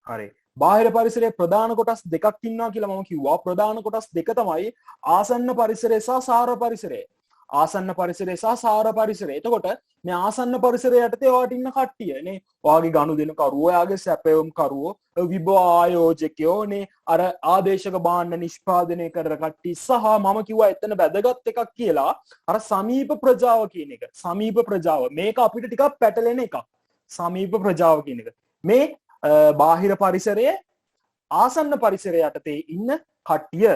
හරි. බාහිර පරිසරයේ ප්‍රධාන කොටස් දෙකක් ඉන්නවා කියලා මම කිව්වා. ප්‍රධාන කොටස් දෙක තමයි ආසන්න පරිසරය සහ සාර පරිසරය. ආසන්න පරිසරය සහ සාර පරිසරය. එතකොට මේ ආසන්න පරිසරය යටතේ ඔයාට ඉන්න කට්ටිය නේ. ඔයාගේ ගනුදෙනු කරුවෝ, ඔයාගේ සැපයුම් කරුවෝ, විභව ආයෝජකයෝ නේ, අර ආදේශක භාණ්ඩ නිෂ්පාදනය කරන කට්ටිය සහ මම කිව්වා එතන වැදගත් එකක් කියලා අර සමීප ප්‍රජාව කියන එක. සමීප ප්‍රජාව. මේක අපිට ටිකක් පැටලෙන එකක්. සමීප ප්‍රජාව කියන එක. මේ බාහිර පරිසරයේ ආසන්න පරිසරය යටතේ ඉන්න කට්ටිය.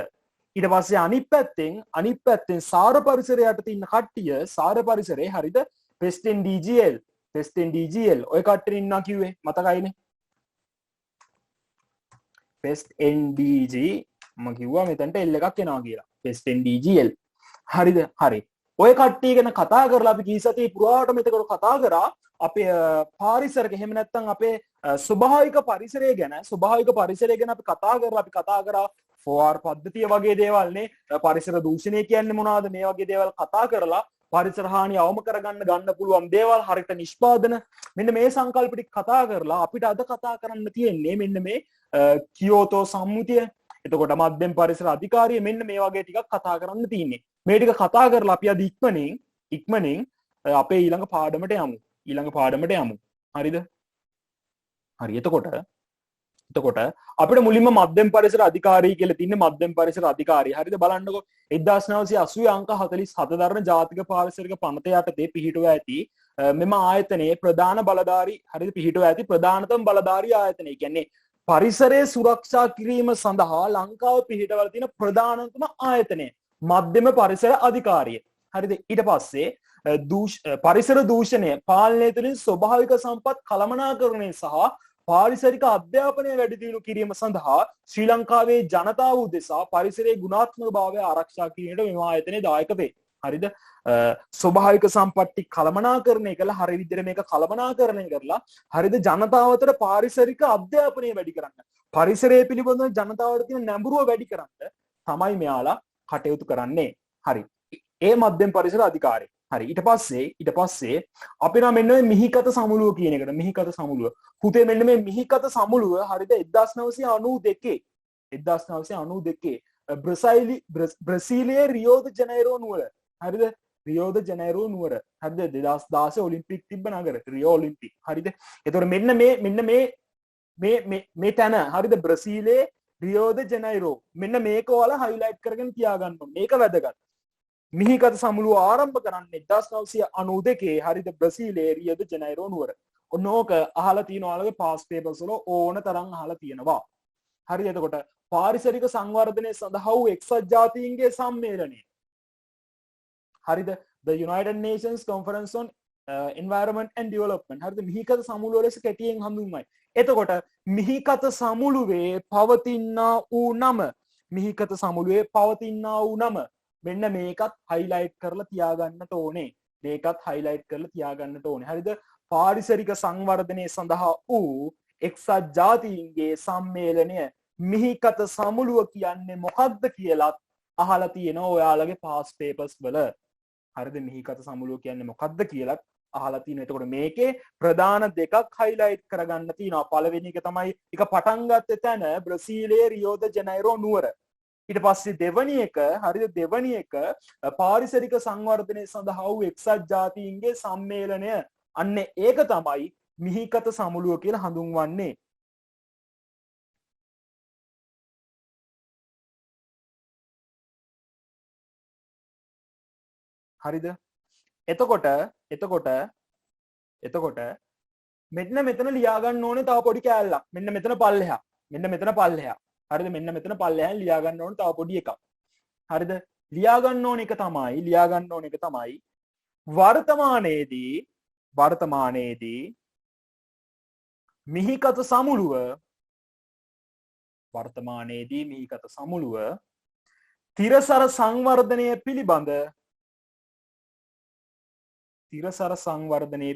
ඊට පස්සේ අනිත් පැත්තෙන් සාර පරිසරය යටතේ ඉන්න කට්ටිය සාර පරිසරේ හරිද පෙස්ටෙන් DGL ඔය කට්ටිය ඉන්නවා කිව්වේ මතකයිනේ. පෙස්ටෙන් DG මම කිව්වා මෙතනට L එකක් එනවා කියලා. පෙස්ටෙන් DGL හරිද? හරි. ඔය කට්ටිය ගැන කතා කරලා අපි කී සතියේ පුරාවට මෙතකොට කතා කරා අපේ පාරිසරික එහෙම නැත්නම් අපේ ස්වභාවික පරිසරය ගැන අපි කතා කරා 4R පද්ධතිය වගේ දේවල් නේ. පරිසර දූෂණය කියන්නේ මොනවද මේ වගේ දේවල් කතා කරලා පරිසර හානිය අවම කරගන්න ගන්න පුළුවන් දේවල් හරිත නිෂ්පාදන මෙන්න මේ සංකල්ප ටික කතා කරලා අපිට අද කතා කරන්න තියෙන්නේ මෙන්න මේ කියෝතෝ සම්මුතිය. එතකොට මධ්‍යම පරිසර අධිකාරිය මෙන්න මේ වගේ ටිකක් කතා කරන්න තියෙන්නේ. මේ ටික කතා කරලා අපි අද ඉක්මනින් අපේ ඊළඟ පාඩමට යමු. හරිද? හරි. එතකොට අපිට මුලින්ම මධ්‍යම පරිසර අධිකාරිය කියලා තින්නේ මධ්‍යම පරිසර අධිකාරිය. හරිද? බලන්නකෝ 1980 අංක 47 දරන ජාතික පාරිසරික පනත යටතේ පිහිටුව ඇති මෙම ආයතනයේ ප්‍රධාන බලධාරී හරිද පිහිටුව ඇති ප්‍රධානතම බලධාරී ආයතනය. කියන්නේ පරිසරයේ සුරක්ෂා කිරීම සඳහා ලංකාව පිහිටවල තියෙන ප්‍රධානතම ආයතනය මධ්‍යම පරිසර අධිකාරිය. හරිද? ඊට පස්සේ පරිසර දූෂණය පාලනය තුළින් ස්වභාවික සම්පත් කළමනාකරණය සහ පාරිසරික අධ්‍යාපනය වැඩි දියුණු කිරීම සඳහා ශ්‍රී ලංකාවේ ජනතාව උදෙසා පරිසරයේ ගුණාත්මක භාවය ආරක්ෂා කිරීමට මෙම ආයතනය දායක වේ. හරිද? ස්වභාවික සම්පatti කළමනාකරණය කළා හරි විදිහට මේක කළමනාකරණය කරලා හරිද ජනතාව අතර පාරිසරික අධ්‍යාපනය වැඩි කරන්න. පරිසරය පිළිබඳව ජනතාවට තියෙන නැඹුරුව වැඩි කරන්න තමයි මෙයාලා කටයුතු කරන්නේ. හරි. ඒ මධ්‍යම පරිසර අධිකාරිය. හරි. ඊට පස්සේ අපි නම් මෙන්න මේ මිහිකත සමුළුව කියන එකට මිහිකත සමුළුව. පුතේ මෙන්න මේ මිහිකත සමුළුව හරිද 1992 බ්‍රසීලියේ රියෝ ද ජනයිරෝ නුවර. හරිද? රියෝ ද ජනයිරෝ නුවර. හරිද? 2016 ඔලිම්පික් තිබ්බ නගර රියෝ ඔලිම්පික්. හරිද? එතකොට මෙන්න මේ තැන හරිද බ්‍රසීලයේ රියෝ ද ජනයිරෝ. මෙන්න මේක ඔයාලා හයිලයිට් කරගෙන තියාගන්න ඕනේ. මේක වැදගත්. මිහිකත සමුළුව ආරම්භ කරන්නේ 1992 හරිද බ්‍රසීලයේ රියෝ ද ජනයිරෝ නුවර. ඔන්නෝක අහලා තියෙනවා ඔයාලගේ පාස් පේපර්ස් වල ඕන තරම් අහලා තියෙනවා. හරි. එතකොට පාරිසරික සංවර්ධනය සඳහා වූ එක්සත් ජාතීන්ගේ සම්මේලනය. හරිද? The United Nations Conference on Environment and Development. හරිද? මිහිකත සමුළුව ලෙස කැටියෙන් හඳුන්වයි. එතකොට මිහිකත සමුළුවේ පවතිනා වූ නම මෙන්න මේකත් හයිලයිට් කරලා තියාගන්නට ඕනේ. හරිද? පාරිසරික සංවර්ධනය සඳහා වූ එක්සත් ජාතීන්ගේ සම්මේලනය මිහිකත සමුළුව කියන්නේ මොකක්ද කියලාත් අහලා තියෙනවා ඔයාලගේ පාස් පේපර්ස් වල. හරිද? මිහිකත සමුළුව කියන්නේ මොකක්ද කියලාත් අහලා තියෙනවා. එතකොට මේකේ ප්‍රධාන දෙකක් හයිලයිට් කරගන්න තියෙනවා. පළවෙනි එක තමයි එක පටන් ගත්ත තැන බ්‍රසීලයේ රියෝ ද ජනයිරෝ නුවර. ඊට පස්සේ දෙවැනි එක පාරිසරික සංවර්ධනය සඳහා වූ එක්සත් ජාතීන්ගේ සම්මේලනය. අන්න ඒක තමයි මිහිකත සමුළුව කියලා හඳුන්වන්නේ. හරිද? එතකොට මෙන්න මෙතන ලියා ගන්න ඕනේ තව පොඩි කෑල්ලක්. මෙන්න මෙතන පල්ලෙහා. හරිද? මෙන්න මෙතන පල්ලෙහාන් ලියා ගන්න ඕනේ තව පොඩි එකක්. හරිද? ලියා ගන්න ඕන එක තමයි වර්තමානයේදී මිහිකත සමුළුව තිරසර සංවර්ධනය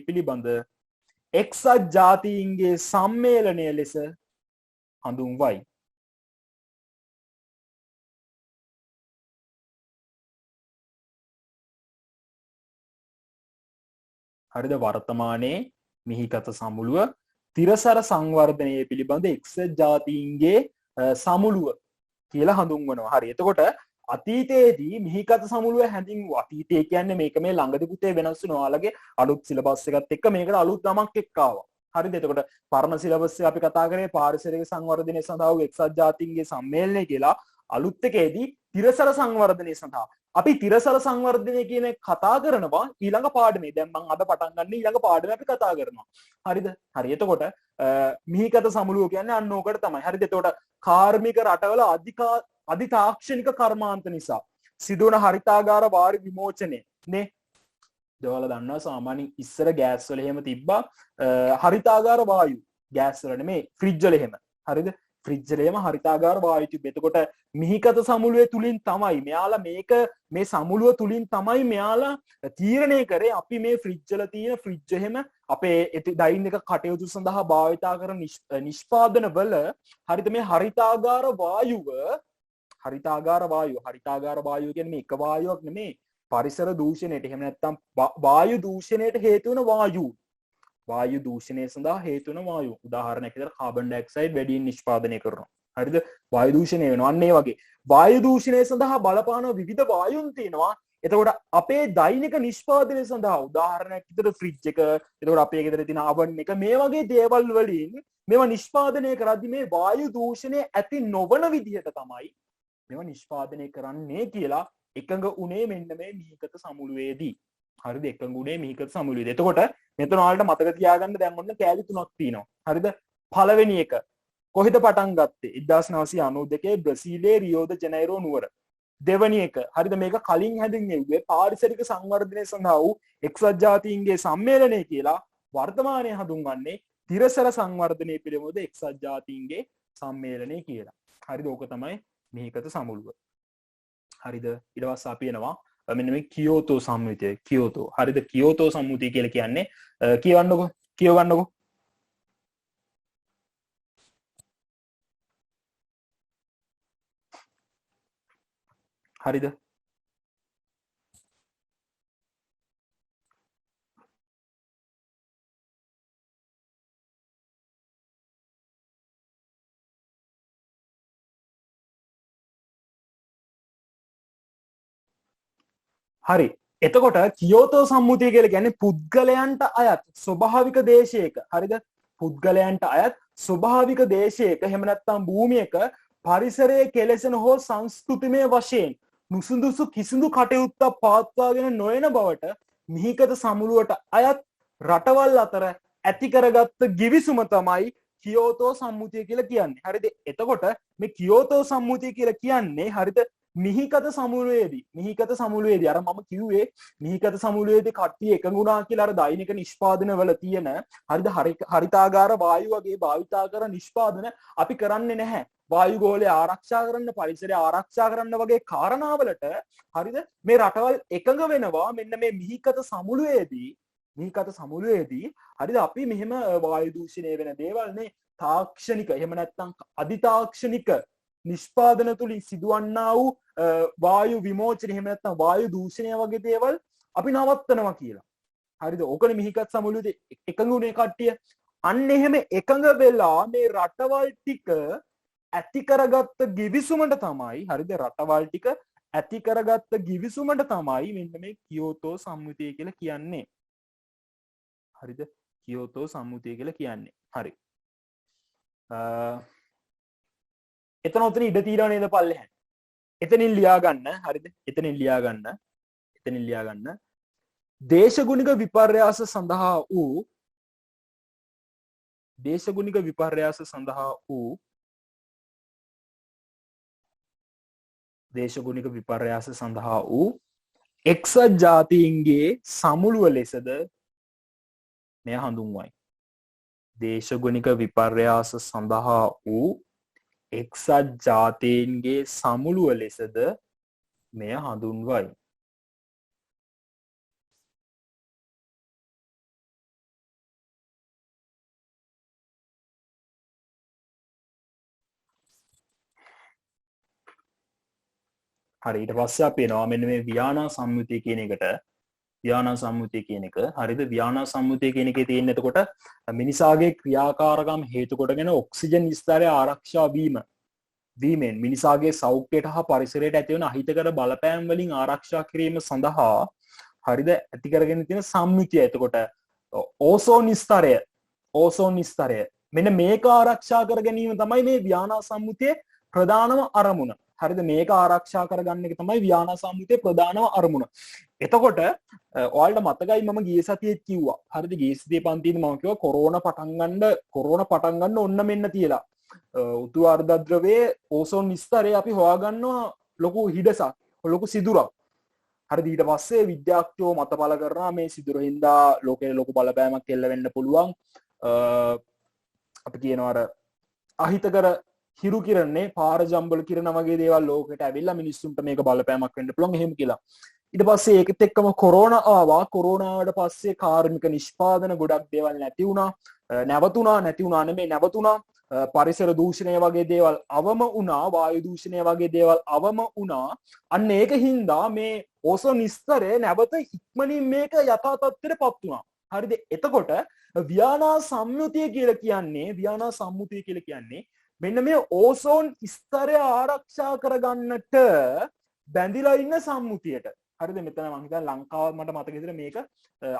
පිළිබඳ එක්සත් ජාතීන්ගේ සම්මේලනය ලෙස හඳුන්වයි. හරිද? වර්තමානයේ මිහිකත සමුළුව තිරසර සංවර්ධනය පිළිබඳ එක්සත් ජාතීන්ගේ සමුළුව කියලා හඳුන්වනවා. හරි. එතකොට අතීතයේදී මිහිකත සමුළුව හැඳින්වුවා. අතීතය කියන්නේ මේක මේ ළඟදී පුතේ වෙනස් වෙනවා. ඔයාලගේ අලුත් සිලබස් එකත් එක්ක මේකට අලුත් නමක් එක්ක ආවා. හරිද? එතකොට පරණ සිලබස් එක අපි කතා කරේ පාරිසරික සංවර්ධනය සඳහා වූ එක්සත් ජාතීන්ගේ සම්මේලනය කියලා. අලුත් එකේදී තිරසර සංවර්ධනය සඳහා අපි තිරසර සංවර්ධනය කියන කතා කරනවා ඊළඟ පාඩමේ. දැන් මම අද පටන් ගන්න ඊළඟ පාඩමේ අපි කතා කරනවා. හරිද? හරි. එතකොට මිහිකත සමුළුව කියන්නේ අන්න ඕකට තමයි. හරිද? එතකොට කාර්මික රටවල අධිතාක්ෂණික කර්මාන්ත නිසා සිදුවන හරිතාගාර වායු විමෝචනය නේ. ඔයාලා දන්නවා සාමාන්‍යයෙන් ඉස්සර ගෑස් වල එහෙම තිබ්බා හරිතාගාර වායු. ගෑස් වල නෙමෙයි ෆ්‍රිජ් වල එහෙම. හරිද? ෆ්‍රිජ් වල එහෙම හරිතාගාර වායු තිබ්බ. එතකොට මිහිකත සමුළුවේ තුලින් තමයි මෙයාලා මේ සමුළුව තුලින් තමයි මෙයාලා තීරණය කරේ අපි මේ ෆ්‍රිජ් වල තියෙන ෆ්‍රිජ් එහෙම අපේ දෛනික කටයුතු සඳහා භාවිතා කරන නිෂ්පාදන වල හරිද මේ හරිතාගාර වායුව කියන්නේ මේ එක වායුවක් නෙමේ පරිසර දූෂණයට එහෙම නැත්නම් වායු දූෂණයට හේතු වෙන වායු දූෂණය සඳහා හේතු වෙන වායු උදාහරණයක් විදිහට කාබන් ඩයොක්සයිඩ් වැඩියෙන් නිෂ්පාදනය කරනවා. හරිද? වායු දූෂණය වෙනවා. අන්න ඒ වගේ වායු දූෂණය සඳහා බලපාන විවිධ වායුන් තියෙනවා. එතකොට අපේ දෛනික නිෂ්පාදනය සඳහා උදාහරණයක් විදිහට ෆ්‍රිජ් එක, එතකොට අපේ ගෙදර තියෙන oven එක මේ වගේ දේවල් වලින් මේවා නිෂ්පාදනය කරද්දි මේ වායු දූෂණය ඇති නොවන විදිහට තමයි මේවා නිෂ්පාදනය කරන්නේ කියලා එකඟ උනේ මෙන්න මේ මිහිකත සමුළුවේදී. හරිද? එකඟ උනේ මිහිකත සමුළුවේදී. එතකොට මෙතන ඔයාලට මතක තියාගන්න දැන් ඔන්න කෑලි තුනක් තියෙනවා. හරිද? පළවෙනි එක කොහෙද පටන් ගත්තේ? 1992 බ්‍රසීලයේ රියෝ ද ජනයිරෝ නුවර. දෙවැනි එක හරිද මේක කලින් හැඳින්වෙන්නේ පාරිසරික සංවර්ධනය සඳහා වූ එක්සත් ජාතීන්ගේ සම්මේලනය කියලා වර්තමානයේ හඳුන්වන්නේ තිරසර සංවර්ධනය පිළිබඳ එක්සත් ජාතීන්ගේ සම්මේලනය කියලා. හරිද? ඕක තමයි මිහිකත සමුළුව. හරිද? ඊට පස්සේ අපි එනවා මෙන්න මේ කියෝතෝ සම්මුතිය. කියෝතෝ. හරිද? කියෝතෝ සම්මුතිය කියලා කියන්නේ කියවන්නකෝ. හරිද? හරි. එතකොට කියෝතෝ සම්මුතිය කියලා කියන්නේ පුද්ගලයන්ට අයත් ස්වභාවික දේශයක. හරිද? පුද්ගලයන්ට අයත් ස්වභාවික දේශයක එහෙම නැත්නම් භූමියක පරිසරයේ කෙලෙසන හෝ සංස්කෘතිමය වශයෙන් නුසුදුසු කිසිදු කටයුත්තක් පවත්වාගෙන නොයන බවට මිහිකත සමුළුවට අයත් රටවල් අතර ඇති කරගත්ත ගිවිසුම තමයි කියෝතෝ සම්මුතිය කියලා කියන්නේ. හරිද? එතකොට මේ කියෝතෝ සම්මුතිය කියලා කියන්නේ හරිද මිහිකත සමුළුවේදී අර මම කිව්වේ මිහිකත සමුළුවේදී කට්ටිය එකඟ වුණා කියලා අර දෛනික නිෂ්පාදන වල තියෙන හරිද හරිතාගාර වායු වගේ භාවිතා කරන නිෂ්පාදන අපි කරන්නේ නැහැ. වායු ගෝලය ආරක්ෂා කරන්න, පරිසරය ආරක්ෂා කරන්න වගේ කාරණාවලට හරිද මේ රටවල් එකඟ වෙනවා මෙන්න මේ මිහිකත සමුළුවේදී හරිද අපි මෙහෙම වායු දූෂණය වෙන දේවල් නේ තාක්ෂණික එහෙම නැත්නම් අධිතාක්ෂණික නිෂ්පාදන තුලින් සිදුවන්නා වූ වායු විමෝචනය එහෙම නැත්නම් වායු දූෂණය වගේ දේවල් අපි නවත්තනවා කියලා. හරිද? ඕකනේ මිහිකත් සමුළුවේදී එකඟ වුණේ කට්ටිය. අන්න එහෙම එකඟ වෙලා මේ රටවල් ටික ඇති කරගත්ත ගිවිසුමට තමයි හරිද රටවල් ටික ඇති කරගත්ත ගිවිසුමට තමයි මෙන්න මේ කියෝතෝ සම්මුතිය කියලා කියන්නේ. හරිද? කියෝතෝ සම්මුතිය කියලා කියන්නේ. හරි. එතන උතන ඉඩ තියෙනව නේද පල්ලෙහාට? එතනින් ලියා ගන්න. හරිද? එතනින් ලියා ගන්න. දේශගුණික විපර්යාස සඳහා වූ එක්සත් ජාතීන්ගේ සමුළුව ලෙසද මෙය හඳුන්වයි. දේශගුණික විපර්යාස සඳහා වූ එක්සත් ජාතීන්ගේ සමුළුව ලෙසද මෙය හඳුන්වයි. හරි ඊට පස්සේ අපි එනවා මෙන්න මේ වියානා සම්මුතිය කියන එකට. ව්‍යානා සම්මුතිය කියන එක. හරිද? ව්‍යානා සම්මුතිය කියන එකේ තියෙන එතකොට මිනිසාගේ ක්‍රියාකාරකම් හේතු කොටගෙන ඔක්සිජන් ස්තරය ආරක්ෂා වීමෙන් මිනිසාගේ සෞඛ්‍යයට හා පරිසරයට ඇතිවන අහිතකර බලපෑම් වලින් ආරක්ෂා කිරීම සඳහා හරිද ඇති කරගෙන තියෙන සම්මුතිය. එතකොට ඕසෝන් ස්තරය මෙන්න මේක ආරක්ෂා කර ගැනීම තමයි මේ ව්‍යානා සම්මුතියේ ප්‍රධානම අරමුණ. හරිද? මේක ආරක්ෂා කරගන්න එක තමයි ව්‍යානා සම්මුතියේ ප්‍රධානම අරමුණ. එතකොට ඔයාලට මතකයි මම ගිය සතියේත් කිව්වා. හරිද? ගිය සතියේ පන්තියේදී මම කිව්වා කොරෝනා පටන් ගන්න ඔන්න මෙන්න තියලා. උතු වර්ධද්‍රවයේ ඕසෝන් ස්තරය අපි හොයාගන්නවා ලොකු හිඩසක්, ලොකු සිදුරක්. හරිද? ඊට පස්සේ විද්‍යාඥයෝ මතපල කරනවා මේ සිදුර හින්දා ලෝකේ ලොකු බලපෑමක් එල්ල වෙන්න පුළුවන්. අපි කියනවා අර අහිතකර හිරු කිරන්නේ පාර ජම්බල කිරණ වගේ දේවල් ලෝකෙට ඇවිල්ලා මිනිස්සුන්ට මේක බලපෑමක් වෙන්න පුළුවන් එහෙම කියලා. ඊට පස්සේ ඒකත් එක්කම කොරෝනා ආවා. කොරෝනාවට පස්සේ කාර්මික නිෂ්පාදන ගොඩක් දේවල් නැවතුණා. පරිසර දූෂණය වගේ දේවල් අවම වුණා. වායු දූෂණය වගේ දේවල් අවම වුණා. අන්න ඒක හින්දා මේ ඕසෝන් ස්තරය නැවත ඉක්මනින් මේක යථා තත්ත්වයට පත් වුණා. හරිද? එතකොට ව්‍යානා සම්මුතිය කියලා කියන්නේ මෙන්න මේ ඕසෝන් ස්තරය ආරක්ෂා කරගන්නට බැඳිලා ඉන්න සම්මුතියට. හරිද? මෙතන මම හිතන්නේ ලංකාව මට මතක විදිහට මේක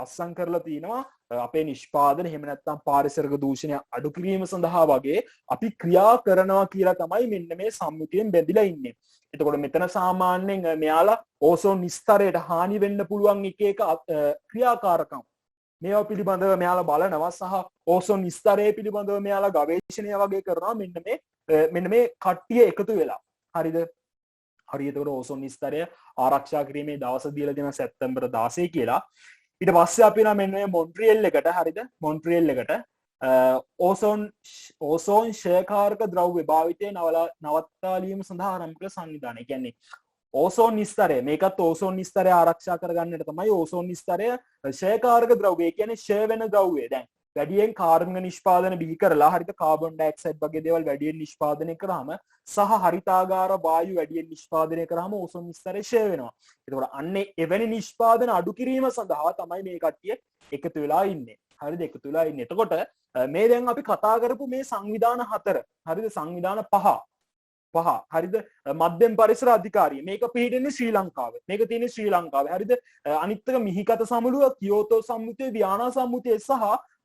අස්සම් කරලා තිනවා අපේ නිෂ්පාදන එහෙම නැත්නම් පාරිසරික දූෂණය අඩු කිරීම සඳහා වගේ අපි ක්‍රියා කරනවා කියලා තමයි මෙන්න මේ සම්මුතියෙන් බැඳිලා ඉන්නේ. එතකොට මෙතන සාමාන්‍යයෙන් මෙයාලා ඕසෝන් ස්තරයට හානි වෙන්න පුළුවන් එක ක්‍රියාකාරකම් මේවා පිළිබඳව මෙයාලා බලනවා සහ ඕසෝන් ස්තරය පිළිබඳව මෙයාලා ගවේෂණය වගේ කරනවා මෙන්න මේ කට්ටිය එකතු වෙලා. හරිද? හරියට ඕසෝන් ස්තරය ආරක්ෂා කිරීමේ දවස දීලා දෙන සැප්තැම්බර් 16 කියලා. ඊට පස්සේ අපි නම් මෙන්න මේ මොන්ට්‍රියල් එකට හරිද? මොන්ට්‍රියල් එකට ඕසෝන් ක්ෂයකාරක ද්‍රව්‍ය භාවිතය නවත්තාලීම සඳහා ආරම්භ කළ සංවිධානය. කියන්නේ ඕසෝන් ස්තරය මේකත් ඕසෝන් ස්තරය ආරක්ෂා කරගන්නට තමයි ඕසෝන් ස්තරය ක්ෂයකාරක ද්‍රව්‍ය කියන්නේ ක්ෂය වෙන ද්‍රව්‍ය. දැන් වැඩියෙන් කාර්බන නිෂ්පාදන බිහි කරලා හරිත කාබන් ඩයොක්සයිඩ් වගේ දේවල් වැඩියෙන් නිෂ්පාදනය කරාම සහ හරිතාගාර වායු වැඩියෙන් නිෂ්පාදනය කරාම ඕසෝන් ස්තරය ක්ෂය වෙනවා. ඒතකොට අන්නේ එවැනි නිෂ්පාදන අඩු කිරීම සඳහා තමයි මේ කට්ටිය එකතු වෙලා ඉන්නේ. හරිද? එකතු වෙලා ඉන්නේ. එතකොට මේ දැන් අපි කතා කරපු මේ සංවිධාන 4 හරිද? සංවිධාන 5 හරිද? මධ්‍යම පරිසර අධිකාරිය මේක පිහිටන්නේ ශ්‍රී ලංකාවේ. මේක තියෙන්නේ ශ්‍රී ලංකාවේ. හරිද? අනිත් එක මිහිකත සමුළුව, කියෝතෝ සම්මුතිය, වියනා සම්මුතිය සහ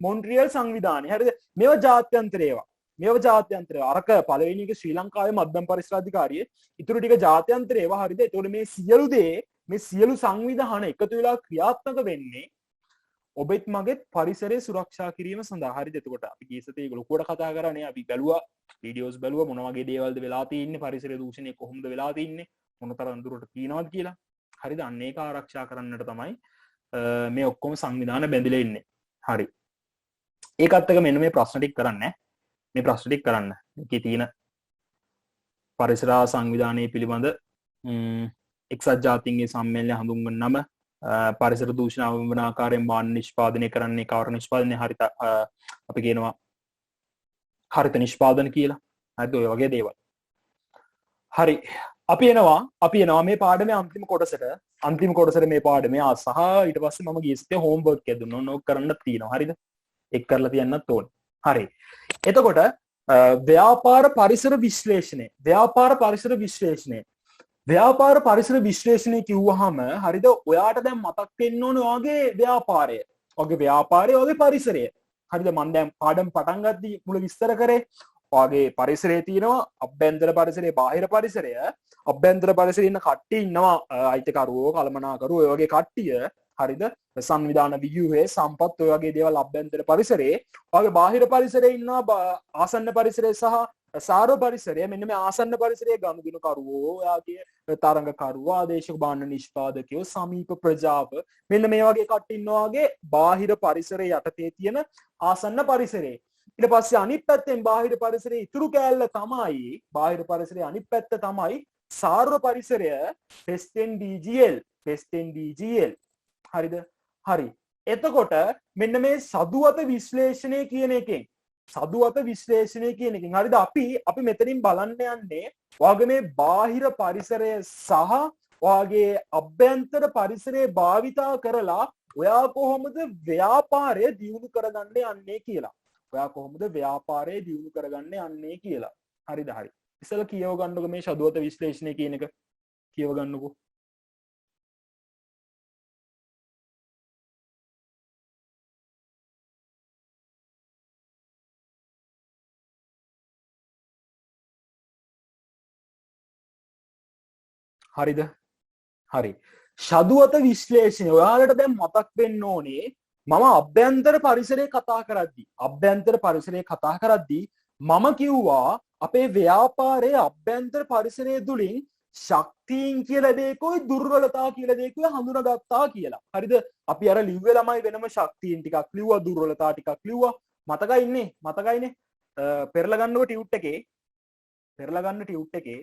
මොන්ට්‍රියල් සංවිධානය. හරිද? මේවා ජාත්‍යන්තර ඒවා. අරක පළවෙනි එක ශ්‍රී ලංකාවේ මධ්‍යම පරිසර අධිකාරිය. ඊටු ටික ජාත්‍යන්තර ඒවා. හරිද? ඒතකොට මේ සියලු සංවිධාන එකතු වෙලා ක්‍රියාත්මක වෙන්නේ ඔබෙත් මගෙත් පරිසරය සුරක්ෂා කිරීම සඳහා. හරිද? එතකොට අපි ගිය සතියේ ලොකුවට කතා කරන්නේ අපි බැලුවා වීඩියෝස් බැලුවා මොන වගේ දේවල්ද වෙලා තියෙන්නේ, පරිසර දූෂණය කොහොමද වෙලා තියෙන්නේ, මොන තරම් දුරට තියෙනවද කියලා. හරිද? අන්න ඒක ආරක්ෂා කරන්නට තමයි මේ ඔක්කොම සංවිධාන බැඳිලා ඉන්නේ. හරි. ඒකත් එක මෙන්න මේ ප්‍රශ්න ටික කරන්න. මේකේ තියෙන පරිසර සංවිධානයේ පිළිබඳ එක්සත් ජාතීන්ගේ සම්මේලනය හඳුන්වන නම පරිසර දූෂණ අවමන ආකාරයෙන් වාහන නිෂ්පාදනය කරන්නේ කවර නිෂ්පාදනය හරිත අපි කියනවා හරිත නිෂ්පාදන කියලා. හරිද? ඔය වගේ දේවල්. හරි. අපි එනවා මේ පාඩමේ අන්තිම කොටසට මේ පාඩමේ සහ ඊට පස්සේ මම ගිය සතියේ හෝම්වර්ක් එක දුන්නා. ඕක කරන්න තියෙනවා. හරිද? ඒක කරලා තියන්නත් ඕනේ. හරි. එතකොට ව්‍යාපාර පරිසර විශ්ලේෂණය කිව්වහම හරිද? ඔයාට දැන් මතක් වෙන්න ඕනේ ඔයාගේ ව්‍යාපාරය. ඔයාගේ පරිසරය. හරිද? මම දැන් පාඩම් පටන් ගද්දී මුල විස්තර කරේ ඔයාගේ පරිසරයේ තියෙනවා අභ්‍යන්තර පරිසරය, බාහිර පරිසරය. අභ්‍යන්තර පරිසරයේ ඉන්න කට්ටිය ඉන්නවා අයිතිකරුවෝ, කළමනාකරුවෝ, ඔය වගේ කට්ටිය. හරිද? සංවිධාන ව්‍යුහයේ සම්පත් ඔය වගේ දේවල් අභ්‍යන්තර පරිසරයේ. ඔයාගේ බාහිර පරිසරයේ ඉන්නවා ආසන්න පරිසරය සහ සාර පරිසරය. මෙන්න මේ ආසන්න පරිසරයේ ගනුදෙනු කරුවෝ, ඔයාගේ තරඟකරුවෝ, ආදේශක භාණ්ඩ නිෂ්පාදකයෝ, සමීප ප්‍රජාව, මෙන්න මේ වගේ කට්ටිය ඉන්නවා වගේ බාහිර පරිසරයේ යටතේ තියෙන ආසන්න පරිසරයේ. ඊට පස්සේ අනිත් පැත්තෙන් බාහිර පරිසරයේ ඉතුරු කෑල්ල තමයි සාර පරිසරය, පෙස්ටෙන් DGL. හරිද? හරි. එතකොට මෙන්න මේ සදුවත විශ්ලේෂණය කියන එකෙන් හරිද? අපි මෙතනින් බලන්න යන්නේ ඔයාගේ මේ බාහිර පරිසරය සහ ඔයාගේ අභ්‍යන්තර පරිසරයේ භාවිතා කරලා ඔයා කොහොමද ව්‍යාපාරය දියුණු කරගන්න යන්නේ කියලා. ඔයා කොහොමද ව්‍යාපාරය දියුණු කරගන්න යන්නේ කියලා. හරිද? හරි. ඉස්සෙල්ලා කියව ගන්නකො මේ ෂඩුවත විශ්ලේෂණය කියන එක. කියව ගන්නකො. හරිද? හරි. ෂඩුවත විශ්ලේෂණය ඔයාලට දැන් මතක් වෙන්න ඕනේ මම අභ්‍යන්තර පරිසරයේ කතා කරද්දී මම කිව්වා අපේ ව්‍යාපාරයේ අභ්‍යන්තර පරිසරය තුලින් ශක්තියින් කියලා දෙයකෝයි දුර්වලතා කියලා දෙයකෝයි හඳුනාගත්තා කියලා. හරිද? අපි අර ලිව්වේ ළමයි වෙනම ශක්තියින් ටිකක් ලිව්වා, දුර්වලතා ටිකක් ලිව්වා. මතකයිනේ? පෙරලා ගන්නකො ටියුට් එකේ. පෙරලා ගන්න ටියුට් එකේ.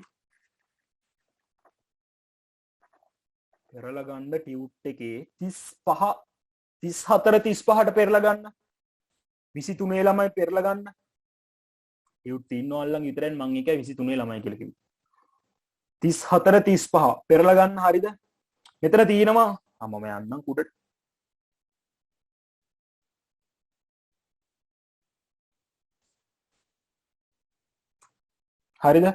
පෙරලා ගන්න ටියුට් එකේ 34 35ට පෙරලා ගන්න. 23 ළමයි පෙරලා ගන්න. ටියුට් ඉන්නවල්ලන් විතරෙන් මං එකයි 23 ළමයි කියලා කිව්වේ. 34 35 පෙරලා ගන්න. හරිද? මෙතන තියෙනවා මම යන්නම් කුඩට. හරිද?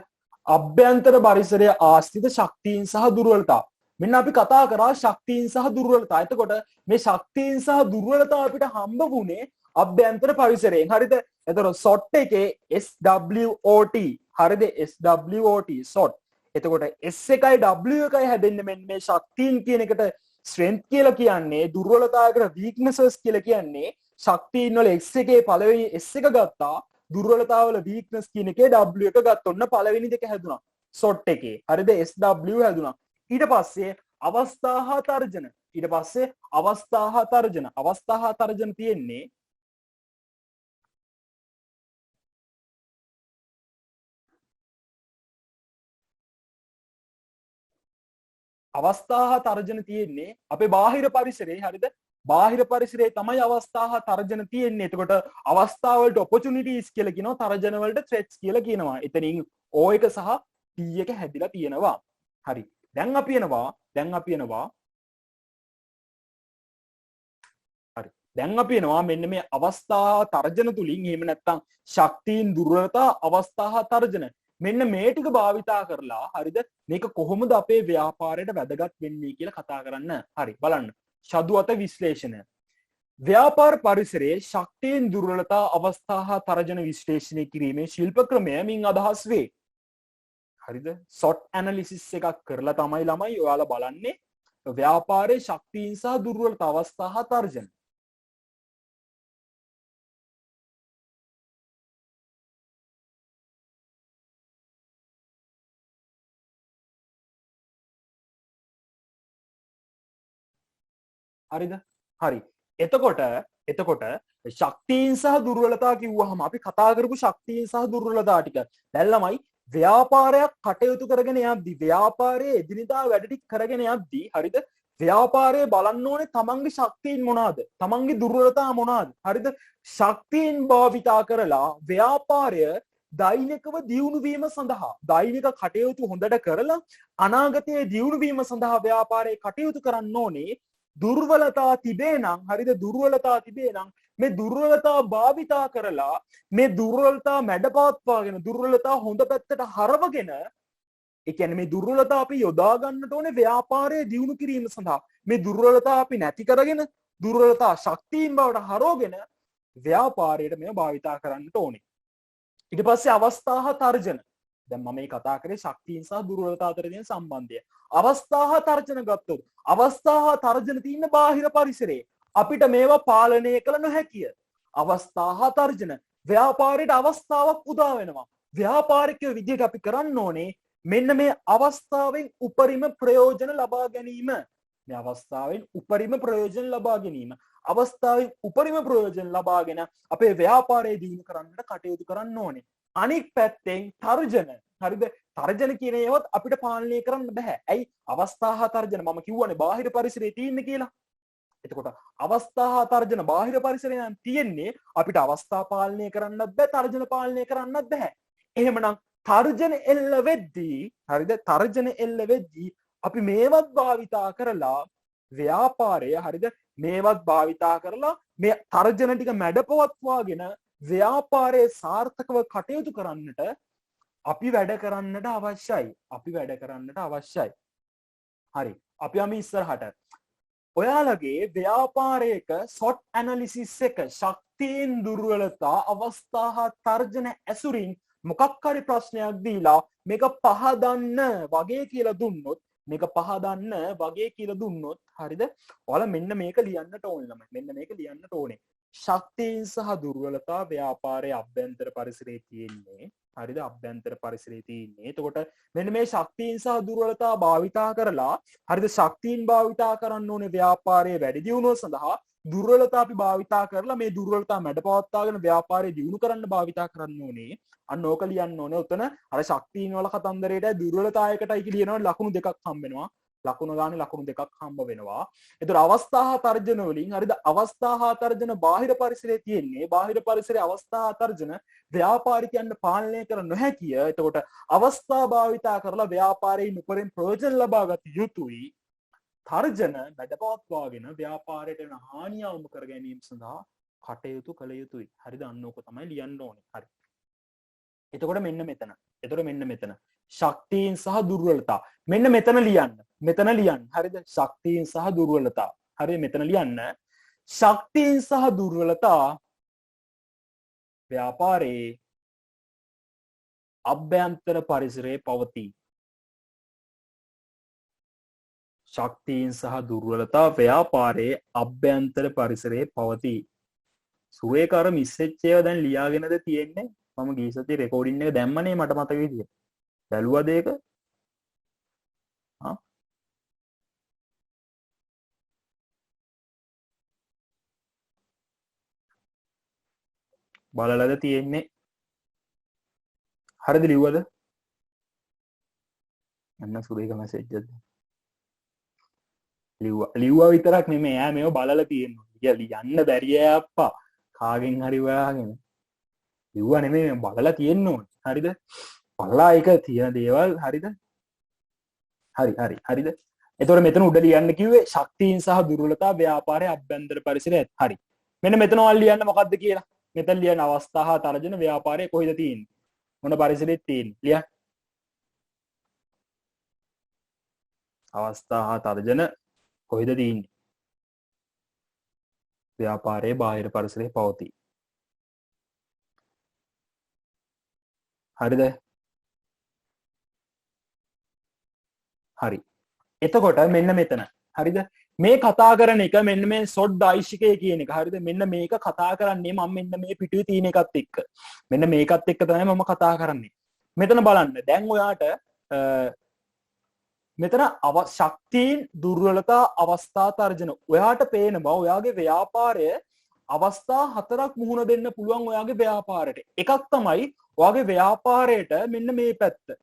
අභ්‍යන්තර පරිසරයේ ආශ්‍රිත ශක්තියින් සහ දුර්වලතා. මෙන්න අපි කතා කරා ශක්තියින් සහ දුර්වලතා. එතකොට මේ ශක්තියින් සහ දුර්වලතා අපිට හම්බ වුණේ අභ්‍යන්තර පරිසරයෙන්. හරිද? එතකොට SWOT එකේ SWOT. හරිද? SWOT SWOT. එතකොට S එකයි W එකයි හැදෙන්නේ මෙන්න මේ ශක්තියින් කියන එකට strength කියලා කියන්නේ, දුර්වලතාවකට weaknesses කියලා කියන්නේ. ශක්තියින් වල X එකේ පළවෙනි S එක ගත්තා, දුර්වලතාව වල weakness කියන එකේ W එක ගත්ත. ඔන්න පළවෙනි දෙක හැදුනා SWOT එකේ. හරිද? SW හැදුනා. ඊට පස්සේ අවස්ථා හා තර්ජන. අවස්ථා හා තර්ජන තියෙන්නේ අපේ බාහිර පරිසරයේ. හරිද? බාහිර පරිසරයේ තමයි අවස්ථා හා තර්ජන තියෙන්නේ. එතකොට අවස්ථා වලට opportunities කියලා කියනවා, තර්ජන වලට threats කියලා කියනවා. එතනින් O එක සහ T එක හැදිලා තියෙනවා. හරි. දැන් අපි එනවා මෙන්න මේ අවස්ථා තර්ජන තුලින්, එහෙම නැත්නම් ශක්තියින් දුර්වලතා අවස්ථා තර්ජන, මෙන්න මේ ටික භාවිතා කරලා හරිද මේක කොහොමද අපේ ව්‍යාපාරයට වැදගත් වෙන්නේ කියලා කතා කරන්න. හරි, බලන්න. ෂඩුවත විශ්ලේෂණය. ව්‍යාපාර පරිසරයේ ශක්තියින් දුර්වලතා අවස්ථා තර්ජන විශ්ලේෂණය කිරීමේ ශිල්ප ක්‍රමය මින් අදහස් වේ. හරිද? SWOT ඇනලිසිස් එකක් කරලා තමයි ළමයි ඔයාලා බලන්නේ ව්‍යාපාරයේ ශක්තියින් සහ දුර්වලතා අවස්ථා හා තර්ජන. හරිද? හරි. එතකොට ශක්තියින් සහ දුර්වලතා කිව්වහම අපි කතා කරපු ශක්තියින් සහ දුර්වලතා ටික දැන් ළමයි ව්‍යාපාරයක් කටයුතු කරගෙන යද්දී, ව්‍යාපාරයේ එදිනෙදා වැඩ ටික කරගෙන යද්දී, හරිද? ව්‍යාපාරයේ බලන්න ඕනේ තමන්ගේ ශක්තියින් මොනවාද? තමන්ගේ දුර්වලතා මොනවාද? හරිද? ශක්තියින් භාවිතා කරලා ව්‍යාපාරය දෛනිකව දියුණු වීම සඳහා, දෛනික කටයුතු හොඳට කරලා අනාගතයේ දියුණු වීම සඳහා ව්‍යාපාරයේ කටයුතු කරන්න ඕනේ. දුර්වලතා තිබේ නම්, හරිද? දුර්වලතා තිබේ නම් මේ දුර්වලතා භාවිතා කරලා මේ දුර්වලතා මැඩපවත්වාගෙන, දුර්වලතා හොඳ පැත්තට හරවගෙන, ඒ කියන්නේ මේ දුර්වලතා අපි යොදා ගන්නට ඕනේ ව්‍යාපාරයේ දියුණු කිරීම සඳහා. මේ දුර්වලතා අපි නැති කරගෙන, දුර්වලතා ශක්තියින් බවට හරවගෙන ව්‍යාපාරයට මේව භාවිතා කරන්නට ඕනේ. ඊට පස්සේ අවස්ථා හා තර්ජන. දැන් මම මේ කතා කරේ ශක්තියින් සහ දුර්වලතා අතර තියෙන සම්බන්ධය. අවස්ථා හා තර්ජන ගත්තොත්, අවස්ථා හා තර්ජන තියෙන බාහිර පරිසරයේ අපිට මේවා පාලනය කළ නොහැකිය. අවස්ථා හා තර්ජන ව්‍යාපාරයට අවස්ථාවක් උදා වෙනවා. ව්‍යාපාරිකයෝ විදිහට අපි කරන්න ඕනේ මෙන්න මේ අවස්ථාවෙන් උපරිම ප්‍රයෝජන ලබා ගැනීම. මේ අවස්ථාවෙන් උපරිම ප්‍රයෝජන ලබා ගැනීම. අවස්ථාවෙන් උපරිම ප්‍රයෝජන ලබාගෙන අපේ ව්‍යාපාරය දියුණු කරන්නට කටයුතු කරන්න ඕනේ. අනික් පැත්තෙන් තර්ජන. හරිද? තර්ජන කියන ඒවත් අපිට පාලනය කරන්න බෑ. ඇයි? අවස්ථා හා තර්ජන මම කිව්වනේ බාහිර පරිසරයේ තියෙන්නේ කියලා. එතකොට අවස්ථා හා තර්ජන බාහිර පරිසරයෙන් තියෙන්නේ, අපිට අවස්ථා පාලනය කරන්නත් බෑ, තර්ජන පාලනය කරන්නත් බෑ. එහෙමනම් තර්ජන එල්ල වෙද්දී, හරිද? තර්ජන එල්ල වෙද්දී අපි මේවත් භාවිතා කරලා ව්‍යාපාරය හරිද මේවත් භාවිතා කරලා මේ තර්ජන ටික මැඩපවත්වාගෙන ව්‍යාපාරයේ සාර්ථකව කටයුතු කරන්නට අපි වැඩ කරන්නට අවශ්‍යයි. අපි වැඩ කරන්නට අවශ්‍යයි. හරි. අපි යමු ඉස්සරහට. ඔයාලගේ ව්‍යාපාරයක SWOT ඇනලිසිස් එක ශක්තියින් දුර්වලතා අවස්ථා හා තර්ජන ඇසුරින් මොකක් හරි ප්‍රශ්නයක් දීලා මේක පහදන්න වගේ කියලා දුන්නොත් මේක පහදන්න වගේ කියලා දුන්නොත් හරිද? ඔයාලා මෙන්න මේක ලියන්නට ඕනේ ළමයි. මෙන්න මේක ලියන්නට ඕනේ. ශක්තියින් සහ දුර්වලතා ව්‍යාපාරයේ අභ්‍යන්තර පරිසරයේ තියෙන්නේ. හරිද? අභ්‍යන්තර පරිසරයේ තියෙන්නේ. එතකොට මෙන්න මේ ශක්තියින් සහ දුර්වලතා භාවිතා කරලා හරිද? ශක්තියින් භාවිතා කරන්න ඕනේ ව්‍යාපාරයේ වැඩි දියුණුව සඳහා. දුර්වලතා අපි භාවිතා කරලා මේ දුර්වලතා මැඩපවත්වාගෙන ව්‍යාපාරය දියුණු කරන්න භාවිතා කරන්න ඕනේ. අන්න ඕක ලියන්න ඕනේ. උතන අර ශක්තියින් වල කතන්දරේට දුර්වලතාවයකටයි කියනවා ලකුණු දෙකක් හම්බ වෙනවා. ලකුණු ගානේ ලකුණු දෙකක් හම්බ වෙනවා. ඒතර අවස්ථා හා තර්ජන වලින් හරිද? අවස්ථා හා තර්ජන බාහිර පරිසරයේ තියෙන්නේ. බාහිර පරිසරයේ අවස්ථා හා තර්ජන ව්‍යාපාරිකයන් පාලනය කර නොහැකිය. එතකොට අවස්ථා භාවිතා කරලා ව්‍යාපාරයෙන් උපරිම ප්‍රයෝජන ලබා ගත යුතුයි. තර්ජන වැඩපවත්වාගෙන ව්‍යාපාරයට වෙන හානිය අවම කර ගැනීම සඳහා කටයුතු කළ යුතුයි. හරිද? අන්න ඕක තමයි ලියන්න ඕනේ. හරි. එතකොට මෙන්න මෙතන. එතකොට මෙන්න මෙතන. ශක්තියින් සහ දුර්වලතා. මෙන්න මෙතන ලියන්න. මෙතන ලියන්න. හරිද? ශක්තියින් සහ දුර්වලතා. හරිද? මෙතන ලියන්න. ශක්තියින් සහ දුර්වලතා ව්‍යාපාරයේ අභ්‍යන්තර පරිසරයේ පවතී. ශක්තියින් සහ දුර්වලතා ව්‍යාපාරයේ අභ්‍යන්තර පරිසරයේ පවතී. සුවේකාර මිස්සෙච්ච ඒවා දැන් ලියාගෙනද තියෙන්නේ? මම ගිය සතියේ රෙකෝඩින් එක දැම්මනේ මට මතක විදියට. බැලුවද ඒක? හා? බලලාද තියෙන්නේ? හරිද ලිව්වද? අන්න සුවේක මැසේජ් එකක්. ලිව්වා විතරක් නෙමෙයි ඈ මේව බලලා තියෙනවා. ලියන්න බැරිය අප්පා. කාගෙන් හරි හොයාගෙන. ලිව්වා නෙමෙයි බලලා තියෙන්න ඕනේ. හරිද? බලලා ඒක තියෙන දේවල් හරිද? හරිද? එතකොට මෙතන උඩ ලියන්න කිව්වේ ශක්තියින් සහ දුර්වලතා ව්‍යාපාරයේ අභ්‍යන්තර පරිසරය. හරි. මෙන්න මෙතන ඔයාලා ලියන්න මොකද්ද කියලා. මෙතන ලියන අවස්ථා හා තර්ජන ව්‍යාපාරයේ කොහෙද තියෙන්නේ? මොන පරිසරෙත් තියෙන්නේ? ලියන්න. අවස්ථා හා තර්ජන කොහෙද තියෙන්නේ? ව්‍යාපාරයේ බාහිර පරිසරයේ පවතී. හරිද? හරි. එතකොට මෙන්න මෙතන. හරිද? මේ කතා කරන එක මෙන්න මේ SWOT දෛශිකය කියන එක. හරිද? මෙන්න මේක කතා කරන්නේ මම මෙන්න මේ පිටුවේ තියෙන එකත් එක්ක. මෙන්න මේකත් එක්ක තමයි මම කතා කරන්නේ. මෙතන බලන්න. දැන් ඔයාට මෙතන ශක්තියින් දුර්වලතා අවස්ථා තර්ජන ඔයාට පේනවා ඔයාගේ ව්‍යාපාරය අවස්ථා හතරක් මුහුණ දෙන්න පුළුවන් ඔයාගේ ව්‍යාපාරයට. එකක් තමයි ඔයාගේ ව්‍යාපාරයට මෙන්න මේ පැත්ත.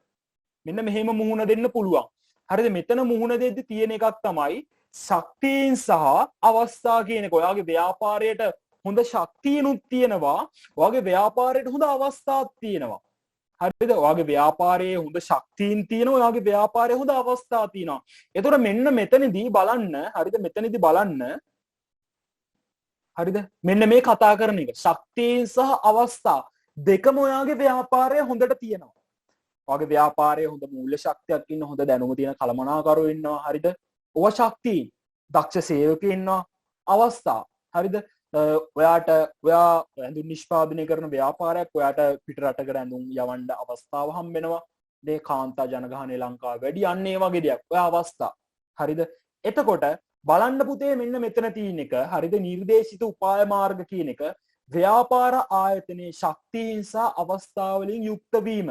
මෙන්න මෙහෙම මුහුණ දෙන්න පුළුවන්. හරිද? මෙතන මුහුණ දෙද්දි තියෙන එකක් තමයි ශක්තියින් සහ අවස්ථා කියන එක. ඔයාගේ ව්‍යාපාරයට හොඳ ශක්තියනුත් තියෙනවා. ඔයාගේ ව්‍යාපාරයට හොඳ අවස්ථාවක් තියෙනවා. හරිද? ඔයාගේ ව්‍යාපාරයේ හොඳ ශක්තියින් තියෙනවා. ඔයාගේ ව්‍යාපාරයේ හොඳ අවස්ථා තියෙනවා. එතකොට මෙන්න මෙතනදී බලන්න. හරිද? මෙතනදී බලන්න. හරිද? මෙන්න මේ කතා කරන එක. ශක්තියින් සහ අවස්ථා දෙකම ඔයාගේ ව්‍යාපාරයේ හොඳට තියෙනවා. ඔයාගේ ව්‍යාපාරයේ හොඳ මූල්‍ය ශක්තියක් ඉන්න, හොඳ දැනුම තියෙන කළමනාකරුවෝ ඉන්නවා. හරිද? ඔය ශක්තියින්, දක්ෂ සේවකයෝ ඉන්නවා. අවස්ථා. හරිද? ඔයා ඇඳුම් නිෂ්පාදනය කරන ව්‍යාපාරයක් ඔයාට පිට රටකට ඇඳුම් යවන්න අවස්ථාව හම්බ වෙනවා. මේ කාන්තා ජනගහනය ලංකාව වැඩි අන්න ඒ වගේ දෙයක්. ඔය අවස්ථා. හරිද? එතකොට බලන්න පුතේ මෙන්න මෙතන තියෙන එක. හරිද? නිර්දේශිත උපාය මාර්ග කියන එක ව්‍යාපාර ආයතනයේ ශක්තියින් සහ අවස්ථා වලින් යුක්ත වීම.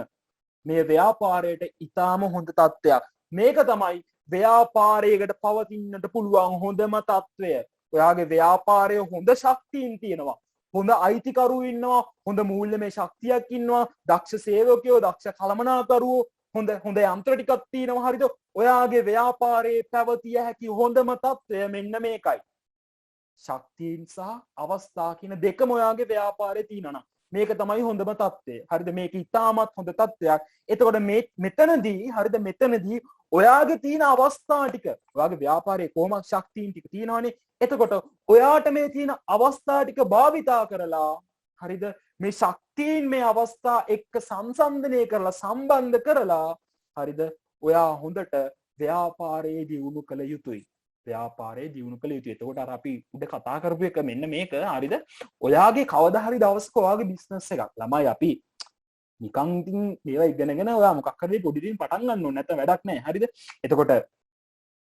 මේ ව්‍යාපාරයට ඊටාම හොඳ තත්ත්වයක්. මේක තමයි ව්‍යාපාරයකට පවතින්නට පුළුවන් හොඳම තත්ත්වය. ඔයාගේ ව්‍යාපාරයේ හොඳ ශක්තියින් තියෙනවා. හොඳ අයිතිකරුවෝ ඉන්නවා. හොඳ මූල්‍යමය ශක්තියක් ඉන්නවා. දක්ෂ සේවකයෝ, දක්ෂ කළමනාකරුවෝ, හොඳ යන්ත්‍ර ටිකක් තියෙනවා. හරිද? ඔයාගේ ව්‍යාපාරයේ පැවතිය හැකි හොඳම තත්ත්වය මෙන්න මේකයි. ශක්තියින් සහ අවස්ථා කියන දෙකම ඔයාගේ ව්‍යාපාරයේ තියෙනවා. මේක තමයි හොඳම தත්ත්වය. හරිද? මේක ඉතාමත් හොඳ தත්ත්වයක්. එතකොට මේ මෙතනදී හරිද මෙතනදී ඔයාගේ තියෙන අවස්ථා ටික ඔයාගේ ව්‍යාපාරයේ කොහොමද ශක්තියින් ටික තියෙනවනේ. එතකොට ඔයාට මේ තියෙන අවස්ථා ටික භාවිතා කරලා හරිද මේ ශක්තියින් මේ අවස්ථා එක්ක සංසන්දනය කරලා සම්බන්ධ කරලා හරිද ඔයා හොඳට ව්‍යාපාරයේ දියුණු කළ යුතුයි. ව්‍යාපාරයේ දියුණු කළ යුතුයි. එතකොට අර අපි උඩ කතා කරපු එක මෙන්න මේක හරිද? ඔයාගේ කවදා හරි දවසක ඔයාගේ බිස්නස් එකක් ළමයි අපි නිකන් ඉතින් මේවා ඉගෙනගෙන ඔයා මොකක් හරි පොඩි දින් පටන් ගන්න ඕනේ නැත්නම් වැඩක් නැහැ. හරිද? එතකොට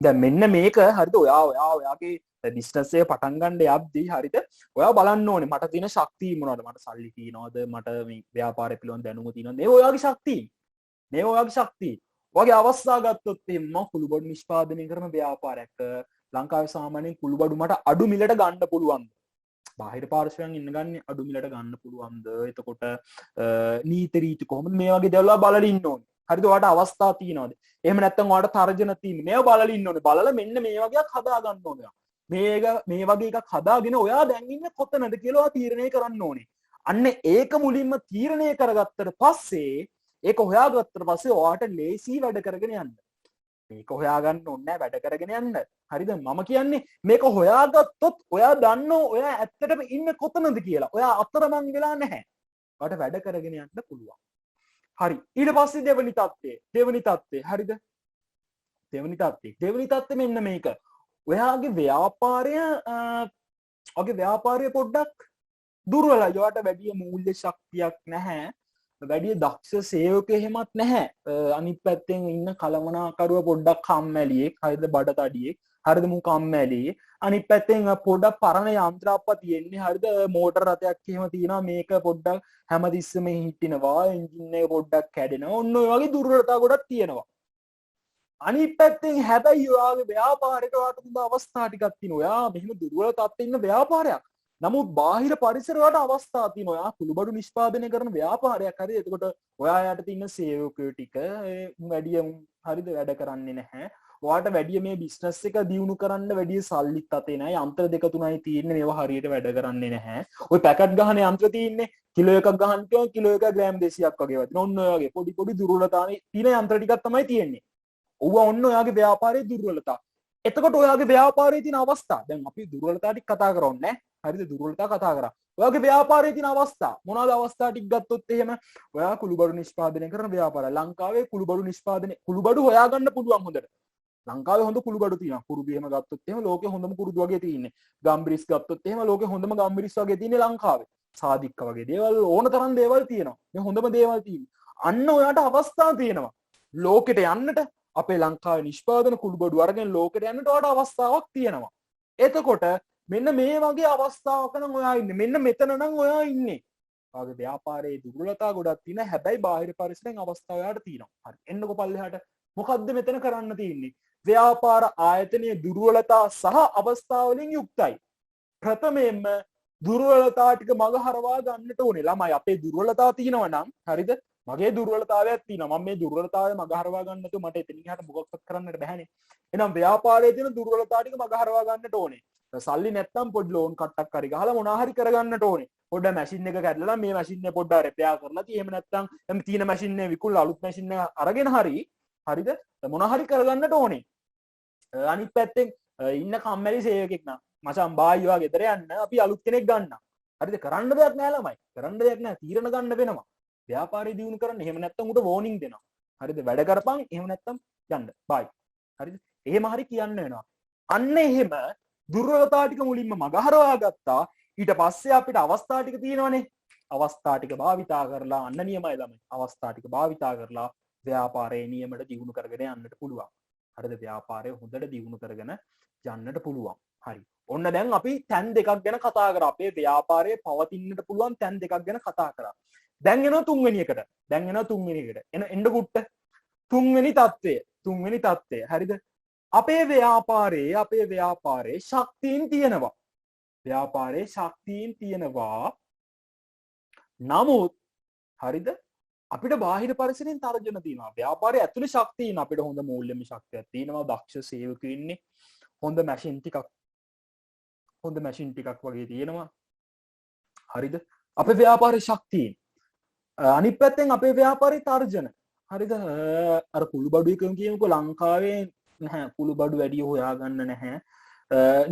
දැන් මෙන්න මේක හරිද ඔයාගේ බිස්නස් එක පටන් ගන්න යද්දී හරිද ඔයා බලන්න ඕනේ මට තියෙන ශක්තිය මොනවද? මට සල්ලි තියනවද? මට මේ ව්‍යාපාරය පිළිබඳ දැනුම තියනවද? මේ ඔයාගේ ශක්තිය. මේ ඔයාගේ ශක්තිය. ඔයාගේ අවස්ථා ගත්තොත් එම්ම කුළුබඩු නිෂ්පාදනය කරන ව්‍යාපාරයක් ලංකාවේ සාමාන්‍යයෙන් කුළුබඩු මට අඩු මිලට ගන්න පුළුවන්ද? බාහිර පාර්ශවයන් ඉන්න ගන්න අඩු මිලට ගන්න පුළුවන්ද? එතකොට නීති රීති කොහොමද මේ වගේ දේවල් බලලා ඉන්න ඕනේ. හරිද? ඔයාට අවස්ථා තියනවද? එහෙම නැත්නම් ඔයාට තර්ජන තියෙන්නේ. මේව බලලා ඉන්න ඕනේ. බලලා මෙන්න මේ වගේක් හදා ගන්න ඕනේ. මේ වගේ එකක් හදාගෙන ඔයා දැන් ඉන්නේ කොතනද කියලා ඔයා තීරණය කරන්න ඕනේ. අන්න ඒක මුලින්ම තීරණය කරගත්තට පස්සේ ඒක හොයාගත්තට පස්සේ ඔයාට ලේසි වැඩ කරගෙන යන්න. මේක හොයාගන්න ඕනේ නැහැ වැඩ කරගෙන යන්න. හරිද? මම කියන්නේ මේක හොයාගත්තොත් ඔයා දන්නෝ ඔයා ඇත්තටම ඉන්නේ කොතනද කියලා. ඔයා අතරමං වෙලා නැහැ. ඔයාට වැඩ කරගෙන යන්න පුළුවන්. හරි. ඊට පස්සේ දෙවෙනි தත්ත්වය. හරිද? දෙවෙනි தත්ත්වය මෙන්න මේක. ඔයාගේ ව්‍යාපාරය පොඩ්ඩක් දුර්වලයි. ඔයාට වැඩි මූල්‍ය ශක්තියක් නැහැ. වැඩිය දක්ෂ සේවක එහෙමත් නැහැ. අනිත් පැත්තෙන් ඉන්න කලමනාකරුව පොඩ්ඩක් කම්මැලියෙක්. හරිද? බඩතඩියෙක්. හරිද? මු කම්මැලි. අනිත් පැත්තෙන් පොඩ්ඩක් පරණ යන්ත්‍රාප්ප තියෙන්නේ. හරිද? මෝටර රථයක් එහෙම තියෙනවා. මේක පොඩ්ඩක් හැමතිස්සෙම හිටිනවා. එන්ජින් එක පොඩ්ඩක් කැඩෙනවා. ඔන්න ඔය වගේ දුර්වලතා ගොඩක් තියෙනවා. අනිත් පැත්තෙන් හැබැයි ඔයාගේ ව්‍යාපාරයට ඔයාට හොඳ අවස්ථා ටිකක් තියෙනවා. ඔයා මෙහෙම දුර්වල තත්ත්වෙ ඉන්න ව්‍යාපාරයක්. නමුත් බාහිර පරිසරයට අවස්ථා තියෙනවා. ඔයා කුළුබඩු නිෂ්පාදනය කරන ව්‍යාපාරයක් හරිද? එතකොට ඔයා යට තියෙන සේවකයෝ ටික වැඩි හරිද වැඩ කරන්නේ නැහැ. ඔයාට වැඩි මේ බිස්නස් එක දියුණු කරන්න වැඩි සල්ලිත් අතේ නැහැ. යන්ත්‍ර දෙක තුනයි තියෙන්නේ. මේවා හරියට වැඩ කරන්නේ නැහැ. ඔය පැකට් ගහන යන්ත්‍ර තියෙන්නේ කිලෝ එකක් ගහන්න කියනවා කිලෝ එක ග්‍රෑම් 200ක් වගේ වටින. ඔන්න ඔය වගේ පොඩි දුර්වලතානේ තියෙන යන්ත්‍ර ටිකක් තමයි තියෙන්නේ. ඔව්වා ඔන්න ඔයාගේ ව්‍යාපාරයේ දුර්වලතා. එතකොට ඔයාගේ ව්‍යාපාරයේ තියෙන අවස්ථා දැන් අපි දුර්වලතා ටික කතා කරන්නේ නැහැ. හරිද? දුර්වලතා කතා කරා. ඔයාගේ ව්‍යාපාරයේ තියෙන අවස්ථා මොනවාද අවස්ථා ටික ගත්තොත් එහෙම ඔයා කුළුබඩු නිෂ්පාදනය කරන ව්‍යාපාරය. ලංකාවේ කුළුබඩු හොයාගන්න පුළුවන් හොඳට. ලංකාවේ හොඳ කුළුබඩු තියෙනවා. කුරුදු එහෙම ගත්තොත් එහෙම ලෝකේ හොඳම කුරුදු වගේ තියෙන්නේ. ගම්බිරිස් ගත්තොත් එහෙම ලෝකේ හොඳම ගම්බිරිස් වගේ තියෙන්නේ ලංකාවේ. සාදික්ක වගේ දේවල් ඕන තරම් දේවල් තියෙනවා. මේ හොඳම දේවල් තියෙන්නේ. අන්න ඔයාට අවස්ථා තියෙනවා. ලෝකෙට යන්නට අපේ ලංකාවේ නිෂ්පාදන කුළුබඩු අරගෙන ලෝකෙට යන්නට ඔයාට අවස්ථාවක් තියෙනවා. එතකොට මෙන්න මේ වගේ අවස්ථාවක නම් ඔයා ඉන්නේ. මෙන්න මෙතන නම් ඔයා ඉන්නේ. ඔයාගේ ව්‍යාපාරයේ දුර්වලතා ගොඩක් තියෙන හැබැයි බාහිර පරිසරයෙන් අවස්ථාව ඔයාට තියෙනවා. හරි. එන්නකො පල්ලෙහාට. මොකද්ද මෙතන කරන්න තියෙන්නේ? ව්‍යාපාර ආයතනයේ දුර්වලතා සහ අවස්ථා වලින් යුක්තයි. ප්‍රථමයෙන්ම දුර්වලතා ටික මග හරවා ගන්නට ඕනේ. ළමයි අපේ දුර්වලතා තියෙනවා නම් හරිද? මගේ දුර්වලතාවයක් තියෙනවා. මම මේ දුර්වලතාවය මග හරවා ගන්න නැතුව මට එතනින් එහාට මොකක්වත් කරන්නට බැහැනේ. එහෙනම් ව්‍යාපාරයේ තියෙන දුර්වලතා ටික මග හරවා ගන්නට ඕනේ. සල්ලි නැත්තම් පොඩි ලෝන් කට්ටක් හරි ගහලා මොනවා හරි කරගන්නට ඕනේ. පොඩ්ඩ මැෂින් එක කැඩලා මේ මැෂින් එක පොඩ්ඩක් රිපෙයාර් කරලා එහෙම නැත්තම් දැන් තියෙන මැෂින් එක විකුණලා අලුත් මැෂින් එක අරගෙන හරිද? මොනවා හරි කරගන්නට ඕනේ. අනිත් පැත්තෙන් ඉන්න කම්මැලි සේවකෙක් නම් මචං බායිවා ගෙදර යන්න අපි අලුත් කෙනෙක් ගන්න. හරිද? කරන්න දෙයක් නෑ ළමයි. කරන්න දෙයක් නෑ. තීරණ ගන්න වෙනවා. ව්‍යාපාරය දියුණු කරන්න. එහෙම නැත්තම් උට වෝනින් දෙනවා. හරිද? වැඩ කරපන්. එහෙම නැත්තම් යන්න. බයි. හරිද? එහෙම හරි කියන්න වෙනවා. අන්න එහෙම දුර්වලතා ටික මුලින්ම මගහරවා ගත්තා. ඊට පස්සේ අපිට අවස්ථා ටික තියෙනවනේ. අවස්ථා ටික භාවිතා කරලා අන්න නියමයි ළමයි. අවස්ථා ටික භාවිතා කරලා ව්‍යාපාරයේ නියමයට දියුණු කරගෙන යන්නට පුළුවන්. හරිද? ව්‍යාපාරය හොඳට දියුණු කරගෙන යන්නට පුළුවන්. හරි. ඔන්න දැන් අපි තැන් දෙකක් ගැන කතා කරා. අපේ ව්‍යාපාරයේ පවතින්නට පුළුවන් තැන් දෙකක් ගැන කතා කරා. දැන් එනවා තුන්වෙනි එකට. එන්න කුට්ට. තුන්වෙනි தත්ත්වය. හරිද? අපේ ව්‍යාපාරයේ ශක්තියින් තියෙනවා. නමුත් හරිද? අපිට බාහිර පරිසරයෙන් තර්ජන තියෙනවා. ව්‍යාපාරයේ ඇතුලේ ශක්තියින් අපිට හොඳ මූල්‍යමය ශක්තියක් තියෙනවා. දක්ෂ සේවකයෝ ඉන්නේ. හොඳ මැෂින් ටිකක් වගේ තියෙනවා. හරිද? අපේ ව්‍යාපාරයේ ශක්තියෙන්. අනිත් පැත්තෙන් අපේ ව්‍යාපාරයේ තර්ජන. හරිද? අර කුළු බඩු එකම කියමුකෝ ලංකාවේ නැහැ කුළු බඩු වැඩි හොයාගන්න නැහැ.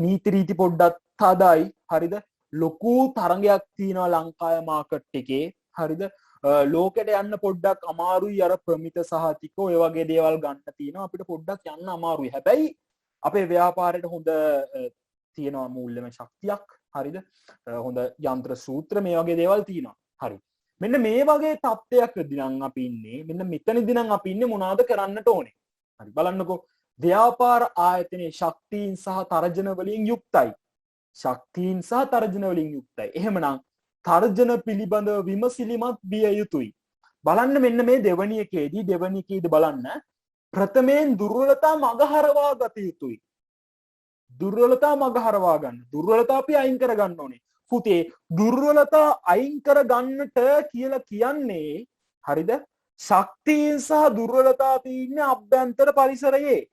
නීති රීති පොඩ්ඩක් හදායි. හරිද? ලොකු තරගයක් තියෙනවා ලංකාවේ මාකට් එකේ. හරිද? ලෝකෙට යන්න පොඩ්ඩක් අමාරුයි අර ප්‍රමිත සහතික ඔය වගේ දේවල් ගන්න තියෙනවා අපිට පොඩ්ඩක් යන්න අමාරුයි. හැබැයි අපේ ව්‍යාපාරයට හොඳ තියෙනවා මූල්‍යමය ශක්තියක්. හරිද? හොඳ යන්ත්‍ර සූත්‍ර මේ වගේ දේවල් තියෙනවා. හරි. මෙන්න මේ වගේ තත්ත්වයකදී නම් අපි ඉන්නේ. මෙන්න මෙතනදී නම් අපි ඉන්නේ මොනවද කරන්නට ඕනේ? හරි බලන්නකෝ. ව්‍යාපාර ආයතනයේ ශක්තියින් සහ තර්ජන වලින් යුක්තයි. ශක්තියින් සහ තර්ජන වලින් යුක්තයි. එහෙමනම් තර්ජන පිළිබඳව විමසිලිමත් විය යුතුයි. බලන්න මෙන්න මේ දෙවැනි එකේදී බලන්න ප්‍රථමයෙන් දුර්වලතා මගහරවා ගත යුතුයි. දුර්වලතා මගහරවා ගන්න. දුර්වලතා අපි අයින් කර ගන්න ඕනේ. පුතේ දුර්වලතා අයින් කර ගන්නට කියලා කියන්නේ හරිද? ශක්තියින් සහ දුර්වලතා තියෙන්නේ අභ්‍යන්තර පරිසරයේ.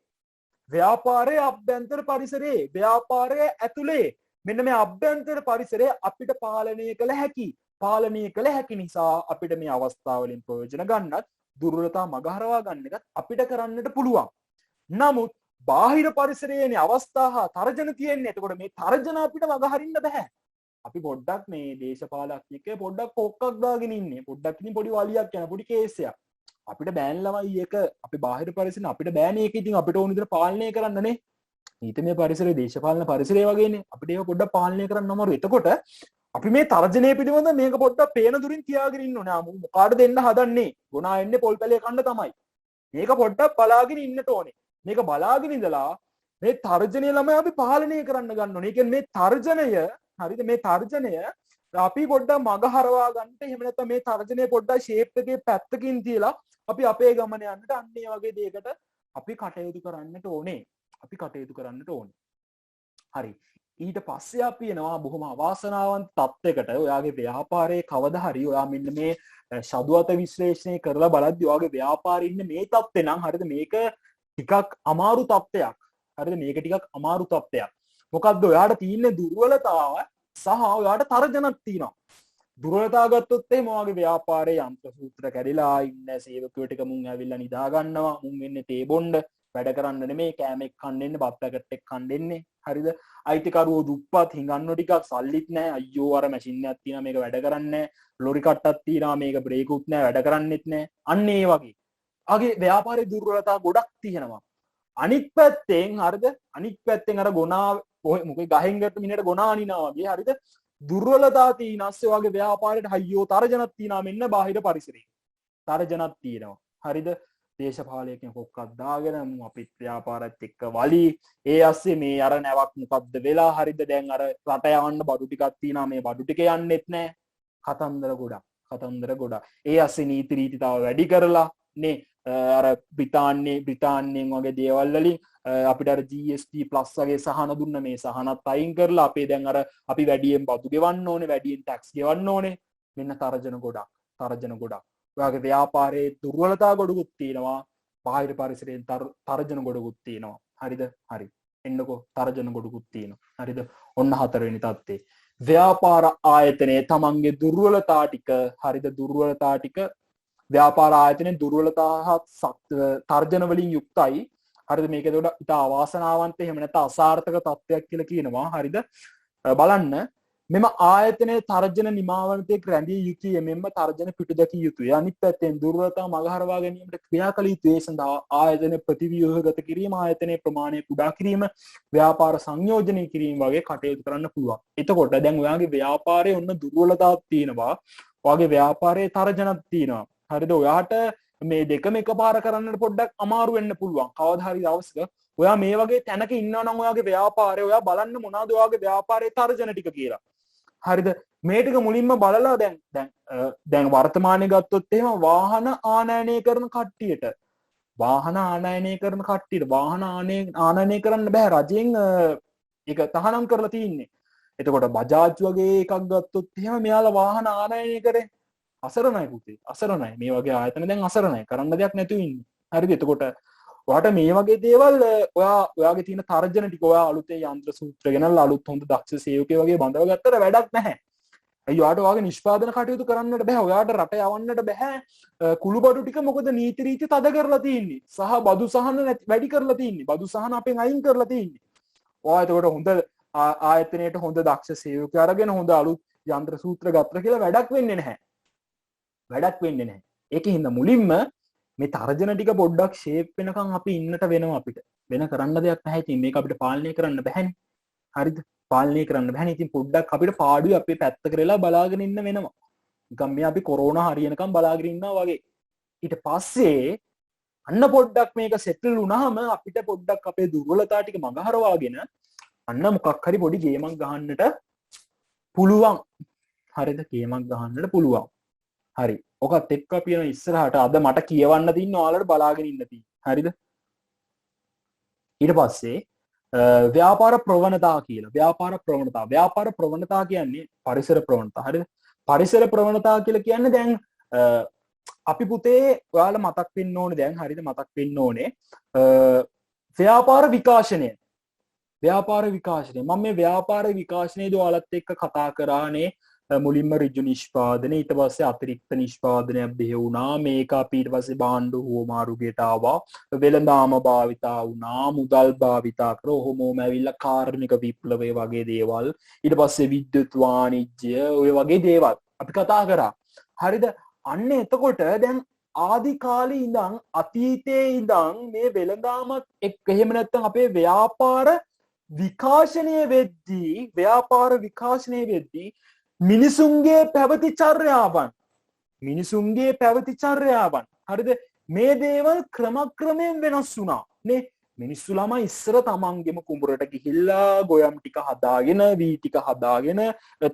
ව්‍යාපාරයේ අභ්‍යන්තර පරිසරයේ ව්‍යාපාරයේ ඇතුලේ මෙන්න මේ අභ්‍යන්තර පරිසරය අපිට පාලනය කළ හැකි නිසා අපිට මේ අවස්ථාවලින් ප්‍රයෝජන ගන්නත් දුර්වලතා මගහරවා ගන්න එකත් අපිට කරන්නට පුළුවන්. නමුත් බාහිර පරිසරයේනේ අවස්ථා හා තර්ජන තියෙන්නේ. එතකොට මේ තර්ජන අපිට මගහරින්න බෑ. අපි පොඩ්ඩක් මේ දේශපාලඥයෙක් පොඩ්ඩක් කොක්කක් දාගෙන ඉන්නේ. පොඩ්ඩක් ඉතින් පොඩි වලියක් යන පොඩි කේස් එකක්. අපිට බෑන් ළමයි එක අපි බාහිර පරිසරේ අපිට බෑනේ ඒක ඉතින් අපිට ඕන විදිහට පාලනය කරන්නනේ. නීතිමය පරිසරයේ දේශපාලන පරිසරය වගේනේ අපිට ඒක පොඩ්ඩක් පාලනය කරන්න අමාරුයි. එතකොට අපි මේ තර්ජනය පිළිබඳ මේක පොඩ්ඩක් පේන දුරින් තියාගෙන ඉන්න ඕනේ. මොකාට දෙන්න හදන්නේ? ගුණා එන්නේ පොල් පැලේ කන්න තමයි. මේක පොඩ්ඩක් බලාගෙන ඉන්නට ඕනේ. මේක බලාගෙන ඉඳලා මේ තර්ජනය ළමයි අපි පාලනය කරන්න ගන්න ඕනේ. ඒ කියන්නේ මේ තර්ජනය හරිද? මේ තර්ජනය අපි පොඩ්ඩක් මග හරවා ගන්නට එහෙම නැත්නම් මේ තර්ජනය පොඩ්ඩක් ෂේප් එකේ පැත්තකින් තියලා අපි අපේ ගමන යන්නට අන්න ඒ වගේ දෙයකට අපි කටයුතු කරන්නට ඕනේ. හරි. ඊට පස්සේ අපි එනවා බොහොම අවාසනාවන්ත තත්යකට. ඔයාගේ ව්‍යාපාරයේ කවදා හරි ඔයා මෙන්න මේ ශදුවත විශ්ලේෂණය කරලා බලද්දී ඔයාගේ ව්‍යාපාරේ ඉන්නේ මේ තත්ත්වේ නම් හරිද මේක ටිකක් අමාරු තත්ත්වයක්. හරිද මේක ටිකක් අමාරු තත්ත්වයක්. මොකද්ද ඔයාට තියෙන දුර්වලතාව සහ ඔයාට තර්ජනක් තියෙනවා. දුර්වලතාව ගත්තොත් එහෙම ඔයාගේ ව්‍යාපාරයේ යන්ත්‍ර සූත්‍ර කැඩිලා ඉන්න සේවකයෝ ටික මුන් ඇවිල්ලා නිදා ගන්නවා. මුන් වෙන්නේ තේ බොණ්ඩ වැඩ කරන්න නෙමෙයි කෑමෙක් කන්න එන්නේ බත් පැකට් එකක් කන්න එන්නේ. හරිද? අයිතිකරුවෝ දුප්පත් හිඟන්නෝ ටිකක් සල්ලිත් නැහැ. අයියෝ අර මැෂින් එකක් තියෙනවා මේක වැඩ කරන්නේ නැහැ. ලොරි කට්ටක් තියෙනවා මේක බ්‍රේකුත් නැහැ වැඩ කරන්නෙත් නැහැ. අන්න ඒ වගේ. ආගේ ව්‍යාපාරයේ දුර්වලතා ගොඩක් තියෙනවා. අනිත් පැත්තෙන් හරිද? අනිත් පැත්තෙන් අර ගොනා මොකේ ගහෙන් ගැට මිනිහට ගොනා අනිනවා වගේ හරිද? දුර්වලතා තියෙනස්සේ වගේ ව්‍යාපාරයට අයියෝ තර්ජනක් තියෙනවා මෙන්න බාහිර පරිසරේ. තර්ජනක් තියෙනවා. හරිද? දේශපාලකයන් කොක්කක් දාගෙන අපිත් ව්‍යාපාරත් එක්ක වලි ඒ අස්සේ මේ අර නැවක් මොකද්ද වෙලා හරිද දැන් අර රට යවන්න බඩු ටිකක් තියෙනවා මේ බඩු ටික යන්නෙත් නැහැ කතන්දර ගොඩක් ඒ අස්සේ නීති රීති තව වැඩි කරලා නේ අර බ්‍රිතාන්‍යයෙන් වගේ දේවල් වලින් අපිට අර GST plus වගේ සහන දුන්න මේ සහනත් අයින් කරලා අපේ දැන් අර අපි වැඩියෙන් බදු ගෙවන්න ඕනේ වැඩියෙන් ටැක්ස් ගෙවන්න ඕනේ මෙන්න තර්ජන ගොඩක් ඔයාගේ ව්‍යාපාරයේ දුර්වලතා ගොඩකුත් තියෙනවා බාහිර පරිසරයෙන් තර්ජන ගොඩකුත් තියෙනවා හරිද හරි එන්නකෝ තර්ජන ගොඩකුත් තියෙනවා හරිද ඔන්න හතරවෙනි තත්ත්වේ ව්‍යාපාර ආයතනයේ තමන්ගේ දුර්වලතා ටික හරිද දුර්වලතා ටික ව්‍යාපාර ආයතනයේ දුර්වලතා තර්ජන වලින් යුක්තයි හරිද මේක එතකොට ඉතා අවාසනාවන්ත එහෙම නැත්නම් අසාර්ථක තත්ත්වයක් කියලා කියනවා හරිද බලන්න මෙම ආයතනයේ තර්ජන නිමාවනතෙක් රැඳිය යුතුය මෙන්න තර්ජන පිටුදකිය යුතුය අනිත් පැත්තෙන් දුර්වලතා මගහරවා ගැනීමට ක්‍රියා කළ යුතුය ඒ සඳහා ආයතන ප්‍රතිව්‍යුහගත කිරීම ආයතනයේ ප්‍රමාණය කුඩා කිරීම ව්‍යාපාර සංයෝජනය කිරීම වගේ කටයුතු කරන්න පුළුවන් එතකොට දැන් ඔයාගේ ව්‍යාපාරයේ ඔන්න දුර්වලතාවක් තියෙනවා ඔයාගේ ව්‍යාපාරයේ තර්ජනක් තියෙනවා හරිද ඔයාට මේ දෙකම එකපාර කරන්නට පොඩ්ඩක් අමාරු වෙන්න පුළුවන් කවදා හරි දවසක ඔයා මේ වගේ තැනක ඉන්නවා නම් ඔයාගේ ව්‍යාපාරේ ඔයා බලන්න මොනවද ඔයාගේ ව්‍යාපාරයේ තර්ජන ටික කියලා හරිද මේ ටික මුලින්ම බලලා දැන් වර්තමානයේ ගත්තොත් එහෙම වාහන ආනයනය කරන කට්ටියට වාහන ආනයනය කරන්න බෑ රජයෙන් ඒක තහනම් කරලා තියෙන්නේ එතකොට බජාජ් වගේ එකක් ගත්තොත් එහෙම මෙයාලා වාහන ආනයනය කරේ අසරණයි පුතේ අසරණයි මේ වගේ ආයතන දැන් අසරණයි කරන්න දෙයක් නැතුව ඉන්නේ හරිද එතකොට ඔයාට මේ වගේ දේවල් ඔයාගේ තියෙන තර්ජන ටික ඔයා අලුතේ යන්ත්‍ර සූත්‍ර ගෙනල්ලා අලුත් හොඳ දක්ෂ සේවකයෙක් වගේ බඳව ගත්තට වැඩක් නැහැ ඔයාට ඔයාගේ නිෂ්පාදන කටයුතු කරන්නට බෑ. ඔයාට රට යවන්නට බෑ. කුළුබඩු ටික මොකද නීති රීති තද කරලා තියෙන්නේ. සහ බදු සහන වැඩි කරලා තියෙන්නේ. බදු සහන අපෙන් අයින් කරලා තියෙන්නේ. ඔයා එතකොට හොඳ ආයතනයේට හොඳ දක්ෂ සේවකයෙක් අරගෙන හොඳ අලුත් යන්ත්‍ර සූත්‍ර ගත්ත කියලා වැඩක් වෙන්නේ නැහැ. වැඩක් වෙන්නේ නැහැ. ඒකින්ද මුලින්ම මේ තර්ජන ටික පොඩ්ඩක් ෂේප් වෙනකන් අපි ඉන්නට වෙනවා අපිට. වෙන කරන්න දෙයක් නැහැ. ඉතින් මේක අපිට පාලනය කරන්න බැහැනේ. හරිද? පාලනය කරන්න බැහැනේ. ඉතින් පොඩ්ඩක් අපිට පාඩුවේ අපේ පැත්ත කරලා බලාගෙන ඉන්න වෙනවා. නිකන් මේ අපි කොරෝනා හරියනකම් බලාගෙන ඉන්නවා වගේ. ඊට පස්සේ අන්න පොඩ්ඩක් මේක සෙටල් වුණාම අපිට පොඩ්ඩක් අපේ දුර්වලතා ටික මගහරවාගෙන අන්න මොකක් හරි පොඩි ගේමක් ගහන්නට පුළුවන්. හරිද? ගේමක් ගහන්නට පුළුවන්. හරි. ඔකත් එක්ක අපි යන ඉස්සරහට අද මට කියවන්න තින්න ඔයාලට බලාගෙන ඉන්න තියෙන්නේ. හරිද? ඊට පස්සේ ව්‍යාපාර ප්‍රවණතා කියලා. ව්‍යාපාර ප්‍රවණතා කියන්නේ පරිසර ප්‍රවණතා. හරිද? පරිසර ප්‍රවණතා කියලා කියන්නේ දැන් අපි පුතේ ඔයාලා මතක් වෙන්න ඕනේ දැන්. හරිද? මතක් වෙන්න ඕනේ ව්‍යාපාර විකාශනය. මම මේ ව්‍යාපාර විකාශනයේදී ඔයාලත් එක්ක කතා කරානේ මුලින්ම ඍජු නිෂ්පාදනය, ඊට පස්සේ අතිරික්ත නිෂ්පාදනයක් බෙහෙ වුණා. මේක අපි ඊට පස්සේ භාණ්ඩ හුවමාරුගයට ආවා. වෙළඳාම භාවිතා වුණා, මුදල් භාවිතා කරා. ඔහොමම ඇවිල්ලා කාර්මික විප්ලවය වගේ දේවල්. ඊට පස්සේ විද්‍යුත් වාණිජ්‍ය ඔය වගේ දේවල් අපි කතා කරා. හරිද? අන්න එතකොට දැන් ආදි කාලේ ඉඳන් අතීතයේ ඉඳන් මේ වෙළඳාමත් එක්ක එහෙම නැත්නම් අපේ ව්‍යාපාර විකාශනය වෙද්දී මිනිසුන්ගේ පැවති චර්යාවන් හරිද මේ දේවල් ක්‍රමක්‍රමයෙන් වෙනස් වුණා නේ. මිනිස්සු ළමයි ඉස්සර තමන්ගෙම කුඹරට ගිහිල්ලා ගොයම් ටික හදාගෙන වී ටික හදාගෙන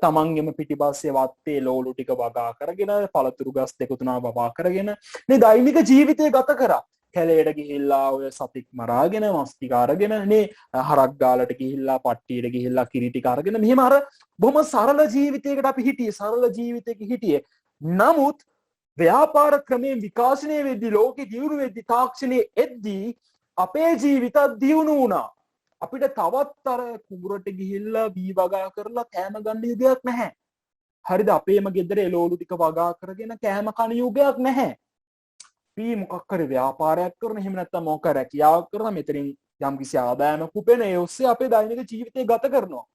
තමන්ගෙම පිටිපස්සේ වත්තේ ලෝලු ටික වගා කරගෙන පළතුරු ගස් දෙක තුනක් වවා කරගෙන මේ දෛනික ජීවිතය ගත කරා. කැලේට ගිහිල්ලා ඔය සතික් මරාගෙන මස් ටික අරගෙන නේ හරක් ගාලට ගිහිල්ලා පට්ටියට ගිහිල්ලා කිරි ටික අරගෙන මෙහෙම අර බොහොම සරල ජීවිතයකට අපි හිටියේ. නමුත් ව්‍යාපාර ක්‍රමයෙන් විකාශනය වෙද්දී ලෝකෙ දියුණු වෙද්දී තාක්ෂණයේ එද්දී අපේ ජීවිතත් දියුණු වුණා. අපිට තවත් අර කුඹරට ගිහිල්ලා බී වගා කරලා කෑම ගන්න යුගයක් නැහැ. හරිද? අපේම ගෙදර එළවලු ටික වගා කරගෙන කෑම කන යුගයක් නැහැ. අපි මොකක් හරි ව්‍යාපාරයක් කරන එහෙම නැත්නම් මොකක් හරි රැකියාවක් කරන මෙතනින් යම්කිසි ආදායමක් උපෙන ඒ ඔස්සේ අපේ දෛනික ජීවිතය ගත කරනවා.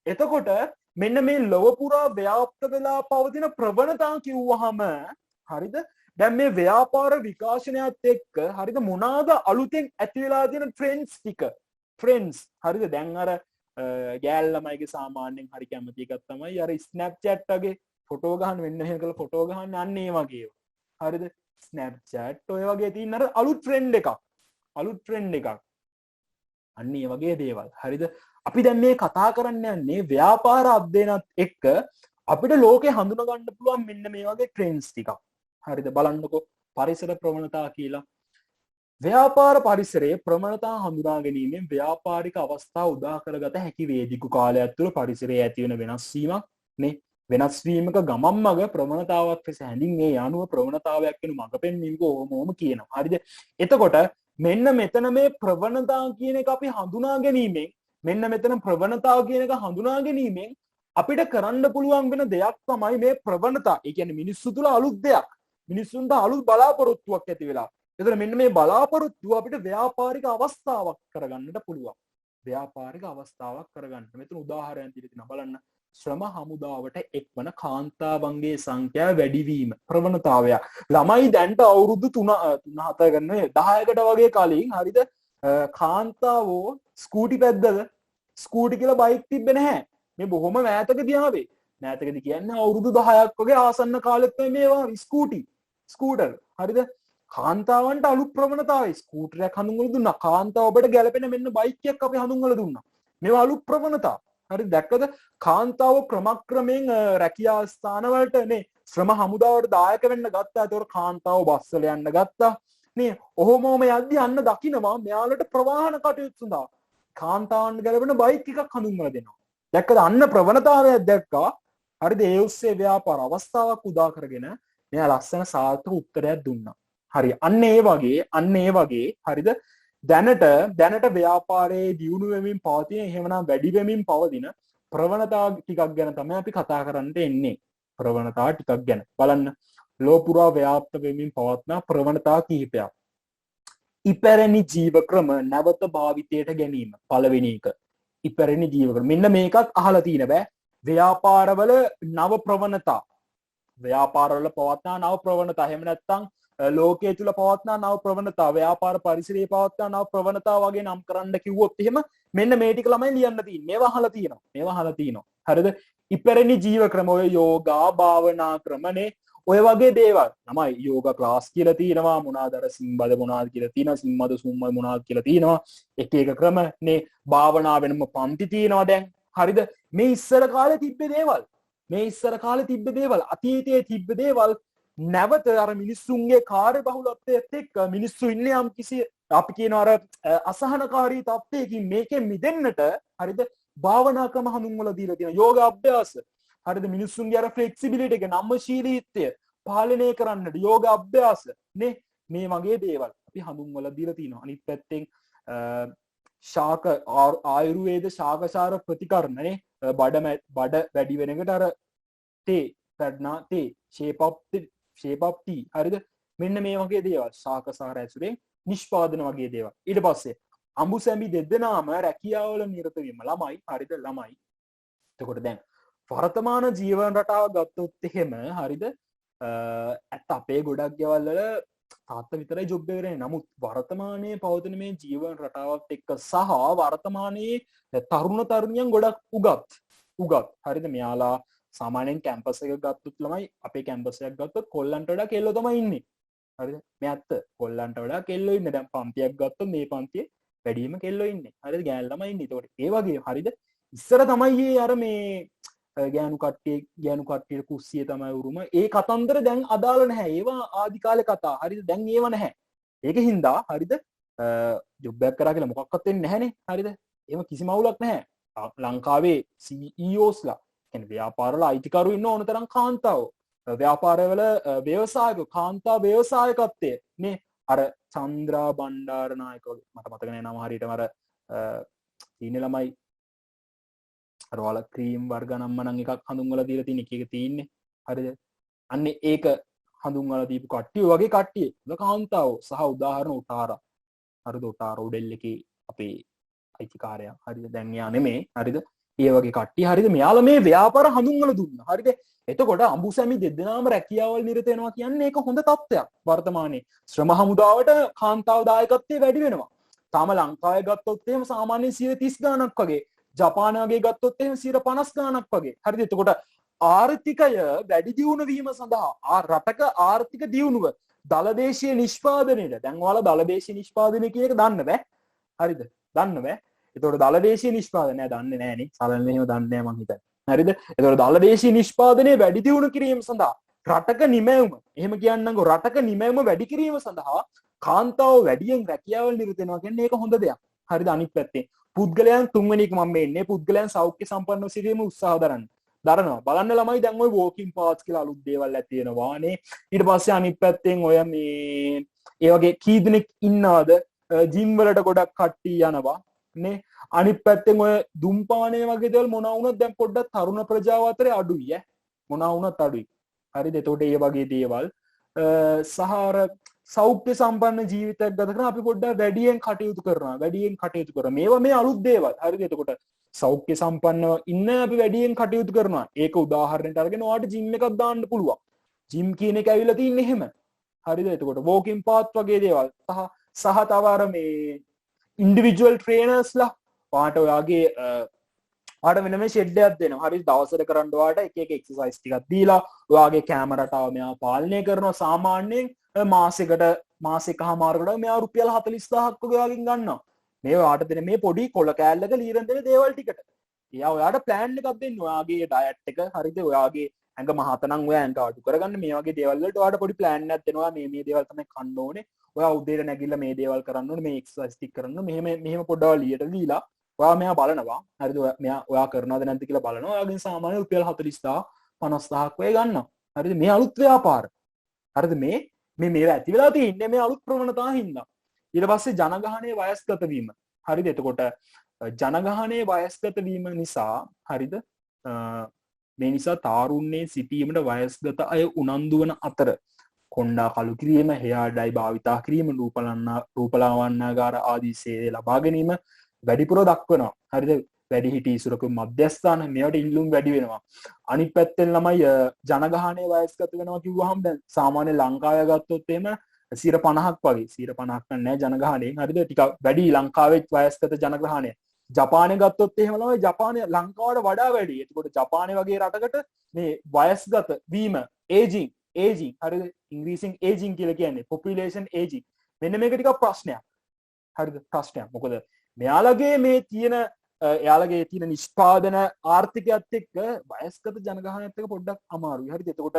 එතකොට මෙන්න මේ ලොව පුරා ව්‍යාප්ත වෙලා පවතින ප්‍රවණතා කිව්වහම හරිද? දැන් මේ ව්‍යාපාර විකාශනයත් එක්ක හරිද මොනවාද අලුතෙන් ඇති වෙලා තියෙන ට්‍රෙන්ඩ්ස් හරිද? දැන් අර ගෑල් ළමයිගේ සාමාන්‍යයෙන් හරි කැමති එකක් තමයි අර ස්නැප්චැට් වගේ ෆොටෝ ගහන්න වෙන්න එහෙම කරලා ෆොටෝ ගහන්න අන්න ඒ වගේ ඒවා. හරිද? ස්නැප්චැට් ඔය වගේ තියෙන අර අලුත් ට්‍රෙන්ඩ් එකක්. අන්න ඒ වගේ දේවල්. හරිද? අපි දැන් මේ කතා කරන්න යන්නේ ව්‍යාපාර අධ්‍යයනත් එක්ක අපිට ලෝකේ හඳුනා ගන්න පුළුවන් මෙන්න මේ වගේ ට්‍රෙන්ඩ්ස් ටිකක්. හරිද? බලන්නකෝ පරිසර ප්‍රවණතා කියලා. ව්‍යාපාර පරිසරයේ ප්‍රවණතා හඳුනා ගැනීමෙන් ව්‍යාපාරික අවස්ථා උදා කරගත හැකි වේ. දිගු කාලයක් තුළ පරිසරයේ ඇති වෙන වෙනස් වීමක් නේ. වෙනස් වීමක ගමන් මග ප්‍රවණතාවක් ලෙස හැඳින්වේ. යනුව ප්‍රවණතාවයක් වෙන මඟ පෙන්වීමක ඕමෝම කියනවා. හරිද? එතකොට මෙන්න මෙතන මේ ප්‍රවණතා කියන එක අපි හඳුනා ගැනීමෙන් අපිට කරන්න පුළුවන් වෙන දෙයක් තමයි මේ ප්‍රවණතා. ඒ කියන්නේ මිනිස්සු තුළ අලුත් දෙයක්. මිනිස්සුන්ට අලුත් බලාපොරොත්තුවක් ඇති වෙලා. එතන මෙන්න මේ බලාපොරොත්තුව අපිට ව්‍යාපාරික අවස්ථාවක් කරගන්නට පුළුවන්. මෙතන උදාහරණයක් දෙන්න බලන්න. ශ්‍රම හමුදාවට එක්වන කාන්තාවන්ගේ සංඛ්‍යාව වැඩිවීම ප්‍රවණතාවය. ළමයි දැන්ට අවුරුදු 3-4 ගන්න 10කට වගේ කලින් හරිද කාන්තාවෝ ස්කූටි පැද්දද ස්කූටි කියලා බයික් තිබ්බේ නැහැ. මේ බොහොම මෑතකදී ආවේ. මෑතකදී කියන්නේ අවුරුදු 10ක් වගේ ආසන්න කාලෙත් මේවා ස්කූටර්. හරිද? කාන්තාවන්ට අලුත් ප්‍රවණතාවයි. ස්කූටරයක් හඳුන්වලා දුන්නා. කාන්තාව ඔබට ගැලපෙන මෙන්න බයික් එකක් අපි හඳුන්වලා දුන්නා. මේවා අලුත් ප්‍රවණතා. හරි දැක්කද? කාන්තාව ක්‍රමක්‍රමයෙන් රැකියා ස්ථානවලට නේ ශ්‍රම හමුදාවට දායක වෙන්න ගත්තා. ඒතකොට කාන්තාව බස් වල යන්න ගත්තා. නේ ඔහොමම යද්දි අන්න දකින්නවා මෙයාලට ප්‍රවාහන කටයුතු සඳහා කාන්තාවන්ට ගැලපෙන බයික් එකක් හඳුන්වලා දෙනවා. දැක්කද? අන්න ප්‍රවණතාවයක් දැක්කා. හරිද? ඒ ඔස්සේ ව්‍යාපාර අවස්ථාවක් උදා කරගෙන මෙයා ලස්සන සාර්ථක උත්තරයක් දුන්නා. හරි. අන්න ඒ වගේ හරිද? දැනට ව්‍යාපාරයේ දියුණු වෙමින් පවතින එහෙමනම් වැඩි වෙමින් පවතින ප්‍රවණතා ටිකක් ගැන තමයි අපි කතා කරන්න එන්නේ. ප්‍රවණතා ටිකක් ගැන බලන්න. ලෝපුරා ව්‍යාප්ත වෙමින් පවත්නා ප්‍රවණතා කිහිපයක්. ඉපැරණි ජීව ක්‍රම නැවත භාවිතයට ගැනීම පළවෙනි එක. ඉපැරණි ජීව ක්‍රම. මෙන්න මේකත් අහලා තියෙන බෑ. ව්‍යාපාරවල නව ප්‍රවණතා. ව්‍යාපාරවල පවත්නා නව ප්‍රවණතා. එහෙම නැත්නම් ලෝකයේ තුල පවත්නා නව ප්‍රවණතා, ව්‍යාපාර පරිසරයේ පවත්නා නව ප්‍රවණතා වගේ නම් කරන්න කිව්වොත් එහෙම මෙන්න මේ ටික ළමයි ලියන්න තියෙන්නේ. මේවා අහලා තියෙනවා. මේවා අහලා තියෙනවා. හරිද? ඉපැරණි ජීව ක්‍රම ඔය යෝගා භාවනා ක්‍රමනේ ඔය වගේ දේවල්. ළමයි යෝගා ක්ලාස් කියලා තියෙනවා. මොනවාද අර සිම්බද මොනවාද කියලා තියෙනවා. සිම්මද සුම්ම මොනවාද කියලා තියෙනවා. එක එක ක්‍රම නේ භාවනා වෙනම පන්ති තියෙනවා දැන්. හරිද? මේ ඉස්සර කාලේ තිබ්බ දේවල්. මේ ඉස්සර කාලේ තිබ්බ දේවල්, අතීතයේ තිබ්බ දේවල් නැවත අර මිනිස්සුන්ගේ කාර්ය බහුලත්වයත් එක්ක මිනිස්සු ඉන්නේ යම් කිසි අපි කියන අර අසහනකාරී තත්ත්වයකින් මේකෙන් මිදෙන්නට හරිද භාවනා ක්‍රම හඳුන්වලා දීලා තියෙනවා. යෝග අභ්‍යාස හරිද මිනිස්සුන්ගේ අර ෆ්ලෙක්සිබිලිටි එක නම්‍යශීලීත්වය පාලනය කරන්නට යෝග අභ්‍යාස නේ මේ වගේ දේවල් අපි හඳුන්වලා දීලා තියෙනවා. අනිත් පැත්තෙන් ශාක ආයුර්වේද ශාකසාර ප්‍රතිකරණනේ බඩ වැඩි වෙන එකට අර තේ පැඩ්නා තේ shape up tea හරිද මෙන්න මේ වගේ දේවල් ශාකසාර ඇසුරෙන් නිෂ්පාදන වගේ දේවල්. ඊට පස්සේ අඹු සැමි දෙදෙනාම රැකියාවල නිරත වීම ළමයි හරිද ළමයි. එතකොට දැන් වර්තමාන ජීවන රටාව ගත්තොත් එහෙම හරිද ඇත්ත අපේ ගොඩක් ගෙවල් වල තාත්තා විතරයි ජොබ් එක කරන්නේ. නමුත් වර්තමානයේ පවතින මේ ජීවන රටාවත් එක්ක සහ වර්තමානයේ තරුණ තරුණියන් ගොඩක් උගත් හරිද මෙයාලා සාමාන්‍යයෙන් කැම්පස් එක ගත්තොත් ළමයි අපේ කැම්පස් එකක් ගත්තොත් කොල්ලන්ට වඩා කෙල්ලෝ තමයි ඉන්නේ. හරිද? මේ ඇත්ත. කොල්ලන්ට වඩා කෙල්ලෝ ඉන්නේ. දැන් පන්තියක් ගත්තොත් මේ පන්තියේ වැඩිම කෙල්ලෝ ඉන්නේ. හරිද? ගෑනු ළමයි ඉන්නේ. ඒකට ඒ වගේ හරිද? ඉස්සර තමයි අර මේ ගෑනු කට්ටිය කුස්සිය තමයි උරුම. ඒ කතන්දර දැන් අදාළ නැහැ. ඒවා ආදි කාලේ කතා. හරිද? දැන් ඒව නැහැ. ඒක හින්දා හරිද? ජොබ් එකක් කරා කියලා මොකක්වත් වෙන්නේ නැහැනේ. හරිද? එහෙම කිසිම අවුලක් නැහැ. ලංකාවේ CEOස්ලා කියන්නේ ව්‍යාපාරවල අයිතිකරු ඉන්න ඕන තරම් කාන්තාවෝ. ව්‍යාපාරවල ව්‍යවසායක කාන්තා ව්‍යවසායකත්වය නේ අර චන්ද්‍රා බණ්ඩාරනායක වගේ මට මතක නෑ නම හරියටම අර ඉන්නේ ළමයි අර වල ක්‍රීම් වර්ග නම් මනම් එකක් හඳුන්වලා දීලා තියෙන එක තියෙන්නේ. හරිද? අන්න ඒක හඳුන්වලා දීපු කට්ටිය වගේ කට්ටිය. කාන්තාවෝ සහ උදාහරණ උටාරා. හරිද? උටාරා උඩෙල් එකේ අපේ අයිතිකාරයා. හරිද? දැන් යා නෙමේ. හරිද? ඒ වගේ කට්ටිය හරිද මෙයාලා මේ ව්‍යාපාර හඳුන්වලා දුන්නා. හරිද? එතකොට අඹුසැමි දෙදෙනාම රැකියාවල් නිරත වෙනවා කියන්නේ ඒක හොඳ තත්ත්වයක්. වර්තමානයේ ශ්‍රම හමුදාවට කාන්තාව දායකත්වය වැඩි වෙනවා. තාම ලංකාවේ ගත්තොත් එහෙම සාමාන්‍යයෙන් 130 ගාණක් වගේ. ජපාන වගේ ගත්තොත් එහෙම 150 ගාණක් වගේ. හරිද? එතකොට ආර්ථිකය වැඩි දියුණු වීම සඳහා රටක ආර්ථික දියුණුව දලදේශීය නිෂ්පාදනයේද දැන් ඔයාලා දලදේශීය නිෂ්පාදනය කියන එක දන්න බෑ. හරිද? දන්න බෑ. එතකොට දලදේශීය නිෂ්පාදනය දන්නේ නෑනේ. සරලව එහෙම දන්නේ නෑ මං හිතන්නේ. හරිද? එතකොට දලදේශීය නිෂ්පාදනය වැඩි දියුණු කිරීම සඳහා රටක නිමැවුම එහෙම කියන්නම්කෝ රටක නිමැවුම වැඩි කිරීම සඳහා කාන්තාව වැඩියෙන් රැකියාවල් නිරත වෙනවා කියන්නේ ඒක හොඳ දෙයක්. හරිද? අනිත් පැත්තේ පුද්ගලයන් තුන්වෙනි එක මම මේ පුද්ගලයන් සෞඛ්‍ය සම්පන්නව සිටීම උත්සාහ දරනවා. බලන්න ළමයි දැන් ওই වෝකින් පාත්ස් කියලා අලුත් දේවල් ඇති වෙනවානේ. ඊට පස්සේ අනිත් පැත්තෙන් ඔය මේ ඒ වගේ කී දෙනෙක් ඉන්නවද ජිම් වලට ගොඩක් කට්ටිය යනවා නේ. අනිත් පැත්තෙන් ඔය දුම්පානය වගේ දේවල් මොනවා වුණත් දැන් පොඩ්ඩක් තරුණ ප්‍රජාව අතරේ අඩුයි ඈ. මොනවා වුණත් අඩුයි. හරිද? එතකොට ඒ වගේ දේවල් සහාර සෞඛ්‍ය සම්පන්න ජීවිතයක් ගත කරන අපි පොඩ්ඩක් වැඩියෙන් කටයුතු කරනවා. මේවා මේ අලුත් දේවල්. හරිද? එතකොට සෞඛ්‍ය සම්පන්නව ඉන්න අපි වැඩියෙන් කටයුතු කරනවා. ඒක උදාහරණයක් අරගෙන ඔයාලට ජිම් එකක් දාන්න පුළුවන්. ජිම් කියන එක ඇවිල්ලා තින්නේ එහෙම. හරිද? එතකොට වෝකින් පාත් වගේ දේවල් සහ තව අර මේ ඉන්ඩිවිජුවල් ට්‍රේනර්ස්ලා ඔයාට ඔයාගේ ඔයාට වෙනම ෂෙඩ් එකක් දෙනවා. හරි දවසට කරන්න ඔයාට එක එක එක්සර්සයිස් ටිකක් දීලා ඔයාගේ කැමරාටව මෙයා පාලනය කරනවා. සාමාන්‍යයෙන් මාසෙකමාරකට මෙයා රුපියල් 40000ක් වගේ වගේ ගන්නවා. මේ ඔයාට දෙන මේ පොඩි කොළ කෑල්ලක ලීරන් දෙන දේවල් ටිකට. එයා ඔයාට ප්ලෑන් එකක් දෙන්න. ඔයාගේ ඩයට් එක හරිද? ඔයාගේ ඇඟ මහත නම් ඔයා ඇඟ අඩු කරගන්න මේ වගේ දේවල් වලට ඔයාට පොඩි ප්ලෑන් එකක් දෙනවා. මේ දේවල් තමයි කන්න ඕනේ. ඔයා උදේට නැගිටලා මේ දේවල් කරන්න ඕනේ. මේ එක්සර්සයිස් ටික කරන්න ඕනේ. මෙහෙම පොඩ්ඩක් ලියට දීලා ඔයා මෙයා බලනවා. හරිද? ඔයා කරනවද නැද්ද කියලා බලනවා. ඔයාගෙන් සාමාන්‍ය රුපියල් 40000 50000ක් වගේ ගන්නවා. හරිද? මේ අලුත් ව්‍යාපාර. හරිද? මේවා ඇති වෙලා තියෙන්නේ මේ අලුත් ප්‍රවණතා හින්දා. ඊට පස්සේ ජනගහනයේ වයස්ගත වීම. හරිද? එතකොට ජනගහනයේ වයස්ගත වීම නිසා හරිද මේ නිසා තාරුණ්‍යයේ සිටීමට වයස්ගත අය උනන්දු වන අතර කොණ්ඩා කළු කිරීම, හෙයාර් ඩයි භාවිතා කිරීම, රූපලාවන්‍යාගාර ආදී සේවය ලබා ගැනීම වැඩිපුර දක්වනවා. හරිද? වැඩිහිටි ඉසුරක මධ්‍යස්ථාන මේවට ඉල්ලුම් වැඩි වෙනවා. අනිත් පැත්තෙන් ළමයි ජනගහනයේ වයස්ගත වෙනවා කිව්වහම දැන් සාමාන්‍ය ලංකාවේ ගත්තොත් එහෙම 50ක් වගේ 50ක් නෑ ජනගහනයෙන්. හරිද? ටිකක් වැඩි ලංකාවේ වයස්ගත ජනගහනය. ජපානය ගත්තොත් එහෙම ළමයි ජපානය ලංකාවට වඩා වැඩි. එතකොට ජපානය වගේ රටකට මේ වයස්ගත වීම ඒජිං හරිද? ඉංග්‍රීසියෙන් ඒජිං කියලා කියන්නේ population aging. මෙන්න මේක ටිකක් ප්‍රශ්නයක්. හරිද? ප්‍රශ්නයක්. මොකද මෙයාලගේ මේ තියෙන එයාලගේ තියෙන නිෂ්පාදන ආර්ථිකයත් එක්ක වයස්ගත ජනගහනයත් එක්ක පොඩ්ඩක් අමාරුයි. හරිද? එතකොට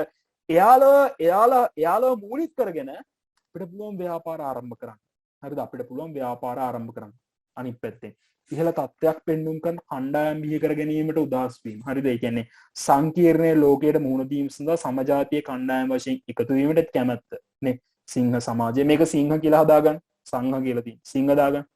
එයාලා මූලික කරගෙන අපිට පුළුවන් ව්‍යාපාර ආරම්භ කරන්න. හරිද? අපිට පුළුවන් ව්‍යාපාර ආරම්භ කරන්න. අනිත් පැත්තෙන් ඉහළ තත්ත්වයක් පෙන්නුම් කරන කණ්ඩායම් බිහි කර ගැනීමට උදාස් වීම. හරිද? ඒ කියන්නේ සංකීර්ණ ලෝකයට මුහුණ දීම සඳහා සමජාතීය කණ්ඩායම් වශයෙන් එකතු වීමට කැමැත්ත. නේ සිංහ සමාජය මේක සිංහ කියලා හදාගන්න. සංඝ කියලා තියෙන. සිංහ දාගන්න.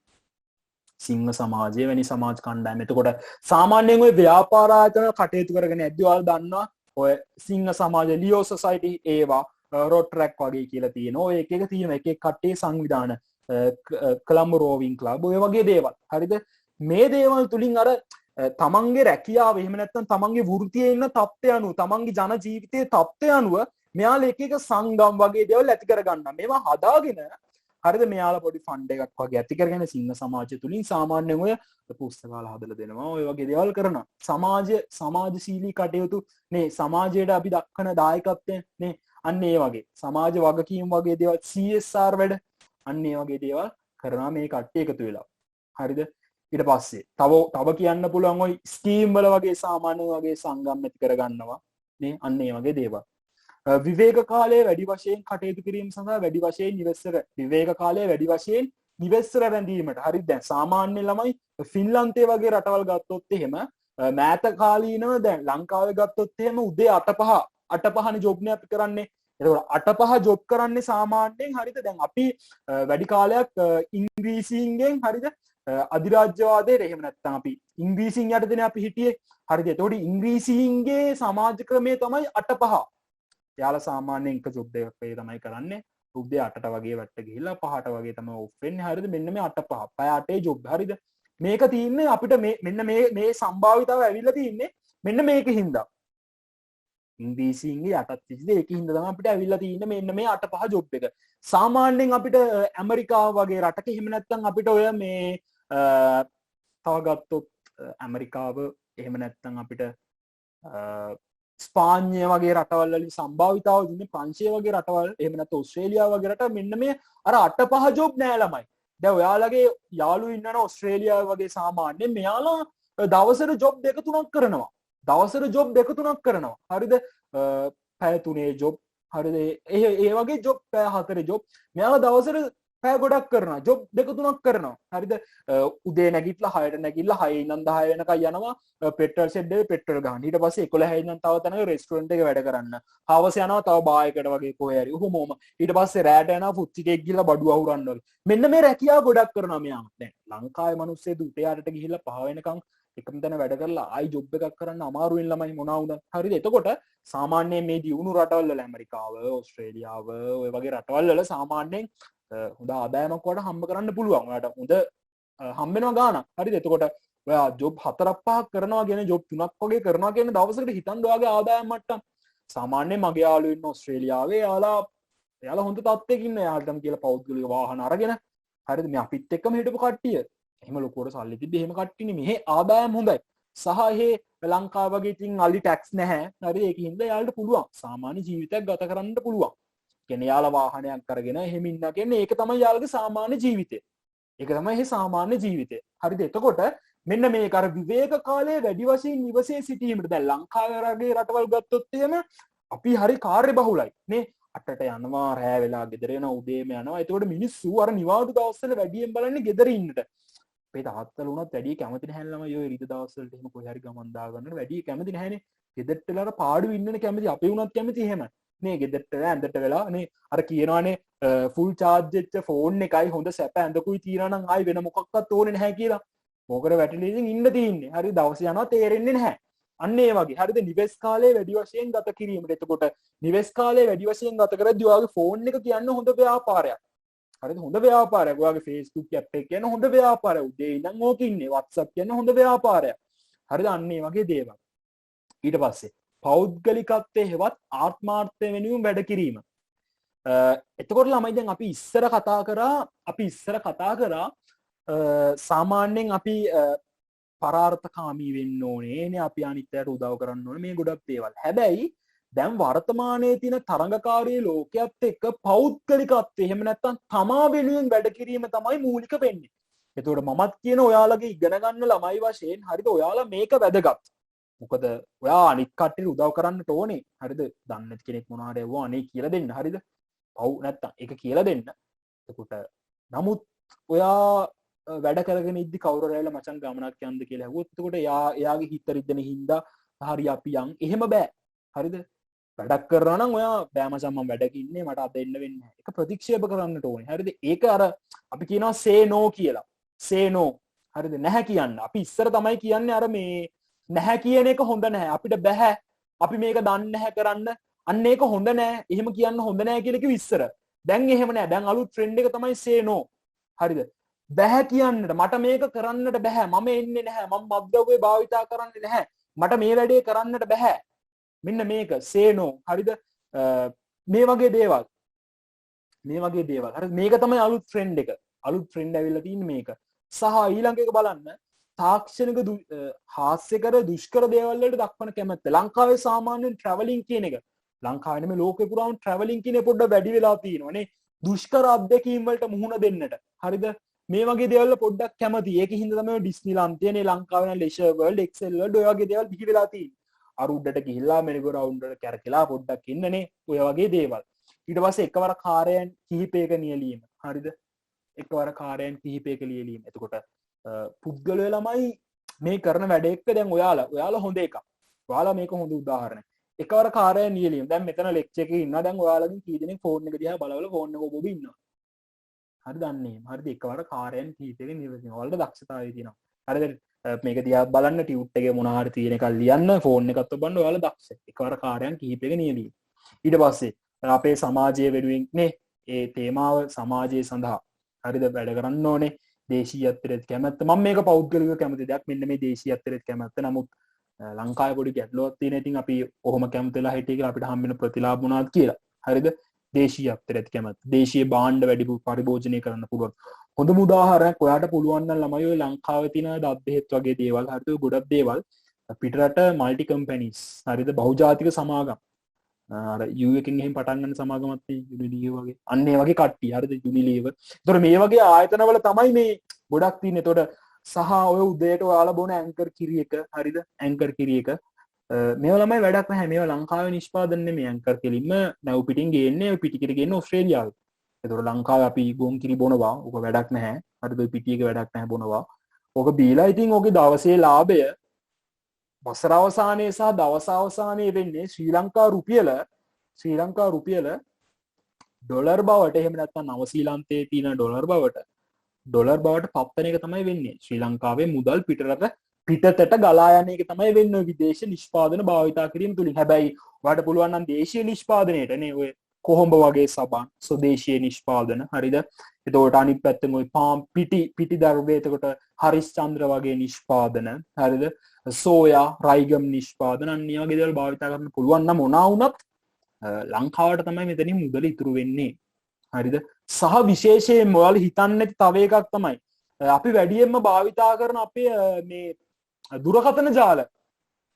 සිංහ සමාජය වැනි සමාජ කණ්ඩායම්. එතකොට සාමාන්‍යයෙන් ওই ව්‍යාපාර ආයතන කටයුතු කරගෙන ඇද්දී ඔයාලා දන්නවා ඔය සිංහ සමාජ ලියෝ සොසයිටි ඒවා රොට්රැක් වගේ කියලා තියෙනවා. ඔය එක එක තියෙන එක එක කට්ටිය සංවිධාන කොළඹ රෝවින් ක්ලබ් ඔය වගේ දේවල්. හරිද? මේ දේවල් තුලින් අර තමන්ගේ රැකියාව එහෙම නැත්නම් තමන්ගේ වෘත්තියේ ඉන්න තත්ත්වය අනුව තමන්ගේ ජන ජීවිතයේ තත්ත්වය අනුව මෙයාලා එක එක සංගම් වගේ දේවල් ඇති කර ගන්නවා. මේවා හදාගෙන හරිද මෙයාලා පොඩි ෆන්ඩ් එකක් වගේ ඇති කරගෙන සිංහ සමාජය තුලින් සාමාන්‍යයෙන් ඔය පුස්තකාල හදලා දෙනවා. ඔය වගේ දේවල් කරනවා. සමාජශීලී කටයුතු නේ සමාජයට අපි දක්වන දායකත්වය නේ අන්න ඒ වගේ සමාජ වගකීම් වගේ දේවල් CSR වැඩ අන්න ඒ වගේ දේවල් කරනවා මේ කට්ටිය එකතු වෙලා. හරිද? ඊට පස්සේ තව කියන්න පුළුවන් ওই ස්කීම් වල වගේ සාමාන්‍ය වගේ සංගම් ඇති කරගන්නවා නේ අන්න ඒ වගේ දේවල්. විවේක කාලයේ වැඩි වශයෙන් කටයුතු කිරීම සඳහා වැඩි වශයෙන් විවේක කාලයේ වැඩි වශයෙන් නිවෙස්වල රැඳීමට. හරිද? දැන් සාමාන්‍ය ළමයි ෆින්ලන්තේ වගේ රටවල් ගත්තොත් එහෙම මෑත කාලීනව දැන් ලංකාවේ ගත්තොත් එහෙම උදේ 8:05නේ ජොබ් නේ අපි කරන්නේ. එතකොට 8:05 ජොබ් කරන්නේ සාමාන්‍යයෙන් හරිද? දැන් අපි වැඩි කාලයක් ඉංග්‍රීසියෙන් හරිද? අධිරාජ්‍යවාදයට එහෙම නැත්නම් අපි ඉංග්‍රීසියෙන් යටතේනේ අපි හිටියේ. හරිද? එතකොට ඉංග්‍රීසියෙන්ගේ සමාජ ක්‍රමය තමයි 8:05. යාලා සාමාන්‍යයෙන් එක ජොබ් එකක් වගේ තමයි කරන්නේ. උදේ 8ට වගේ වැට්ට ගිහිල්ලා 5ට වගේ තමයි ඔෆ් වෙන්නේ. හරිද? මෙන්න මේ 8:05. පැය 8 ජොබ්. හරිද? මේක තියෙන්නේ අපිට මෙන්න මේ සම්භාවිතාව ඇවිල්ලා තියෙන්නේ මෙන්න මේකින්ද. ඉංග්‍රීසියෙන්ගේ යටත් විදිහට ඒකින්ද තමයි අපිට ඇවිල්ලා තියෙන්නේ මෙන්න මේ 8:05 ජොබ් එක. සාමාන්‍යයෙන් අපිට ඇමරිකාව වගේ රටක එහෙම නැත්නම් අපිට ඔය මේ තව ගත්තොත් ඇමරිකාව එහෙම නැත්නම් අපිට ස්පාඤ්ඤය වගේ රටවල් වලින් සම්භාවිතාව දුන්නේ ප්‍රංශය වගේ රටවල් එහෙම නැත්නම් ඕස්ට්‍රේලියාව වගේ රට මෙන්න මේ අර 8:05 ජොබ් නෑ ළමයි. දැන් ඔයාලගේ යාළුවෝ ඉන්නවනේ ඕස්ට්‍රේලියාව වගේ සාමාන්‍යයෙන් මෙයාලා දවසට ජොබ් දෙක තුනක් කරනවා. හරිද? පැය 3 ජොබ් හරිද? ඒ වගේ ජොබ් පැය 4 ජොබ් මෙයාලා දවසට පැය ගොඩක් කරනවා. ජොබ් දෙක තුනක් කරනවා. හරිද? උදේ නැගිටලා 6ට නැගිටලා 6 ඉඳන් 10 වෙනකන් යනවා පෙට්‍රල් ෂෙඩ් එකේ පෙට්‍රල් ගන්න. ඊට පස්සේ 11 ඉඳන් තව තැනක රෙස්ටුරන්ට් එකේ වැඩ කරන්න. හවස යනවා තව බාර් එකකට වගේ කොහේ හරි. ඔහොමම. ඊට පස්සේ රැට යනවා පුච්චි කේක් ගිහලා බඩු අහුරන්න වගේ. මෙන්න මේ රැකියාව ගොඩක් කරනවා මෙයා. දැන් ලංකාවේ මිනිස්සු දුට යාරට ගිහිල්ලා 5 වෙනකන් එකම තැන වැඩ කරලා ආයි ජොබ් එකක් කරන්න අමාරුවෙන් ළමයි මොනවා වුණත්. හරිද? එතකොට සාමාන්‍යයෙන් මේ දියුණු රටවල් වල ඇමරිකාව, ඕස්ට්‍රේලියාව ඔය වගේ රටවල් වල සාමාන්‍යයෙන් හොඳ ආදායමක් වලට හම්බ කරන්න පුළුවන්. ඔයාලට හොඳ හම්බ වෙනවා ගාණක්. හරිද? එතකොට ඔයා ජොබ් 4-5ක් කරනවා කියන ජොබ් 3ක් වගේ කරනවා කියන දවසකට හිතන්න ඔයාගේ ආදායම් මට්ටම්. සාමාන්‍යයෙන් මගේ යාළුවෝ ඉන්න ඕස්ට්‍රේලියාවේ එයාලා හොඳ තත්ත්වයක ඉන්න. එයාලටම කියලා පෞද්ගලික වාහන අරගෙන හරිද? මේ අපිත් එක්කම හිටපු කට්ටිය. එහෙම ලොකුවට සල්ලි තිබ්බේ එහෙම කට්ටියනේ. මෙහි ආදායම් හොඳයි. සහ එහෙ ලංකාව වගේ ඉතින් අලි ටැක්ස් නැහැ. හරිද? ඒකින්ද එයාලට පුළුවන් සාමාන්‍ය ජීවිතයක් ගත කරන්න පුළුවන්. කියන්නේ යාලා වාහනයක් අරගෙන එහෙම ඉන්නා කියන්නේ ඒක තමයි යාලගේ සාමාන්‍ය ජීවිතය. ඒක තමයි ඒ සාමාන්‍ය ජීවිතය. හරිද? එතකොට මෙන්න මේක අර විවේක කාලයේ වැඩි වශයෙන් නිවසේ සිටීමට දැන් ලංකාවේ වගේ රටවල් ගත්තොත් එහෙම අපි හරි කාර්යබහුලයි නේ. 8ට යනවා රෑ වෙලා ගෙදර එනවා උදේම යනවා. එතකොට මිනිස්සු අර නිවාඩු දවස්වල වැඩියෙන් බලන්නේ ගෙදර ඉන්නට. අපේ තාත්තලා උනත් වැඩි කැමති නැහැ ළමයි ඔය රිද දවස්වලට එහෙම කොහේ හරි ගමන් දා ගන්නට වැඩි කැමති නැහැනේ. ගෙදරට වෙලා අර පාඩු ඉන්නනේ කැමති. අපේ උනත් කැමති එහෙම. නේ ගෙදරට ඇඳට වෙලා නේ අර කියනවානේ ෆුල් චාර්ජ් වෙච්ච ෆෝන් එකයි හොඳ සැප ඇඳකුයි තියනවා නම් ආයි වෙන මොකක්වත් ඕනේ නැහැ කියලා. ඕකට වැටිලා ඉතින් ඉන්න තියෙන්නේ. හරි දවස් යනවා තේරෙන්නේ නැහැ. අන්න ඒ වගේ. හරිද? නිවෙස් කාලේ වැඩි වශයෙන් ගත කිරීමට. එතකොට නිවෙස් කාලේ වැඩි වශයෙන් ගත කරද්දී ඔයාගේ ෆෝන් එක කියන්න හොඳ ව්‍යාපාරයක්. හරිද? හොඳ ව්‍යාපාරයක්. ඔයාගේ Facebook app එක කියන හොඳ ව්‍යාපාරයක්. උදේ ඉඳන් ඕක ඉන්නේ. WhatsApp කියන හොඳ ව්‍යාපාරයක්. හරිද? අන්න ඒ වගේ දේවල්. ඊට පස්සේ පෞද්ගලිකත්වයේ හෙවත් ආත්මාර්ථය වෙනුවෙන් වැඩ කිරීම. එතකොට ළමයි දැන් අපි ඉස්සර කතා කරා සාමාන්‍යයෙන් අපි පරාර්ථකාමී වෙන්න ඕනේ, අපි අනිත්‍යයට උදව් කරන්න ඕනේ, මේ ගොඩක් දේවල්. හැබැයි දැන් වර්තමානයේ තියෙන තරඟකාරී ලෝකයේත් එක්ක පෞද්ගලිකත්වය එහෙම නැත්නම් තමා වෙනුවෙන් වැඩ කිරීම තමයි මූලික වෙන්නේ. එතකොට මමත් කියන ඔයාලගේ ඉගෙන ගන්න ළමයි වශයෙන් හරිද ඔයාලා මේක වැදගත්. මොකද ඔයා අනිත් කට්ටියට උදව් කරන්නට ඕනේ. හරිද? දන්නේ නැති කෙනෙක් මොනවාට යවුවා අනේ කියලා දෙන්න. හරිද? පව් නැත්තම් ඒක කියලා දෙන්න. එතකොට නමුත් ඔයා වැඩ කරගෙන ඉද්දි කවුරු හරි ඇවිල්ලා මචං ගමනක් යන්නද කියලා ඇහුවොත් එතකොට එයාගේ හිත රිද්දෙන හින්දා හරි අපි යන්. එහෙම බෑ. හරිද? වැඩක් කරනවා නම් ඔයා බෑ මචං මම වැඩක ඉන්නේ මට අද එන්න වෙන්නේ නැහැ. ඒක ප්‍රතික්ෂේප කරන්නට ඕනේ. හරිද? ඒක අර අපි කියනවා say no කියලා. say no. හරිද? නැහැ කියන්න. අපි ඉස්සර තමයි කියන්නේ අර මේ නැහැ කියන එක හොඳ නැහැ. අපිට බෑ. අපි මේක දන්නේ නැහැ කරන්න. අන්න ඒක හොඳ නැහැ. එහෙම කියන්න හොඳ නැහැ කියලා කිව්ව ඉස්සර. දැන් එහෙම නැහැ. දැන් අලුත් ට්‍රෙන්ඩ් එක තමයි say no. හරිද? බෑ කියන්නට මට මේක කරන්නට බෑ. මම එන්නේ නැහැ. මම මද්ද්‍රව්‍ය භාවිතා කරන්නේ නැහැ. මට මේ වැඩේ කරන්නට බෑ. මෙන්න මේක say no. හරිද? මේ වගේ දේවල්. හරිද? මේක තමයි අලුත් ට්‍රෙන්ඩ් එක. අලුත් ට්‍රෙන්ඩ් ඇවිල්ලා තියෙන්නේ මේක. සහ ඊළඟ එක බලන්න තාක්ෂණික හාස්‍යකර දුෂ්කර දේවල් වලට දක්වන කැමැත්ත. ලංකාවේ සාමාන්‍යයෙන් ට්‍රැවලින් කියන එක ලංකාවේ නෙමෙයි ලෝකේ පුරාම ට්‍රැවලින් කියන එක පොඩ්ඩක් වැඩි වෙලා තියෙනවානේ. දුෂ්කර අත්දැකීම් වලට මුහුණ දෙන්නට. හරිද? මේ වගේ දේවල් වල පොඩ්ඩක් කැමතියි. ඒකින් හින්දා තමයි ඩිස්නිලන්ත තියෙන්නේ ලංකාවේ නම් ලෙෂර් වර්ල්ඩ්, එක්සෙල් වර්ල්ඩ් ඔය වගේ දේවල් බිහි වෙලා තියෙන්නේ. අර උඩට ගිහිල්ලා මෙනිගෝ රවුන්ඩ් වල කැරකිලා පොඩ්ඩක් ඉන්නනේ. ඔය වගේ දේවල්. ඊට පස්සේ එකවර කාර්යයන් කිහිපයක නියැලීම. හරිද? එකවර කාර්යයන් කිහිපයක ලියලීම. එතකොට පුද්ගලයෝ ළමයි මේ කරන වැඩ එක්ක දැන් ඔයාලා හොඳ එකක්. ඔයාලා මේක හොඳ උදාහරණයක්. එකවර කාර්යයන් නියැලීම. දැන් මෙතන ලෙක්චර් එකේ ඉන්නවා. දැන් ඔයාලගෙන් කී දෙනෙක් ෆෝන් එක දිහා බලවල ෆෝන් එක ඔබ ඉන්නවා. හරිද? අන්නේ. හරිද? එකවර කාර්යයන් කිහිපයක නියැලීම. ඔයාලට දක්ෂතාවය තියෙනවා. හරිද? මේක දිහා බලන්න ටියුට් එකේ මොන හරි තියෙන එකක් ලියන්න ෆෝන් එකත් ඔබන්න ඔයාලා දක්ෂ. එකවර කාර්යයන් කිහිපයක නියැලීම. ඊට පස්සේ අපේ සමාජයේ වෙනුවෙන් නේ ඒ තේමාව සමාජයේ සඳහා හරිද වැඩ කරන්න ඕනේ. දේශීයත්වයට කැමැත්ත. මම මේක පෞද්ගලිකව කැමති දෙයක්. මෙන්න මේ දේශීයත්වයට කැමැත්ත. නමුත් ලංකාවේ පොඩි ගැටලුවක් තියෙන ඉතින් අපි ඔහොම කැමතිලා හිටියේ කියලා අපිට හම්බ වෙන ප්‍රතිලාභ මොනවද කියලා. හරිද? දේශීයත්වයට කැමැත්ත. දේශීය භාණ්ඩ වැඩි පරිභෝජනය කරන්න පුළුවන්. හොඳම උදාහරණයක් ඔයාට පුළුවන් නම් ළමයි ඔය ලංකාවේ තියෙන දත් බෙහෙත් වගේ දේවල් හරිද? ගොඩක් දේවල් පිටරට මල්ටි කම්පැනිස් හරිද? බහුජාතික සමාගම් අර U එකකින් එහෙම පටන් ගන්න සමාගමක් තියෙන Unilever වගේ. අන්න ඒ වගේ කට්ටිය හරිද? Unilever. ඒතකොට මේ වගේ ආයතනවල තමයි මේ ගොඩක් තියෙන්නේ. ඒතකොට සහ ඔය උදේට ඔයාලා බොන ඇන්කර් කිරි එක හරිද? ඇන්කර් කිරි එක මේවා ළමයි වැඩක් නැහැ. මේවා ලංකාවේ නිෂ්පාදන නෙමෙයි. ඇන්කර් කෙලින්ම නැව් පිටින් ගේන්නේ පිටි කිරි ගේන්නේ ඕස්ට්‍රේලියාවේ. ඒතකොට ලංකාවේ අපි ගොන් කිරි බොනවා. ඕක වැඩක් නැහැ. හරිද? පිටියක වැඩක් නැහැ බොනවා. ඕක බීලා ඉතින් ඕකේ දවසේ ලාභය වසර අවසානයේ සහ දවස අවසානයේ වෙන්නේ ශ්‍රී ලංකා රුපියල ඩොලර් බවට එහෙම නැත්නම් නවසීලන්තයේ තියෙන ඩොලර් බවට පත්වන එක තමයි වෙන්නේ. ශ්‍රී ලංකාවේ මුදල් පිටතට ගලා යන එක තමයි වෙන්නේ විදේශ නිෂ්පාදන භාවිතා කිරීම තුලින්. හැබැයි ඔයාලට පුළුවන් නම් දේශීය නිෂ්පාදනයට නේ ඔය කොහොඹ වගේ සබන් ස්වදේශීය නිෂ්පාදන හරිද? එතකොට අනිත් පැත්තෙන් ඔය පාම් පිටි දර්වය එතකොට හරිස්චන්ද්‍ර වගේ නිෂ්පාදන හරිද? සෝයා රයිගම් නිෂ්පාදන අනිත් වගේ දේවල් භාවිතා කරන්න පුළුවන් නම් මොනවා වුණත් ලංකාවට තමයි මෙතනින් මුදල ඉතුරු වෙන්නේ. හරිද? සහ විශේෂයෙන්ම ඔයාලා හිතන්නේ නැති තව එකක් තමයි අපි වැඩියෙන්ම භාවිතා කරන අපේ මේ දුරකථන ජාල.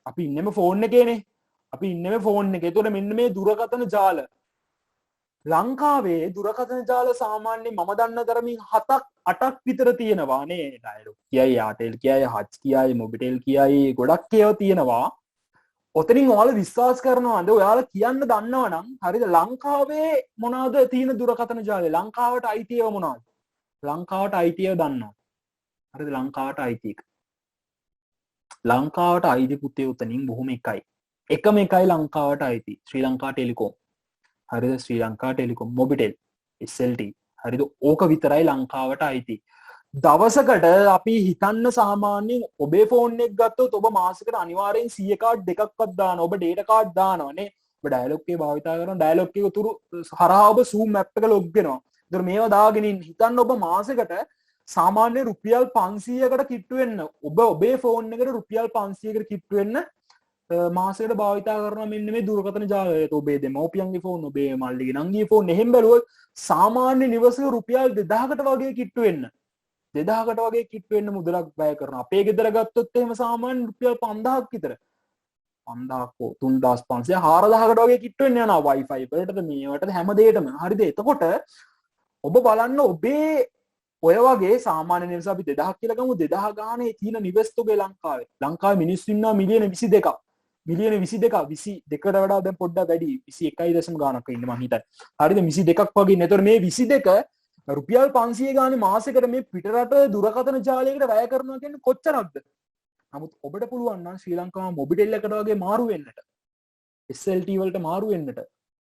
අපි ඉන්නෙම ෆෝන් එකේනේ. ඒතකොට මෙන්න මේ දුරකථන ජාල ලංකාවේ දුරකථන ජාල සාමාන්‍යයෙන් මම දන්න තරමින් 7ක් 8ක් විතර තියෙනවා නේ. ඩයලොග් කියයි, යාටෙල් කියයි, හච් කියයි, මොබිටෙල් කියයි ගොඩක් ඒවා තියෙනවා. ඔතනින් ඔයාලා විශ්වාස කරනවාද? ඔයාලා කියන්න දන්නවනම් හරිද? ලංකාවේ මොනවාද තියෙන දුරකථන ජාලය? ලංකාවට අයිති ඒවා මොනවද? ලංකාවට අයිති ඒවා දන්නවද? හරිද? ලංකාවට අයිති එක. ලංකාවට අයිති පුතේ උතනින් බොහොම එකයි. එකම එකයි ලංකාවට අයිති. ශ්‍රී ලංකා ටෙලිකොම්. හරිද? ශ්‍රී ලංකා ටෙලිකොම්, මොබිටෙල්, SLT. හරිද? ඕක විතරයි ලංකාවට අයිති. දවසකට අපි හිතන්න සාමාන්‍යයෙන් ඔබේ ෆෝන් එක ගත්තොත් ඔබ මාසෙකට අනිවාර්යෙන් 100 කාඩ් දෙකක්වත් දානවා. ඔබ ඩේටා කාඩ් දානවානේ. ඔබ ඩයලොග් එක භාවිතා කරනවා. ඩයලොග් එක උතුරු හරහා ඔබ Zoom app එක ලොග් වෙනවා. ඒතර මේවා දාගෙන ඉන්න හිතන්න ඔබ මාසෙකට සාමාන්‍ය රුපියල් 500කට කිට්ටු වෙන්න ඔබ ඔබේ ෆෝන් එකට රුපියල් 500කට කිට්ටු වෙන්න මාසෙකට භාවිතා කරනවා මෙන්න මේ දුරකථන ජාලය. ඔබේ දෙමව්පියන්ගේ ෆෝන්, ඔබේ මල්ලිගේ නංගිගේ ෆෝන් එහෙම බැලුවොත් සාමාන්‍ය නිවසක රුපියල් 2000කට වගේ කිට්ටු වෙන්න 2000කට වගේ කිට්ටු වෙන්න මුදලක් වැය කරනවා. අපේ ගෙදර ගත්තොත් එහෙම සාමාන්‍ය රුපියල් 5000ක් විතර 5000ක් 3500 4000කට වගේ කිට්ටු වෙන්න යනවා Wi-Fi වලට මේවට හැම දෙයකටම. හරිද? එතකොට ඔබ බලන්න ඔබේ ඔය වගේ සාමාන්‍ය නිවස අපි 2000ක් කියලා ගමු 2000 ගානේ තියෙන නිවෙස් ඔබේ ලංකාවේ මිනිස්සු ඉන්නවා මිලියන 22ක් මිලියන 22කට වඩා දැන් පොඩ්ඩක් වැඩි 21 දශම ගානක් ඉන්න මං හිතන්නේ. හරිද? 22ක් වගේ ඉන්න. ඒතකොට මේ 22 රුපියල් 500 ගානේ මාසෙකට මේ පිටරට දුරකථන ජාලයකට වැය කරනවා කියන්නේ කොච්චරක්ද? නමුත් ඔබට පුළුවන් නම් ශ්‍රී ලංකාව මොබිටෙල් එකට වගේ මාරු වෙන්නට. SLT වලට මාරු වෙන්නට.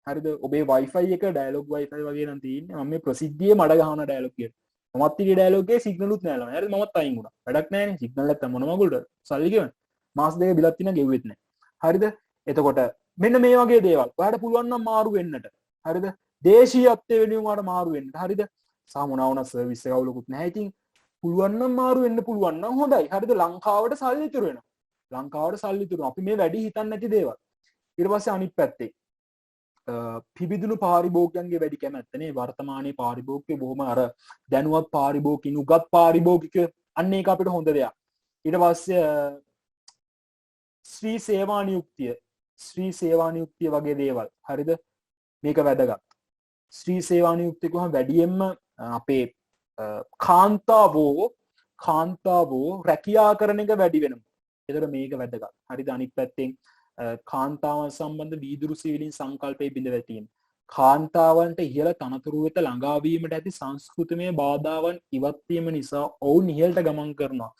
හරිද? ඔබේ Wi-Fi එක ඩයලොග් Wi-Fi වගේ නම් තියෙන්නේ. මම මේ ප්‍රසිද්ධියේ මඩ ගහන ඩයලොග් කියන. මමත් ඉතින් ඩයලොග් එකේ සිග්නලුත් නැහැ ළම. හරිද? මමත් අයින් වුණා. වැඩක් නැහැ නේ. සිග්නල් නැත්තම් මොන මගුලට සල්ලි ගෙවන්න. මාස දෙක බිලක් තියෙන ගෙව්වෙත් නැහැ. හරිද? එතකොට මෙන්න මේ වගේ දේවල්. ඔයාලට පුළුවන් නම් මාරු වෙන්නට. හරිද? දේශීයත්වයේ වෙනුවෙන් ඔයාලට මාරු වෙන්නට. හරිද? සාමුණා වුණා සර්විස් එක අවුලකුත් නැහැ. ඉතින් පුළුවන් නම් මාරු වෙන්න පුළුවන් නම් හොඳයි. හරිද? ලංකාවට සල්ලි ඉතුරු වෙනවා. ලංකාවට සල්ලි ඉතුරු. අපි මේ වැඩි හිතන්නේ නැති දේවල්. ඊට පස්සේ අනිත් පැත්තේ පිබිදුණු පාරිභෝගිකයන්ගේ වැඩි කැමැත්තනේ වර්තමානයේ පාරිභෝගිකයෝ බොහොම අර දැනුවත් පාරිභෝගිකින් උගත් පාරිභෝගික අන්න ඒක අපිට හොඳ දෙයක්. ඊට පස්සේ ශ්‍රී සේවා නියුක්තිය වගේ දේවල්. හරිද? මේක වැදගත්. ශ්‍රී සේවා නියුක්තිය කොහොම වැඩියෙන්ම අපේ කාන්තාවෝ රැකියා කරන එක වැඩි වෙනවා. ඒතර මේක වැදගත්. හරිද? අනිත් පැත්තෙන් කාන්තාවන් සම්බන්ධ වීදුරු සීලින් සංකල්පය බිඳ වැටීම. කාන්තාවන්ට ඉහළ තනතුරු වෙත ළඟාවීමට ඇති සංස්කෘතිමය බාධාවන් ඉවත්වීම නිසා ඔවුන් ඉහළට ගමන් කරනවා.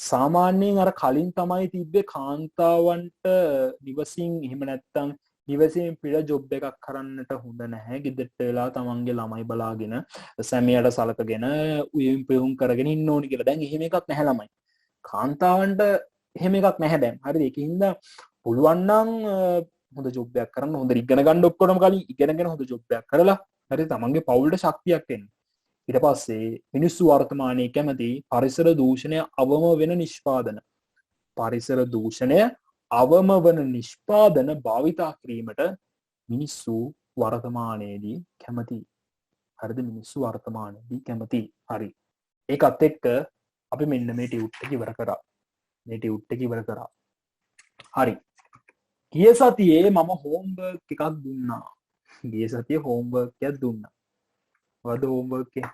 සාමාන්‍යයෙන් අර කලින් තමයි තිබ්බේ කාන්තාවන්ට නිවසින් එහෙම නැත්තම් නිවසින් පිට ජොබ් එකක් කරන්නට හොඳ නැහැ. ගෙදරට වෙලා තමන්ගේ ළමයි බලාගෙන සැමියාට සලකගෙන උයන් පෙවුම් කරගෙන ඉන්න ඕනි කියලා. දැන් එහෙම එකක් නැහැ ළමයි. කාන්තාවන්ට එහෙම එකක් නැහැ දැන්. හරිද? ඒකින්ද පුළුවන් නම් හොඳ ජොබ් එකක් කරන්න, හොඳ ඉගෙන ගන්න ඔක්කොම කලින් ඉගෙනගෙන හොඳ ජොබ් එකක් කරලා හරිද? තමන්ගේ පවුලට ශක්තියක් එන්න. ඊට පස්සේ මිනිස්සු වර්තමානයේ කැමති පරිසර දූෂණය අවම වෙන නිෂ්පාදන. පරිසර දූෂණය අවම වන නිෂ්පාදන භාවිතා කිරීමට මිනිස්සු වර්තමානයේදී කැමති. හරිද? මිනිස්සු වර්තමානයේදී කැමති. හරි. ඒකත් එක්ක අපි මෙන්න මේ ටියුට් එක ඉවර කරා. හරි. ගිය සතියේ මම හෝම්වර්ක් එකක් දුන්නා. ගිය සතියේ හෝම්වර්ක් එකක් දුන්නා. මොකද්ද හෝම්වර්ක් එක?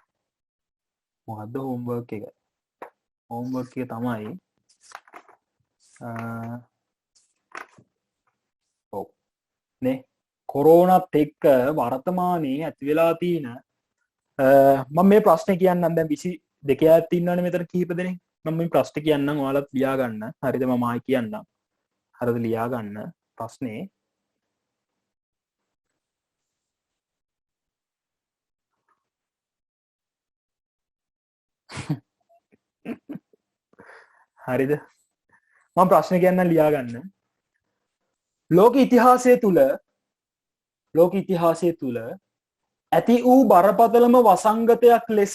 හෝම්වර්ක් එක තමයි ඔව් නේ කොරෝනාත් එක්ක වර්තමානයේ ඇති වෙලා තියෙන මම මේ ප්‍රශ්නේ කියන්නම්. දැන් 22 ක් ඉන්නවනේ මෙතන කීප දෙනෙක්. මම මේ ප්‍රශ්නේ කියන්නම්, ඔයාලත් ලියා ගන්න. හරිද? මම ආයි කියන්නම්. හරිද? ලියා ගන්න ප්‍රශ්නේ. හරිද? මම ප්‍රශ්න කියන්නම්, ලියා ගන්න. ලෝක ඉතිහාසය තුල ඇති වූ බරපතලම වසංගතයක් ලෙස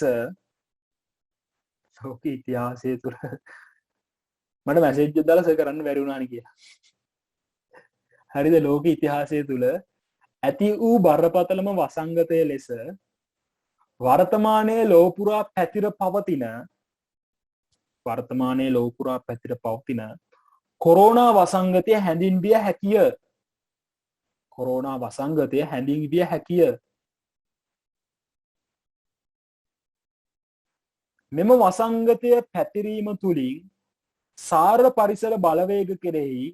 ලෝක ඉතිහාසය තුල මට මැසේජ් එකක් දාලා සර් කරන්න බැරි වුණානි කියලා. හරිද? ලෝක ඉතිහාසය තුල ඇති වූ බරපතලම වසංගතය ලෙස වර්තමානයේ ලෝපුරා පැතිර පවතින කොරෝනා වසංගතය හැඳින්විය හැකිය. මෙම වසංගතය පැතිරීම තුළින් සාර පරිසර බලවේග කෙරෙහි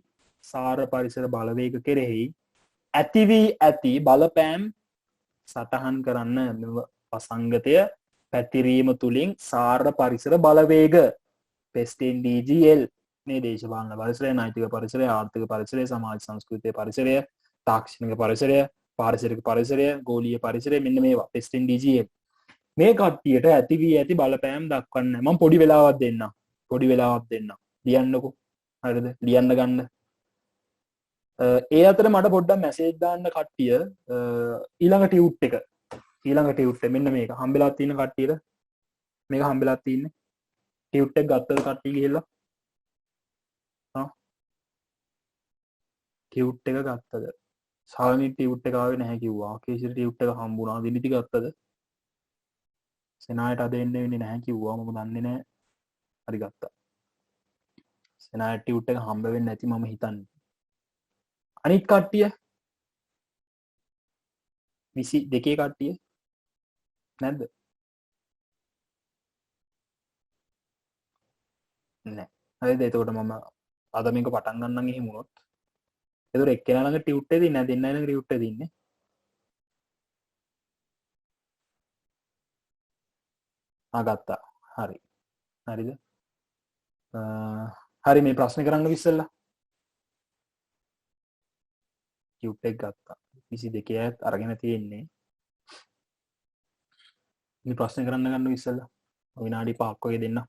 ඇති වී ඇති බලපෑම් සටහන් කරන්න. මෙම වසංගතය පැතිරීම තුළින් සාර පරිසර බලවේග PEST-NDG-L මේ දේශපාලන පරිසරය, නෛතික පරිසරය, ආර්ථික පරිසරය, සමාජ සංස්කෘතික පරිසරය, තාක්ෂණික පරිසරය, පාරිසරික පරිසරය, ගෝලීය පරිසරය, මෙන්න මේවා PEST-NDG-L. මේ කට්ටියට ඇති වී ඇති බලපෑම් දක්වන්න මම පොඩි වෙලාවක් දෙන්න ලියන්නකෝ හරිද ලියන්න ගන්න ඒ අතර මට පොඩ්ඩක් මැසේජ් දාන්න කට්ටිය ඊළඟ ටියුට් එක මෙන්න මේක හම්බෙලා තියෙන කට්ටියට මේක හම්බෙලා තියෙන්නේ ටියුට් එක ගත්තද කට්ටිය ගිහලා ටියුට් එක ගත්තද සාමි ටියුට් එක ආවේ නැහැ කිව්වා කේසරි ටියුට් එක හම්බුණා දිනිති ගත්තද සෙනායට අද එන්න වෙන්නේ නැහැ කිව්වා මම දන්නේ නැහැ හරි ගත්තා සෙනායට ටියුට් එක හම්බ වෙන්නේ නැති මම හිතන්නේ අනිත් කට්ටිය 22 කට්ටිය නැද්ද නෑ හරිද එතකොට මම අද මේක පටන් ගන්නම් එහෙම වුණොත් එතකොට එක්කෙනා ළඟ ටියුට් එක තියෙන්නේ දෙන්නයි ළඟ ටියුට් එක තියෙන්නේ ගත්තා හරි හරිද හරි මේ ප්‍රශ්න කරන්න ඉස්සෙල්ලා ටියුට් එක ගත්තා 22 ඇත් අරගෙන තියෙන්නේ මේ ප්‍රශ්න කරන්න ගන්න ඉස්සෙල්ලා විනාඩි 5ක් වගේ දෙන්න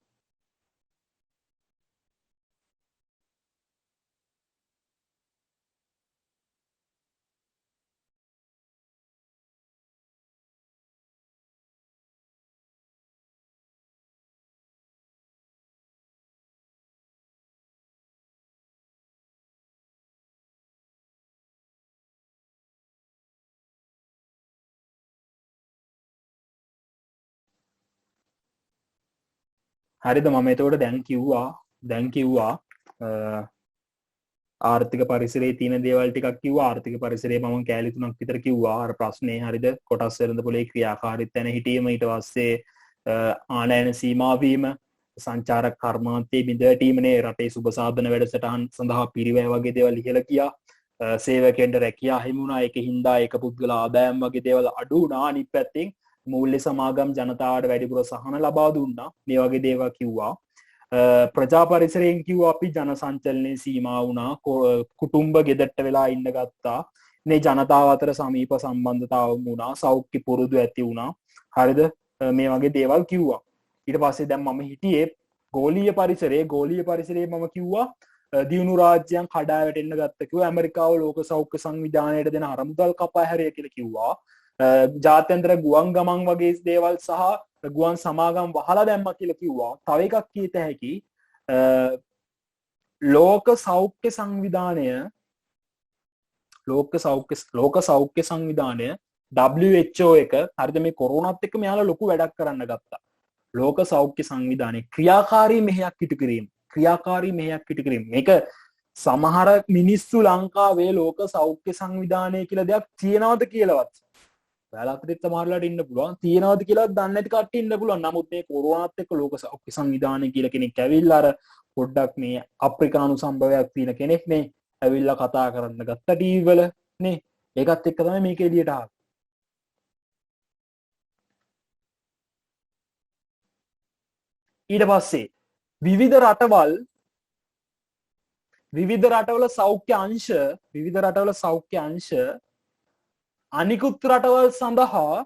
හරිද මම එතකොට දැන් කිව්වා ආර්ථික පරිසරයේ තියෙන දේවල් ටිකක් කිව්වා ආර්ථික පරිසරයේ මම කෑලි තුනක් විතර කිව්වා අර ප්‍රශ්නේ හරිද කොටස් වෙළඳ පොලේ ක්‍රියාකාරීත්වය හිටීම ඊට පස්සේ ආනයන සීමා වීම සංචාරක කර්මාන්තයේ බිඳවැටීමනේ රටේ සුබ සාධන වැඩසටහන් සඳහා පිරිවැය වගේ දේවල් ඉහළ ගියා සේවකයන්ට රැකියා හිමි වුණා ඒකේ හින්දා ඒක පුද්ගල ආදායම් වගේ දේවල් අඩු වුණා අනිත් පැත්තෙන් මූල්‍ය සමාගම් ජනතාවට වැඩිපුර සහන ලබා දුන්නා මේ වගේ දේවල් කිව්වා ප්‍රජා පරිසරයෙන් කිව්වා අපි ජන සංචලනයේ සීමා වුණා කුටුම්බ ගෙදරට වෙලා ඉන්න ගත්තා මේ ජනතාව අතර සමීප සම්බන්ධතාව වුණා සෞඛ්‍ය පුරුදු ඇති වුණා හරිද මේ වගේ දේවල් කිව්වා ඊට පස්සේ දැන් මම හිටියේ ගෝලීය පරිසරයේ මම කිව්වා දියුණු රාජ්‍යයන් කඩා වැටෙන්න ගත්ත කිව්වා ඇමරිකාව ලෝක සෞඛ්‍ය සංවිධානයට දෙන අරමුදල් කපා හැරිය කියලා කිව්වා ජාත්‍යන්තර ගුවන් ගමන් වගේ දේවල් සහ ගුවන් සමාගම් වහලා දැම්මා කියලා කිව්වා තව එකක් කීත හැකි ලෝක සෞඛ්‍ය සංවිධානය WHO එක හරිද මේ කොරෝනාත් එක්ක මෙයාලා ලොකු වැඩක් කරන්න ගත්තා ලෝක සෞඛ්‍ය සංවිධානයේ ක්‍රියාකාරී මෙහෙයක් ඉටු කිරීම මේක සමහර මිනිස්සු ලංකාවේ ලෝක සෞඛ්‍ය සංවිධානය කියලා දෙයක් තියෙනවද කියලාවත් ඔයාලට සමහරලාට ඉන්න පුළුවන් තියෙනවද කියලා දන්නේ නැති කට්ටිය ඉන්න පුළුවන් නමුත් මේ කොරෝනාත් එක්ක ලෝක සෞඛ්‍ය සංවිධානය කියලා කෙනෙක් ඇවිල්ලා අර පොඩ්ඩක් මේ අප්‍රිකානු සම්භවයක් තියෙන කෙනෙක් මේ ඇවිල්ලා කතා කරන්න ගත්ත ටීවී වල නේ ඒකත් එක්ක තමයි මේක එළියට ආවේ ඊට පස්සේ විවිධ රටවල සෞඛ්‍ය අංශ අනිකුත් රටවල් සඳහා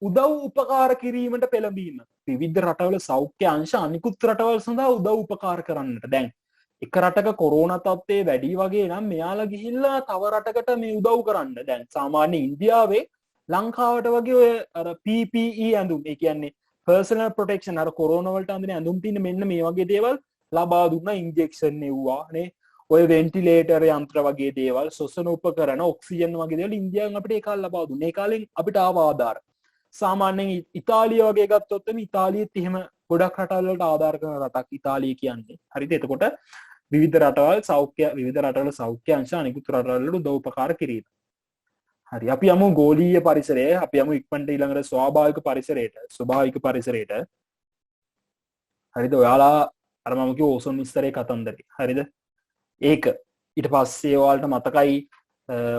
උදව් උපකාර කිරීමට පෙළඹීම විවිධ රටවල සෞඛ්‍ය අංශ අනිකුත් රටවල් සඳහා උදව් උපකාර කරන්නට දැන් එක රටක කොරෝනා තත්ත්වය වැඩි වගේ නම් මෙයාලා ගිහිල්ලා තව රටකට මේ උදව් කරන්න දැන් සාමාන්‍ය ඉන්දියාවේ ලංකාවට වගේ ඔය අර PPE ඇඳුම් ඒ කියන්නේ personal protection අර කොරෝනා වලට අඳින ඇඳුම් තියෙන මෙන්න මේ වගේ දේවල් ලබා දුන්නා ඉන්ජෙක්ෂන් නෙව්වා නේ ඔය වෙන්ටිලේටර් යන්ත්‍ර වගේ දේවල් සොසන උපකරණ ඔක්සිජන් වගේ දේවල් ඉන්දියාවෙන් අපිට ඒ කාලේ ලබා දුන්නා. ඒ කාලෙන් අපිට ආව ආධාර. සාමාන්‍යයෙන් ඉතාලිය වගේ ගත්තොත් ඉතාලියෙත් එහෙම ගොඩක් රටවල් වලට ආධාර කරන රටක් ඉතාලිය කියන්නේ. හරිද? එතකොට විවිධ රටවල් සෞඛ්‍ය අංශ අනිකුත් රටවල් වලට උදව් උපකාර කිරීම. හරි අපි යමු ගෝලීය පරිසරය අපි යමු ඉක්මනට ඊළඟට ස්වාභාවික පරිසරයට හරිද ඔයාලා අර මම කිව්ව ඕසෝන් විස්තරේ කතන්දරේ හරිද ඒක ඊට පස්සේ ඔයාලට මතකයි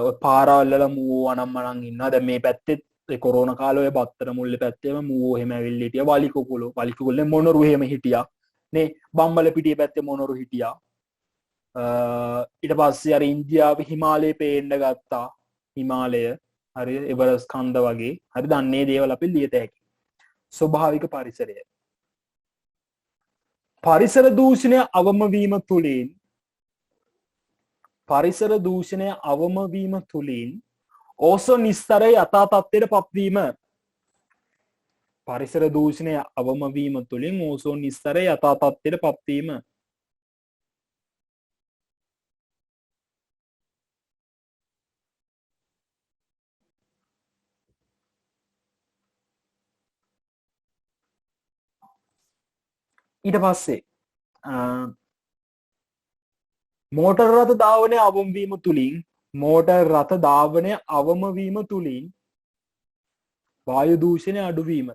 ඔය පාරවල් වල මූවෝ අනම්මනම් ඉන්නවා දැන් මේ පැත්තෙත් ඒ කොරෝනා කාලේ ඔය බත්තර මුල්ලේ පැත්තේම මූවෝ එහෙම ඇවිල්ලා හිටියා වලිකුකුලේ මොනරු එහෙම හිටියා නේ බම්බල පිටියේ පැත්තේ මොනරු හිටියා ඊට පස්සේ අර ඉන්දියාවේ හිමාලයේ පේන්න ගත්තා හිමාලය හරි එවරස් කන්ද වගේ හරි දන්නේ දේවල් අපි ලියත හැකි ස්වභාවික පරිසරය. පරිසර දූෂණය අවම වීම තුලින් ඕසෝන් ස්තරයේ යථා තත්ත්වයට පත්වීම. පරිසර දූෂණය අවම වීම තුලින් ඕසෝන් ස්තරයේ යථා තත්ත්වයට පත්වීම. ඊට පස්සේ මෝටර් රථ ධාවනය අවම වීම තුලින් වායු දූෂණය අඩුවීම.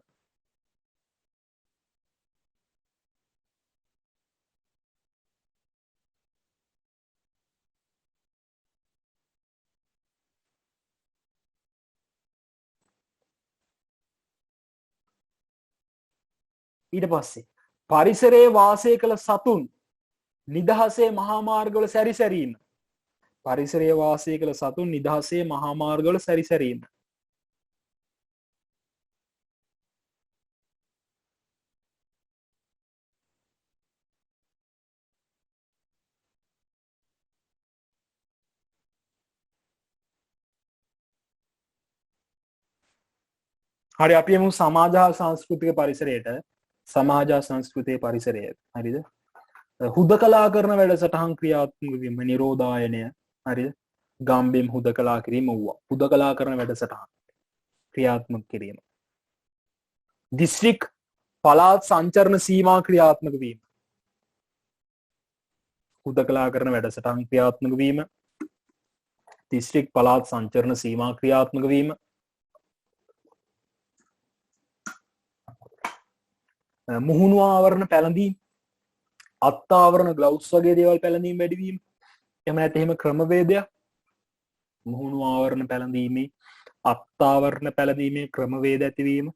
ඊට පස්සේ පරිසරයේ වාසය කළ සතුන් නිදහසේ මහා මාර්ගවල සැරිසැරීම. පරිසරයේ වාසය කළ සතුන් නිදහසේ මහා මාර්ගවල සැරිසැරීම. හරි අපි යමු සමාජ හා සංස්කෘතික පරිසරයට. සමාජ සංස්කෘතික පරිසරය හරිද? හුදකලා කරන වැඩසටහන් ක්‍රියාත්මක වීම නිරෝධායනය හරිද? ගම්බෙම් හුදකලා කිරීම වුණා. හුදකලා කරන වැඩසටහන් ක්‍රියාත්මක කිරීම. දිස්ත්‍රික් පළාත් සංචරණ සීමා ක්‍රියාත්මක වීම. හුදකලා කරන වැඩසටහන් ක්‍රියාත්මක වීම. දිස්ත්‍රික් පළාත් සංචරණ සීමා ක්‍රියාත්මක වීම. මුහුණු ආවරණ පැළඳීම්, අත්ආවරණ ග්ලව්ස් වගේ දේවල් පැළඳීම් වැඩිවීම. එහෙම නැත්නම් එහෙම ක්‍රමවේදයක් මුහුණු ආවරණ පැළඳීමේ, අත්ආවරණ පැළඳීමේ ක්‍රමවේද ඇතිවීම.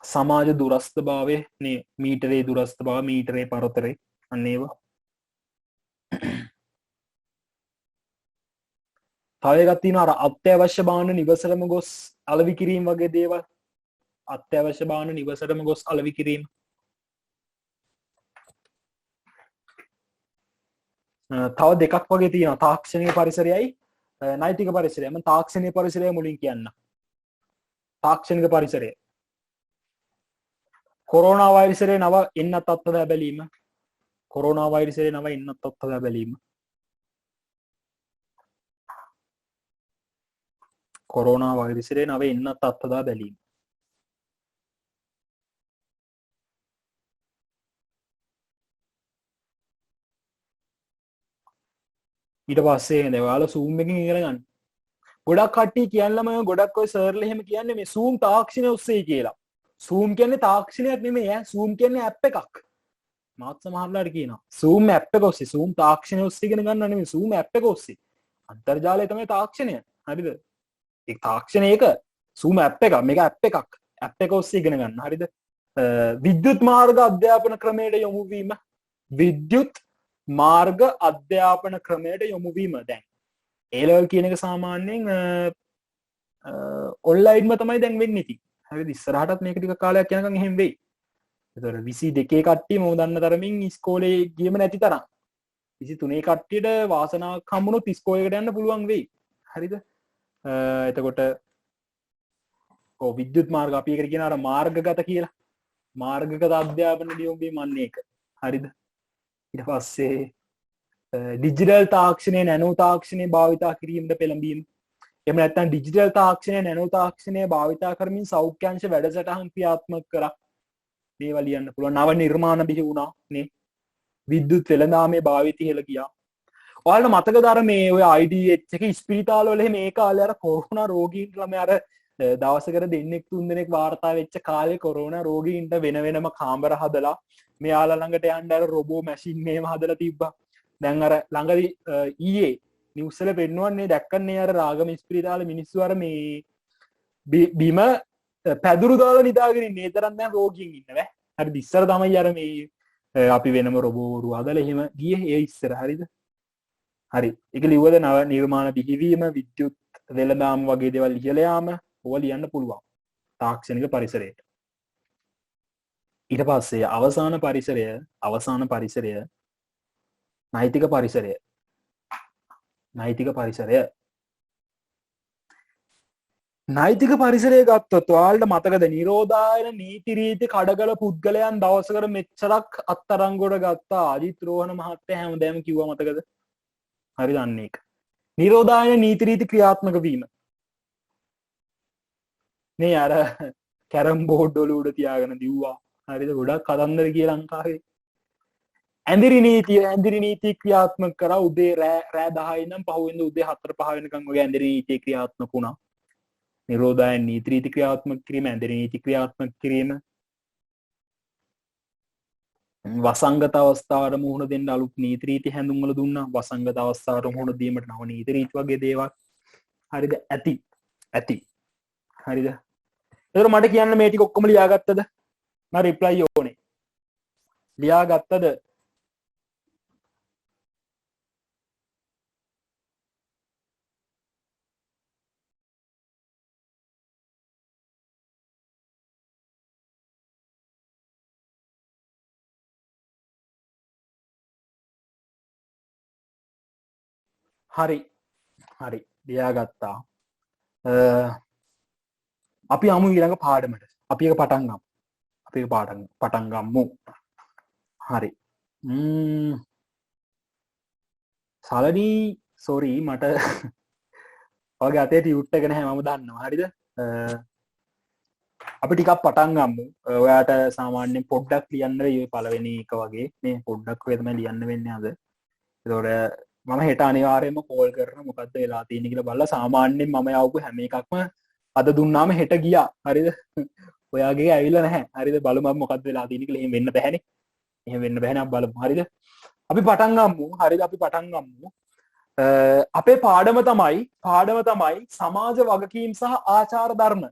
සමාජ දුරස්ථභාවය නේ මීටරේ දුරස්ථභාවය මීටරේ පරතරේ අන්න ඒවා. තව එකක් තියෙනවා අර අත්‍යවශ්‍ය බාහන නිවසටම ගොස් අලෙවි කිරීම වගේ දේවල්. අත්‍යවශ්‍ය බාහන නිවසටම ගොස් අලෙවි කිරීම. තව දෙකක් වගේ තියෙනවා තාක්ෂණික පරිසරයයි නෛතික පරිසරයයි. මම තාක්ෂණික පරිසරය මුලින් කියන්න. තාක්ෂණික පරිසරය කොරෝනා වෛරසයේ නව එන්නත් අත්දැක බැලීම. කොරෝනා වෛරසයේ නව එන්නත් අත්දැක බැලීම. කොරෝනා වෛරසයේ නව එන්නත් අත්දැක බැලීම. ඊට පස්සේ දේවාල සූම් එකකින් ඉගෙන ගන්න. ගොඩක් කට්ටිය කියන්නම ගොඩක් ඔය සර්ලා එහෙම කියන්නේ මේ සූම් තාක්ෂණය ඔස්සේ කියලා. සූම් කියන්නේ තාක්ෂණයක් නෙමෙයි ඈ. සූම් කියන්නේ ඇප් එකක්. මාත් සමහරලාට කියනවා. සූම් ඇප් එක ඔස්සේ සූම් තාක්ෂණය ඔස්සේ ඉගෙන ගන්න නෙමෙයි සූම් ඇප් එක ඔස්සේ. අන්තර්ජාලය තමයි තාක්ෂණය. හරිද? ඒ තාක්ෂණය එක සූම් ඇප් එකක්. මේක ඇප් එකක්. ඇප් එක ඔස්සේ ඉගෙන ගන්න. හරිද? විද්‍යුත් මාර්ග අධ්‍යාපන ක්‍රමයට යොමු වීම. විද්‍යුත් මාර්ග අධ්‍යාපන ක්‍රමයට යොමු වීම. දැන් ඒ ලෙවල් කියන එක සාමාන්‍යයෙන් ඔන්ලයින්ම තමයි දැන් වෙන්නේ ඉතින්. හරිද? ඉස්සරහටත් මේක ටික කාලයක් යනකම් එහෙම වෙයි. ඒතර 22 කට්ටිය මම දන්න තරමින් ඉස්කෝලේ ගියම නැති තරම්. 23 කට්ටියට වාසනාවක් හම්බුනොත් ඉස්කෝලේකට යන්න පුළුවන් වෙයි. හරිද? එතකොට විද්‍යුත් මාර්ග අපි එකට කියන අර මාර්ගගත කියලා. මාර්ගගත අධ්‍යාපන යොමු වීම අන්නේ ඒක. හරිද? ඊට පස්සේ ඩිජිටල් තාක්ෂණය නැනෝ තාක්ෂණය භාවිතා කිරීමට පෙළඹීම. එහෙම නැත්නම් ඩිජිටල් තාක්ෂණය නැනෝ තාක්ෂණය භාවිතා කරමින් සෞඛ්‍යාංශ වැඩසටහන් ක්‍රියාත්මක කරා. මේවා ලියන්න පුළුවන්. නව නිර්මාණ බිහි වුණා නේ. විද්‍යුත් වෙළඳාමේ භාවිතය ඉහළ ගියා. ඔයාලට මතකද අර මේ ඔය IDH එක ස්පිරිතාල වල එහෙම ඒ කාලේ අර කොරෝනා රෝගීන්ට ළමයි අර දවසකට දෙන්නෙක් තුන් දෙනෙක් වාර්තා වෙච්ච කාලේ කොරෝනා රෝගීන්ට වෙන වෙනම කාමර හදලා මෙයාලා ළඟට යන්න අර රොබෝ මැෂින් මේව හදලා තිබ්බා. දැන් අර ළඟදී ඊයේ නිවුස් වල පෙන්වන්නේ දැක්කන්නේ අර රාගම ස්පිරිතාලේ මිනිස්සු අර මේ බිම පැදුරු දාලා නිදාගෙන ඉන්නේ. ඒ තරම් දැන් රෝගීන් ඉන්නවා. හරිද? ඉස්සර තමයි අර මේ අපි වෙනම රොබෝරු හදලා එහෙම ගියේ ඒ ඉස්සර. හරිද? හරි. ඒක ලිව්වද නව නිර්මාණ බිහිවීම විද්‍යුත් වෙළඳාම් වගේ දේවල් ඉහළ යාම ඕවා ලියන්න පුළුවන් තාක්ෂණික පරිසරයට. ඊට පස්සේ අවසාන පරිසරය නෛතික පරිසරය. නෛතික පරිසරය ගත්තොත් ඔයාලට මතකද නිරෝධායන නීති රීති කඩකල පුද්ගලයන් දවසකට මෙච්චරක් අත්අඩංගුවට ගත්තා අජිත් රෝහණ මහත්තයා හැමදාම කිව්වා මතකද? හරි දන්නේ ඒක. නිරෝධායන නීති රීති ක්‍රියාත්මක වීම. මේ අර කැරම් බෝඩ් වල උඩ තියාගෙන දිව්වා. හරිද? ගොඩක් කතන්දර කියලා ලංකාවේ. ඇඳිරි නීතිය ක්‍රියාත්මක කරා උදේ රෑ 10 ඉඳන් පහුවෙන්ද උදේ 4-5 වෙනකන් ඔය ඇඳිරි නීතිය ක්‍රියාත්මක වුණා. නිරෝධායන නීති රීති ක්‍රියාත්මක කිරීම, ඇඳිරි නීති ක්‍රියාත්මක කිරීම, වසංගත අවස්ථාවට මුහුණ දෙන්න අලුත් නීති රීති හැඳුන්වලා දුන්නා. වසංගත අවස්ථාවට මුහුණ දීමට නව නීති රීති වගේ දේවල්. හරිද? ඇති. හරිද? ඒතර මට කියන්න මේ ටික ඔක්කොම ලියාගත්තද? මම රිප්ලයි ඕනේ. ලියාගත්තද? හරි ලියාගත්තා. අපි යමු ඊළඟ පාඩමට. අපි එක පටන් ගමු. හරි. සලනී සෝරි මට ඔයාගේ අතේ ටියුට් එක නැහැ මම දන්නවා. හරිද? අපි ටිකක් පටන් ගමු. ඔයාට සාමාන්‍යයෙන් පොඩ්ඩක් ලියන්න වෙයි පළවෙනි එක වගේ. මේ පොඩ්ඩක් ඔය තමයි ලියන්න වෙන්නේ අද. ඒතකොට මම හෙට අනිවාර්යයෙන්ම කෝල් කරන මොකද්ද වෙලා තියෙන්නේ කියලා බලලා සාමාන්‍යයෙන් මම යවපු හැම එකක්ම අද දුන්නාම හෙට ගියා. හරිද? ඔයාගේ ඇවිල්ලා නැහැ. හරිද? බලමු මොකද්ද වෙලා තියෙන්නේ කියලා. එහෙම වෙන්න බෑනේ. අපි බලමු. හරිද? අපි පටන් ගමු. හරිද? අපි පටන් ගමු. අපේ පාඩම තමයි සමාජ වගකීම් සහ ආචාර ධර්ම.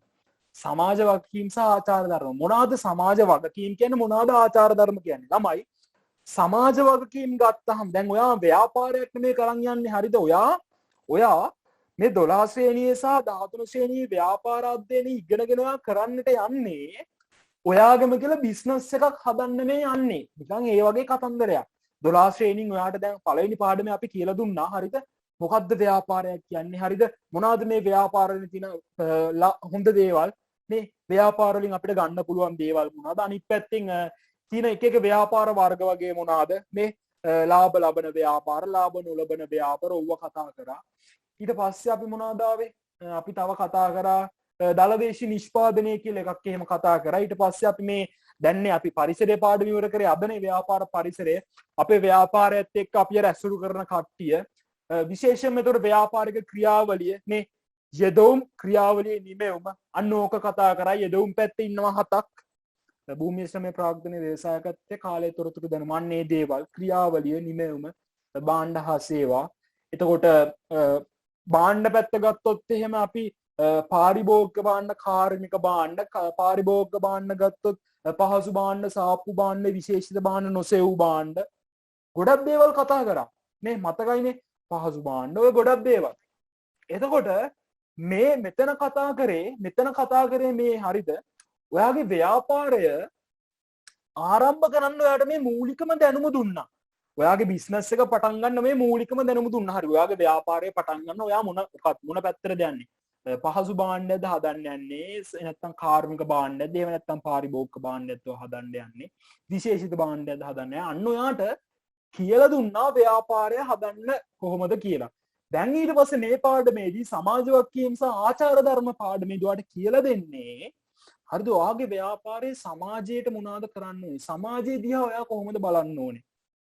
සමාජ වගකීම් සහ ආචාර ධර්ම. මොනවාද සමාජ වගකීම් කියන්නේ? මොනවාද ආචාර ධර්ම කියන්නේ? ළමයි සමාජ වගකීම් ගත්තහම දැන් ඔයා ව්‍යාපාරයක් නෙමෙයි කරන් යන්නේ. හරිද? ඔයා මේ 12 ශ්‍රේණියේ සහ 13 ශ්‍රේණියේ ව්‍යාපාර අධ්‍යයනය ඉගෙනගෙන ඔයා කරන්නට යන්නේ ඔයාගම කියලා බිස්නස් එකක් හදන්න මේ යන්නේ. නිකන් ඒ වගේ කතන්දරයක්. 12 ශ්‍රේණියෙන් ඔයාට දැන් පළවෙනි පාඩමේ අපි කියලා දුන්නා. හරිද? මොකද්ද ව්‍යාපාරයක් කියන්නේ? හරිද? මොනවාද මේ ව්‍යාපාරවල තියෙන හොඳ දේවල්? මේ ව්‍යාපාර වලින් අපිට ගන්න පුළුවන් දේවල් මොනවාද? අනිත් පැත්තෙන් තියෙන එක ව්‍යාපාර වර්ග වගේ මොනවාද? මේ ලාභ ලබන ව්‍යාපාර, ලාභ නොලබන ව්‍යාපාර ඔව්ව කතා කරා. ඊට පස්සේ අපි මොනවද ආවේ? අපි තව කතා කරා දලදේශී නිෂ්පාදනය කියලා එකක් එහෙම කතා කරා. ඊට පස්සේ අපි මේ දැන්නේ අපි පරිසරය පාඩම ඉවර කරේ අදනේ ව්‍යාපාර පරිසරය. අපේ ව්‍යාපාරයත් එක්ක අපි ඇසුරු කරන කට්ටිය විශේෂයෙන්ම ඒතකොට ව්‍යාපාරික ක්‍රියාවලිය මේ යෙදවුම් ක්‍රියාවලියේ නිමෙවුම අන්න ඕක කතා කරා. යෙදවුම් පැත්තේ ඉන්නවා 7ක්. භූමිය ශ්‍රමය ප්‍රාග්ධන ව්‍යවසායකත්වයේ කාලය තොරතුරු දැනුම අන්නේ දේවල් ක්‍රියාවලිය නිමෙවුම භාණ්ඩ හා සේවා. එතකොට භාණ්ඩ පැත්ත ගත්තොත් එහෙම අපි පාරිභෝගික භාණ්ඩ, කාර්මික භාණ්ඩ, පාරිභෝගික භාණ්ඩ ගත්තොත් පහසු භාණ්ඩ, සාප්පු භාණ්ඩ, විශේෂිත භාණ්ඩ, නොසෙව් භාණ්ඩ ගොඩක් දේවල් කතා කරා. මේ මතකයිනේ පහසු භාණ්ඩ ඔය ගොඩක් දේවල්. එතකොට මේ මෙතන කතා කරේ මේ හරිද? ඔයාගේ ව්‍යාපාරය ආරම්භ කරන්න ඔයාට මේ මූලිකම දැනුම දුන්නා. ඔයාගේ බිස්නස් එක පටන් ගන්න මේ මූලිකම දැනුම දුන්නා. හරි. ඔයාගේ ව්‍යාපාරය පටන් ගන්න ඔයා මොන පැත්තටද යන්නේ? පහසු භාණ්ඩද හදන්න යන්නේ? නැත්නම් කාර්මික භාණ්ඩද? එහෙම නැත්නම් පාරිභෝගික භාණ්ඩද හදන්න යන්නේ? විශේෂිත භාණ්ඩද හදන්න යන්නේ? අන්න ඔයාට කියලා දුන්නා ව්‍යාපාරය හදන්න කොහොමද කියලා. දැන් ඊට පස්සේ මේ පාඩමේදී සමාජ වගකීම් සහ ආචාර ධර්ම පාඩමේදී ඔයාට කියලා දෙන්නේ හරිද? ඔයාගේ ව්‍යාපාරයේ සමාජයට මොනවද කරන්න ඕනේ? සමාජය දිහා ඔයා කොහොමද බලන්න ඕනේ?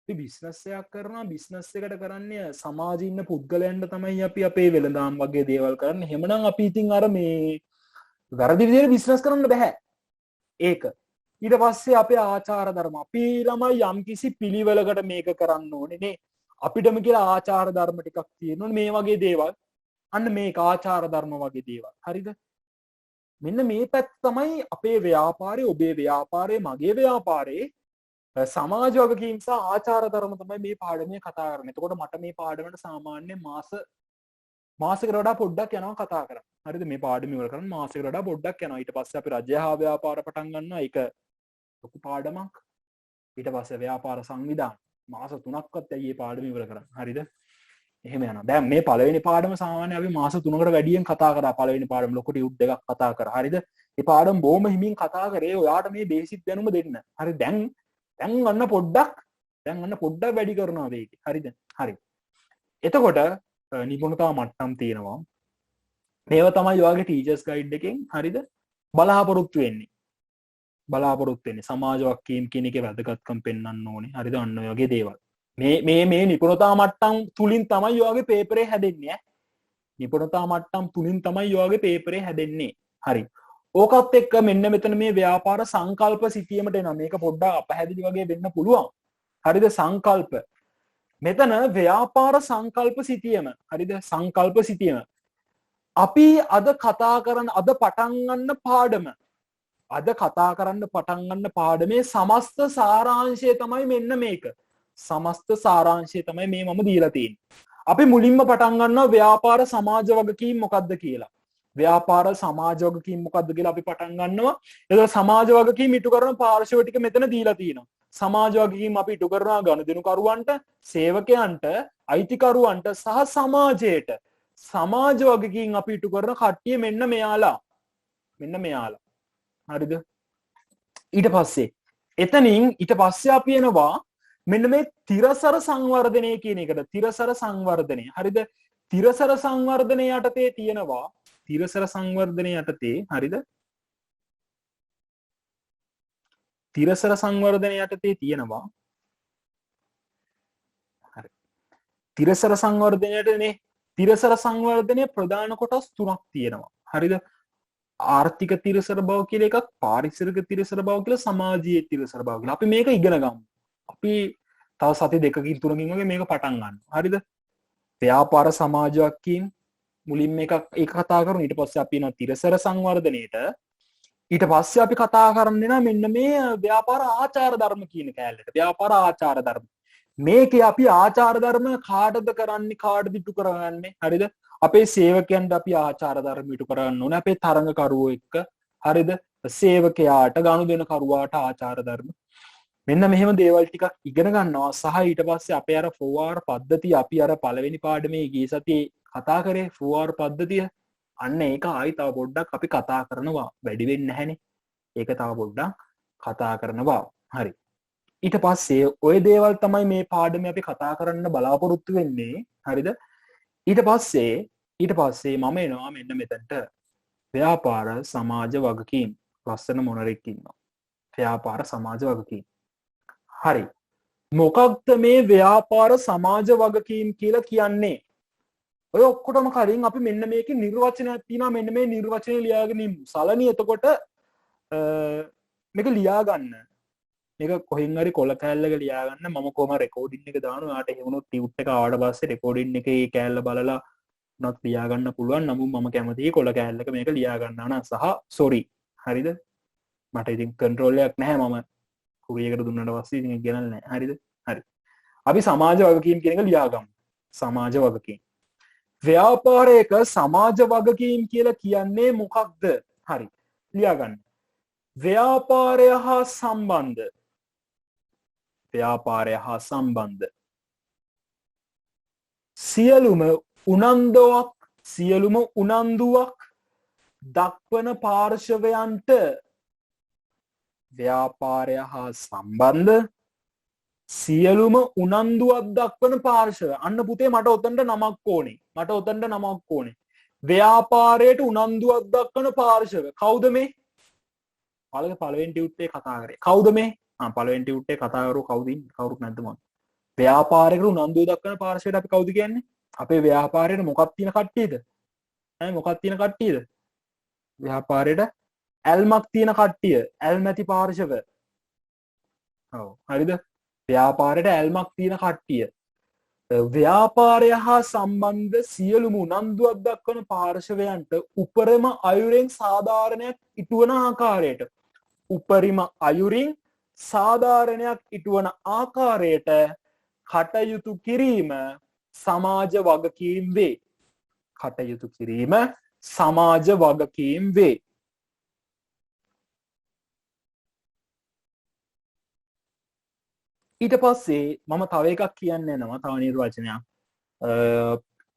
අපි බිස්නස් එකක් කරනවා. බිස්නස් එකට කරන්නේ සමාජයේ ඉන්න පුද්ගලයන්ට තමයි අපි අපේ වෙළඳාම් වගේ දේවල් කරන්නේ. එහෙමනම් අපි ඉතින් අර මේ වැරදි විදිහට බිස්නස් කරන්න බෑ. ඒක. ඊට පස්සේ අපේ ආචාර ධර්ම අපි ළමයි යම්කිසි පිළිවෙලකට මේක කරන්න ඕනේ නේ. අපිටම කියලා ආචාර ධර්ම ටිකක් තියෙනවා. මේ වගේ දේවල්. අන්න මේක ආචාර ධර්ම වගේ දේවල්. හරිද? මෙන්න මේ පැත්ත තමයි අපේ ව්‍යාපාරේ, ඔබේ ව්‍යාපාරේ, මගේ ව්යාපාරේ සමාජ වගකීම් සහ ආචාර ධර්ම තමයි මේ පාඩමේ කතා කරන්නේ. එතකොට මට මේ පාඩමට සාමාන්‍යයෙන් මාස මාසෙකට වඩා පොඩ්ඩක් යනවා කතා කරා. හරිද? මේ පාඩම ඉවර කරන්න මාසෙකට වඩා පොඩ්ඩක් යනවා. ඊට පස්සේ අපි රජය හා ව්‍යාපාර පටන් ගන්නවා. ඒක ලොකු පාඩමක්. ඊට පස්සේ ව්‍යාපාර සංවිධාන මාස 3ක්වත් ඇයි මේ පාඩම ඉවර කරන්න. හරිද? එහෙම යනවා. දැන් මේ පළවෙනි පාඩම සාමාන්‍ය අපි මාස 3කට වැඩියෙන් කතා කරා. පළවෙනි පාඩම ලොකු ටියුට් දෙකක් කතා කරා. හරිද? මේ පාඩම බොහොම හිමින් කතා කරේ ඔයාට මේ බේසික් දැනුම දෙන්න. හරි දැන් අන්න පොඩ්ඩක් වැඩි කරනවා මේක. හරිද? හරි. එතකොට නිපුණතා මට්ටම් තියෙනවා. මේවා තමයි ඔයාගේ ටීචර්ස් ගයිඩ් එකෙන් හරිද? බලාපොරොත්තු වෙන්නේ. සමාජ වගකීම් කියන එකේ වැදගත්කම් පෙන්වන්න ඕනේ. හරිද? අන්න ඔය වගේ දේවල්. මේ නිපුණතා මට්ටම් තුලින් තමයි ඔයාගේ පේපරේ හැදෙන්නේ. නිපුණතා මට්ටම් තුලින් තමයි ඔයාගේ පේපරේ හැදෙන්නේ. හරි. ඕකත් එක්ක මෙන්න මෙතන මේ ව්‍යාපාර සංකල්ප සිටියමට එනවා. මේක පොඩ්ඩක් අපහැදිලි වගේ වෙන්න පුළුවන්. හරිද? සංකල්ප. මෙතන ව්‍යාපාර සංකල්ප සිටියම. හරිද? සංකල්ප සිටියම. අපි අද කතා කරන අද පටන් ගන්න පාඩමේ සමස්ත සාරාංශය තමයි මෙන්න මේක. සමස්ත සාරාංශය තමයි මේ මම දීලා තියෙන්නේ. අපි මුලින්ම පටන් ගන්නවා ව්‍යාපාර සමාජ වගකීම් මොකක්ද කියලා. ව්‍යාපාර සමාජ වගකීම් මොකක්ද කියලා අපි පටන් ගන්නවා. එතකොට සමාජ වගකීම් ඉටු කරන පාර්ශව ටික මෙතන දීලා තියෙනවා. සමාජ වගකීම් අපි ඉටු කරනවා ගනුදෙනුකරුවන්ට, සේවකයන්ට, අයිතිකරුවන්ට සහ සමාජයට. සමාජ වගකීම් අපි ඉටු කරන කට්ටිය මෙන්න මෙයාලා. හරිද? ඊට පස්සේ අපි එනවා මෙන්න මේ තිරසර සංවර්ධනය කියන එකට. තිරසර සංවර්ධනය. හරිද? තිරසර සංවර්ධනය යටතේ තියෙනවා. තිරසර සංවර්ධනය යටතේ හරිද? තිරසර සංවර්ධනය යටතේ තියෙනවා. හරි. තිරසර සංවර්ධනයටනේ තිරසර සංවර්ධනය ප්‍රධාන කොටස් 3ක් තියෙනවා. හරිද? ආර්ථික තිරසර බව කියලා එකක්, පාරිසරික තිරසර බව කියලා, සමාජීය තිරසර බව කියලා. අපි මේක ඉගෙන ගමු. අපි තව සති 2කින් 3කින් වගේ මේක පටන් ගන්නවා. හරිද? ව්‍යාපාර සමාජ වගකීම් මුලින්ම ඒක කතා කරමු. ඊට පස්සේ අපි යනවා තිරසර සංවර්ධනයේට. ඊට පස්සේ අපි කතා කරන්නේ මෙන්න මේ ව්‍යාපාර ආචාර ධර්ම කියන කැලලට. ව්‍යාපාර ආචාර ධර්ම. මේකේ අපි ආචාර ධර්ම කාටද කරන්නේ, කාටද ඉටු කරගන්නේ? හරිද? අපේ සේවකයන්ට අපි ආචාර ධර්ම ඉටු කරගන්න ඕනේ. අපේ තරඟකරුවෝ එක්ක. හරිද? සේවකයාට ගනුදෙනුකරුවාට ආචාර ධර්ම. මෙන්න මෙහෙම දේවල් ටිකක් ඉගෙන ගන්නවා. සහ ඊට පස්සේ අපේ අර 4R පද්ධතිය අපි අර පළවෙනි පාඩමේ ගිය සතියේ කතා කරේ 4R පද්ධතිය. අන්න ඒක ආයි තව පොඩ්ඩක් අපි කතා කරනවා. වැඩි වෙන්නේ නැහැනේ. ඒක තව පොඩ්ඩක් කතා කරනවා. හරි. ඊට පස්සේ ওই දේවල් තමයි මේ පාඩමේ අපි කතා කරන්න බලාපොරොත්තු වෙන්නේ. හරිද? ඊට පස්සේ මම එනවා මෙන්න මෙතනට. ව්‍යාපාර සමාජ වගකීම්. ලස්සන මොනරෙක් ඉන්නවා. ව්‍යාපාර සමාජ වගකීම්. හරි. මොකක්ද මේ ව්‍යාපාර සමාජ වගකීම් කියලා කියන්නේ? ඔය ඔක්කොටම කලින් අපි මෙන්න මේකේ නිර්වචනයක් තියෙනවා. මෙන්න මේ නිර්වචනය ලියාගෙන ඉමු. සලනි එතකොට මේක ලියා ගන්න. මේක කොහෙන් හරි කොළ කෑල්ලක ලියා ගන්න. මම කොහම රෙකෝඩින් එක දානවා. යාට එහෙම වුණොත් ටියුට් එක ආවට පස්සේ රෙකෝඩින් එකේ කෑල්ල බලලා උනත් ලියා ගන්න පුළුවන්. නමුත් මම කැමතියි කොළ කෑල්ලක මේක ලියා ගන්න නම් සහ සෝරි. හරිද? මට ඉතින් කන්ට්‍රෝල් එකක් නැහැ. මම කුරියකට දුන්නට පස්සේ ඉතින් ගෙනල්ලා නැහැ. හරිද? හරි. අපි සමාජ වගකීම් කියන එක ලියා ගමු. සමාජ වගකීම්. ව්‍යාපාරයක සමාජ වගකීම් කියලා කියන්නේ මොකක්ද? හරි. ලියා ගන්න. ව්‍යාපාරය හා සම්බන්ධ සියලුම උනන්දුවක් දක්වන පාර්ශවයන්ට ව්‍යාපාරය හා සම්බන්ධ සියලුම උනන්දුවක් දක්වන පාර්ශව. අන්න පුතේ මට ඔතනට නමක් ඕනේ. ව්‍යාපාරයට උනන්දුවක් දක්වන පාර්ශව. කවුද මේ? පළවෙනි ටියුට් එකේ කතා කරේ. කවුද මේ? පළවෙනි ටියුට් එකේ කතා කරුවෝ කවුද ඉන්නේ? කවුරුත් නැද්ද මොකද? ව්‍යාපාරයකට උනන්දුව දක්වන පාර්ශවයට අපි කවුද කියන්නේ? අපේ ව්‍යාපාරයට මොකක් තියෙන කට්ටියද? මොකක් තියෙන කට්ටියද? ව්‍යාපාරයට ඇල්මක් තියෙන කට්ටිය. ඇල්මැති පාර්ශව. ඔව්. හරිද? ව්‍යාපාරයට ඇල්මක් තියෙන කට්ටිය. ව්‍යාපාරය හා සම්බන්ධ සියලුම උනන්දුවක් දක්වන පාර්ශවයන්ට උපරිම අයුරින් සාධාරණයක් ඉටුවන ආකාරයට කටයුතු කිරීම සමාජ වගකීම් වේ. කටයුතු කිරීම සමාජ වගකීම් වේ. ඊට පස්සේ මම තව එකක් කියන්න යනවා තව නිර්වචනයක්.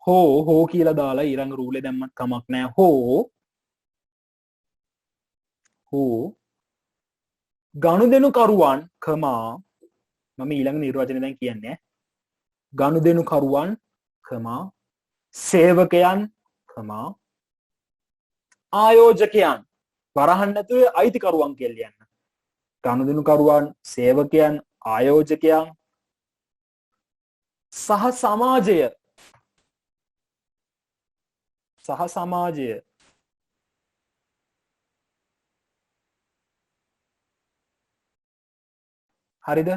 හෝ කියලා දාලා ඊළඟ රූලේ දැම්මත් කමක් නැහැ. හෝ ගනුදෙනුකරුවන් කමා මම ඊළඟ නිර්වචනය දැන් කියන්නේ ගනුදෙනුකරුවන් කමා සේවකයන් කමා ආයෝජකයන් වරහන් නැතුව අයිතිකරුවන් කියලා කියන්න. ගනුදෙනුකරුවන් සේවකයන් ආයෝජකයන් සහ සමාජය හරිද?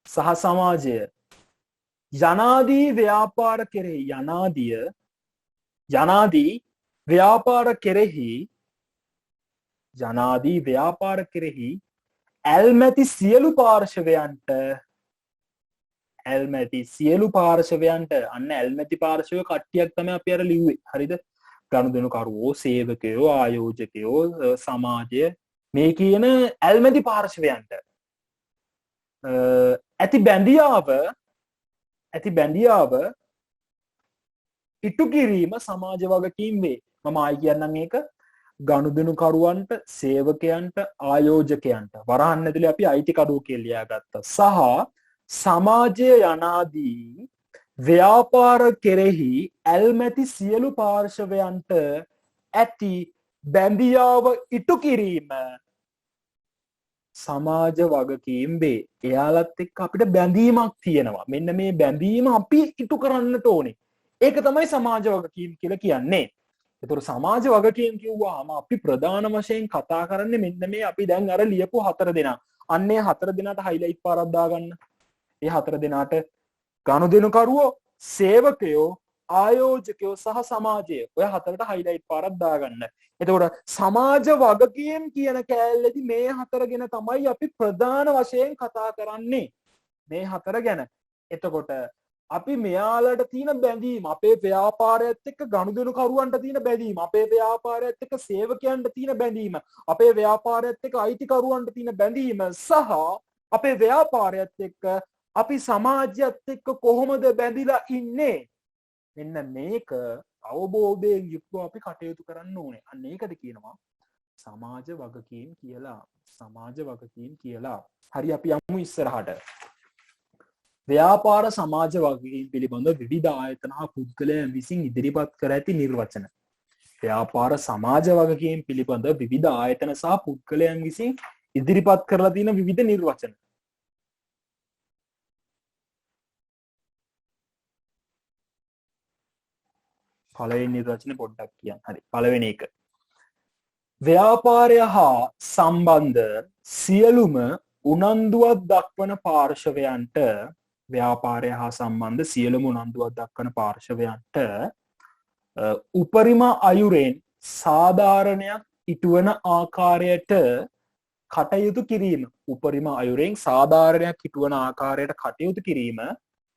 සහ සමාජය යනාදී ව්‍යාපාර කෙරෙහි යනාදී ව්‍යාපාර කෙරෙහි ඇල්මැති සියලු පාර්ශවයන්ට අන්න ඇල්මැති පාර්ශවය කට්ටියක් තමයි අපි අර ලිව්වේ. හරිද? ගනුදෙනුකරුවෝ සේවකයෝ ආයෝජකයෝ සමාජය මේ කියන ඇල්මැති පාර්ශවයන්ට ඇති බැඳියාව ඉටු කිරීම සමාජ වගකීම් වේ. මම ආයි කියන්නම් ඒක. ගනුදෙනුකරුවන්ට සේවකයන්ට ආයෝජකයන්ට වරහන් ඇතුලේ අපි අයිතිකරුවෝ කියලා ලියාගත්තා. සහ සමාජය යනාදී ව්‍යාපාර කෙරෙහි ඇල්මැති සියලු පාර්ශවයන්ට ඇති බැඳියාව ඉටු කිරීම සමාජ වගකීම් වේ. එයාලත් එක්ක අපිට බැඳීමක් තියෙනවා. මෙන්න මේ බැඳීම අපි ඉටු කරන්නට ඕනේ. ඒක තමයි සමාජ වගකීම් කියලා කියන්නේ. ඒතර සමාජ වගකීම් කිව්වහම අපි ප්‍රධාන වශයෙන් කතා කරන්නේ මෙන්න මේ අපි දැන් අර ලියපු 4 දෙනා. අන්නේ 4 දෙනාට හයිලයිට් පාරක් දාගන්න. ඒ 4 දෙනාට ගනුදෙනුකරුවෝ, සේවකයෝ, ආයෝජකයෝ සහ සමාජය. ඔය 4ට හයිලයිට් පාරක් දාගන්න. එතකොට සමාජ වගකීම් කියන කෑල්ලේදී මේ 4 ගැන තමයි අපි ප්‍රධාන වශයෙන් කතා කරන්නේ. මේ 4 ගැන. එතකොට අපි මෙයාලට තියෙන බැඳීම, අපේ ව්‍යාපාරයත් එක්ක ගනුදෙනුකරුවන්ට තියෙන බැඳීම, අපේ ව්‍යාපාරයත් එක්ක සේවකයන්ට තියෙන බැඳීම, අපේ ව්‍යාපාරයත් එක්ක අයිතිකරුවන්ට තියෙන බැඳීම සහ අපේ ව්‍යාපාරයත් එක්ක අපි සමාජයත් එක්ක කොහොමද බැඳිලා ඉන්නේ? මෙන්න මේක අවබෝධයෙන් යුක්තව අපි කටයුතු කරන්න ඕනේ. අන්න ඒකද කියනවා සමාජ වගකීම් කියලා. හරි, අපි යමු ඉස්සරහට. ව්‍යාපාර සමාජ වගකීම් පිළිබඳ විවිධ ආයතන හා පුද්ගලයන් විසින් ඉදිරිපත් කර ඇති නිර්වචන. ව්‍යාපාර සමාජ වගකීම් පිළිබඳ විවිධ ආයතන සහ පුද්ගලයන් විසින් ඉදිරිපත් කරලා තියෙන විවිධ නිර්වචන. පළවෙනි නිර්වචන පොඩ්ඩක් කියන්න. හරි. පළවෙනි එක. ව්‍යාපාරය හා සම්බන්ධ සියලුම උනන්දුවක් දක්වන පාර්ශවයන්ට උපරිම අයුරෙන් සාධාරණයක් ඉටුවන ආකාරයට කටයුතු කිරීම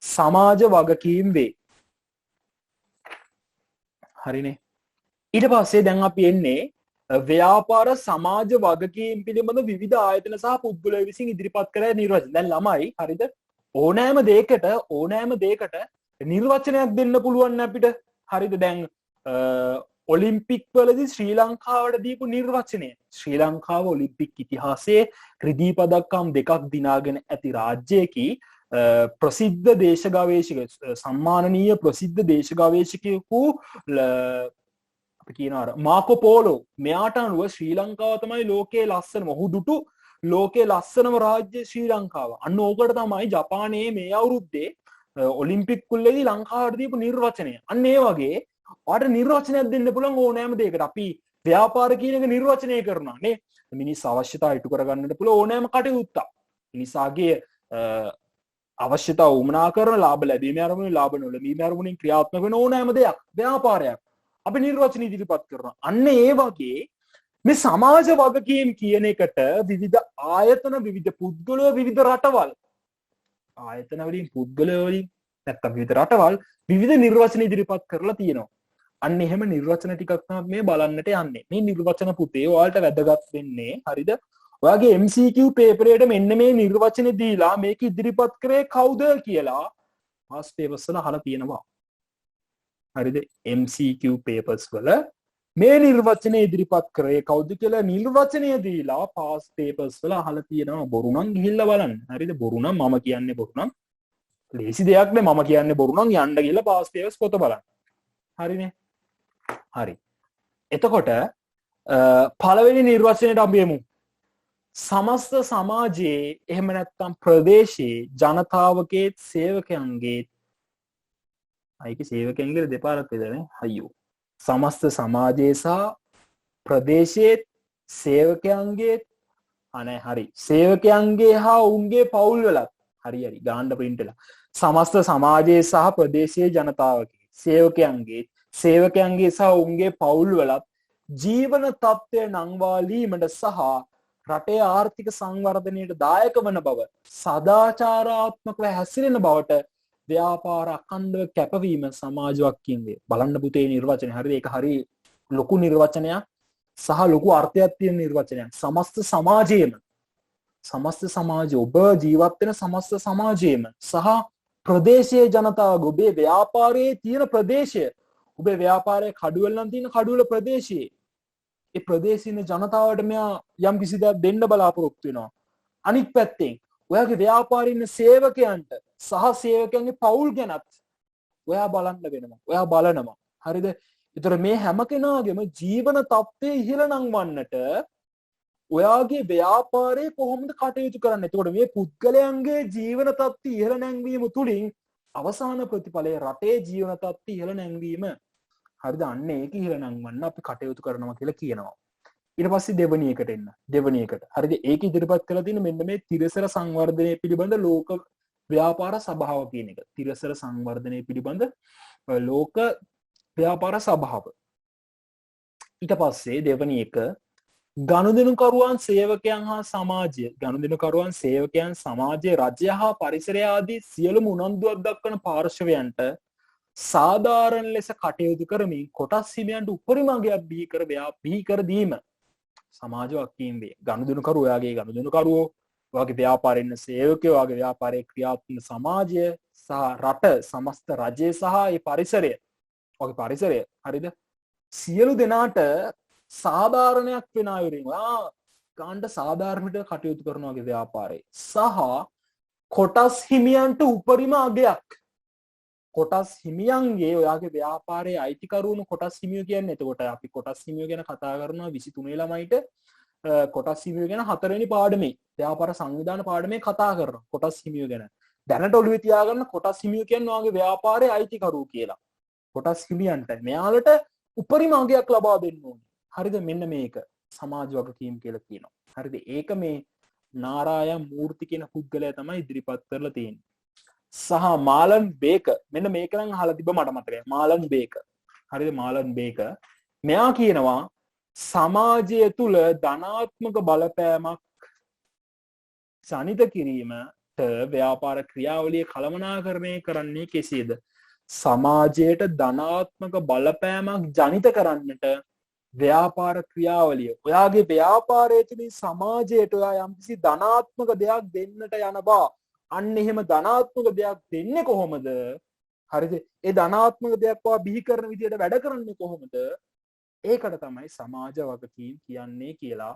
සමාජ වගකීම් වේ. හරිනේ. ඊට පස්සේ දැන් අපි එන්නේ ව්‍යාපාර සමාජ වගකීම් පිළිබඳ විවිධ ආයතන සහ පුද්ගලයන් විසින් ඉදිරිපත් කළ නිර්වචන. දැන් ළමයි හරිද? ඕනෑම දෙයකට නිර්වචනයක් දෙන්න පුළුවන් අපිට. හරිද? දැන් ඔලිම්පික් වලදී ශ්‍රී ලංකාවට දීපු නිර්වචනය. ශ්‍රී ලංකාව ඔලිම්පික් ඉතිහාසයේ රිදී පදක්කම් 2ක් දිනාගෙන ඇති රාජ්‍යයකි. ප්‍රසිද්ධ දේශ ගවේෂක සම්මානනීය ප්‍රසිද්ධ දේශ ගවේෂකයෙකු අපි කියනවා මාකෝ පෝලෝ. මෙයාට අනුව ශ්‍රී ලංකාව තමයි ලෝකයේ ලස්සනම ඔහු ලෝකයේ ලස්සනම රාජ්‍ය ශ්‍රී ලංකාව. අන්න ඕකට තමයි ජපානයේ මේ අවුරුද්දේ ඔලිම්පික් කුල්ලේදී ලංකාවට දීපු නිර්වචනය. අන්න ඒ වගේ ඔයාලට නිර්වචනයක් දෙන්න පුළුවන් ඕනෑම දෙයකට. අපි ව්‍යාපාර කියන එක නිර්වචනය කරනවා නේ. මිනිස් අවශ්‍යතා ඉටු කරගන්නට පුළුවන් ඕනෑම කටයුත්තක්. මිනිසාගේ අවශ්‍යතා උමනා කරන ලාභ ලැබීම අරමුණින් ලාභ නොලැබීම අරමුණින් ක්‍රියාත්මක වෙන ඕනෑම දෙයක් ව්‍යාපාරයක් අපි නිර්වචන ඉදිරිපත් කරනවා. අන්න ඒ වගේ මේ සමාජ වගකීම් කියන එකට විවිධ ආයතන, විවිධ පුද්ගලයෝ, විවිධ රටවල් ආයතන වලින්, පුද්ගලයෝ වලින් නැත්නම් විවිධ රටවල් විවිධ නිර්වචන ඉදිරිපත් කරලා තියෙනවා. අන්න එහෙම නිර්වචන ටිකක් තමයි මේ බලන්නට යන්නේ. මේ නිර්වචන පුතේ ඔයාලට වැදගත් වෙන්නේ හරිද? ඔයාගේ MCQ පේපර් එකට මෙන්න මේ නිර්වචන දීලා මේක ඉදිරිපත් කරේ කවුද කියලා past papers වල අහලා තියෙනවා. හරිද? MCQ papers වල මේ නිර්වචනය ඉදිරිපත් කරේ කවුද කියලා නිර්වචනය දීලා past papers වල අහලා තියෙනවා. බොරු නම් ගිහිල්ලා බලන්න. හරිද? බොරු නම් මම කියන්නේ බොරු නම් ලේසි දෙයක් නේ. මම කියන්නේ බොරු නම් යන්න ගිහිල්ලා past papers පොත බලන්න. හරිනේ? හරි. එතකොට පළවෙනි නිර්වචනයට අපි යමු. සමස්ත සමාජයේ එහෙම නැත්නම් ප්‍රදේශයේ ජනතාවගේ සේවකයන්ගේ අයික සේවකයන්ගේ දෙපාරක් වෙදනේ අයියෝ. සමස්ත සමාජයේ සහ ප්‍රදේශයේ සේවකයන්ගේ අනේ හරි. සේවකයන්ගේ හා උන්ගේ පවුල් වලත් හරි ගාන්න print වෙලා. සමස්ත සමාජයේ සහ ප්‍රදේශයේ ජනතාවගේ සේවකයන්ගේ සහ උන්ගේ පවුල් වලත් ජීවන තත්ත්වය නංවාලීමට සහ රටේ ආර්ථික සංවර්ධනයට දායක වන බව සදාචාරාත්මකව හැසිරෙන බවට ව්‍යාපාර අඛණ්ඩව කැපවීම සමාජවක්කින් වේ. බලන්න පුතේ නිර්වචනය. හරිද? ඒක හරි ලොකු නිර්වචනයක් සහ ලොකු අර්ථයක් තියෙන නිර්වචනයක්. සමස්ත සමාජය ඔබ ජීවත් වෙන සමස්ත සමාජයේම සහ ප්‍රදේශයේ ජනතාව ඔබේ ව්‍යාපාරයේ තියෙන ප්‍රදේශය ඔබේ ව්‍යාපාරයේ කඩුවල නම් තියෙන කඩුවල ප්‍රදේශයේ ඒ ප්‍රදේශයේ ජනතාවට මෙයා යම් කිසි දෙයක් දෙන්න බලාපොරොත්තු වෙනවා. අනිත් පැත්තෙන් ඔයාගේ ව්‍යාපාරයේ ඉන්න සේවකයන්ට සහ සේවකයන්ගේ පවුල් ගැනත් ඔයා බලන්න වෙනවා. ඔයා බලනවා. හරිද? ඒතර මේ හැම කෙනාගේම ජීවන තත්ත්වය ඉහළ නංවන්නට ඔයාගේ ව්‍යාපාරයේ කොහොමද කටයුතු කරන්නේ? එතකොට මේ පුද්ගලයන්ගේ ජීවන තත්ත්වය ඉහළ නැංවීම තුලින් අවසාන ප්‍රතිඵලය රටේ ජීවන තත්ත්වය ඉහළ නැංවීම. හරිද? අන්න ඒක ඉහළ නංවන්න අපි කටයුතු කරනවා කියලා කියනවා. ඊට පස්සේ දෙවෙනි එකට එන්න. දෙවෙනි එකට. හරිද? ඒක ඉදිරිපත් කරලා තියෙන මෙන්න මේ තිරසර සංවර්ධනය පිළිබඳ ලෝක ව්‍යාපාර සභාව කියන එක. තිරසර සංවර්ධනය පිළිබඳ ලෝක ව්‍යාපාර සභාව. ඊට පස්සේ දෙවෙනි එක ගනුදෙනුකරුවන් සේවකයන් හා සමාජය සමාජය රජය හා පරිසරය ආදී සියලුම උනන්දුවක් දක්වන පාර්ශවයන්ට සාධාරණ ලෙස කටයුතු කරමින් කොටස් හිමියන්ට උපරිම අගයක් බිහි කර දීම සමාජ වක්කීම් වේ. ගනුදෙනුකරුවෝ ඔයාගේ ගනුදෙනුකරුවෝ ඔයාගේ ව්‍යාපාරයේ ඉන්න සේවකයෝ ඔයාගේ ව්‍යාපාරයේ ක්‍රියාත්මක සමාජය සහ රට සමස්ත රජය සහ ඒ පරිසරය ඔයාගේ පරිසරය හරිද සියලු දෙනාට සාධාරණයක් වෙන අයුරින් ගාණ්ඩ සාධාරණට කටයුතු කරනවාගේ ව්‍යාපාරයේ සහ කොටස් හිමියන්ට උපරිම අගයක් කොටස් හිමියන්ගේ ඔයාගේ ව්‍යාපාරයේ අයිතිකරුණු කොටස් හිමියෝ කියන්නේ. එතකොට අපි කොටස් හිමියෝ ගැන කතා කරනවා 23 ළමයිට කොටස් හිමියෝ ගැන 4 වෙනි පාඩමේ ව්‍යාපාර සංවිධාන පාඩමේ කතා කරනවා කොටස් හිමියෝ ගැන. දැනට ඔළුවේ තියාගන්න කොටස් හිමියෝ කියන්නේ ඔයාගේ ව්‍යාපාරයේ අයිතිකරුවෝ කියලා. කොටස් හිමියන්ට මෙයාලට උපරිම අගයක් ලබා දෙන්න ඕනේ. හරිද? මෙන්න මේක සමාජ වගකීම් කියලා කියනවා. හරිද? ඒක මේ නාරායන් මූර්ති කියන පුද්ගලයා තමයි ඉදිරිපත් කරලා තියෙන්නේ. සහ මාලන් බේක මෙන්න මේක නම් අහලා තිබ්බ මට මතකයි. මාලන් බේක. හරිද? මාලන් බේක මෙයා කියනවා සමාජය තුල ධනාත්මක බලපෑමක් සනිත කිරීමට ව්‍යාපාර ක්‍රියාවලිය කළමනාකරණය කරන්නේ කෙසේද? සමාජයට ධනාත්මක බලපෑමක් ජනිත කරන්නට ව්‍යාපාර ක්‍රියාවලිය ඔයාගේ ව්‍යාපාරය තුළින් සමාජයට ඔයා යම්කිසි ධනාත්මක දෙයක් දෙන්නට යන බව අන්න එහෙම ධනාත්මක දෙයක් දෙන්නේ කොහොමද? හරිද? ඒ ධනාත්මක දෙයක් ඔයා බිහි කරන විදියට වැඩ කරන්නේ කොහොමද? ඒකට තමයි සමාජ වගකීම් කියන්නේ කියලා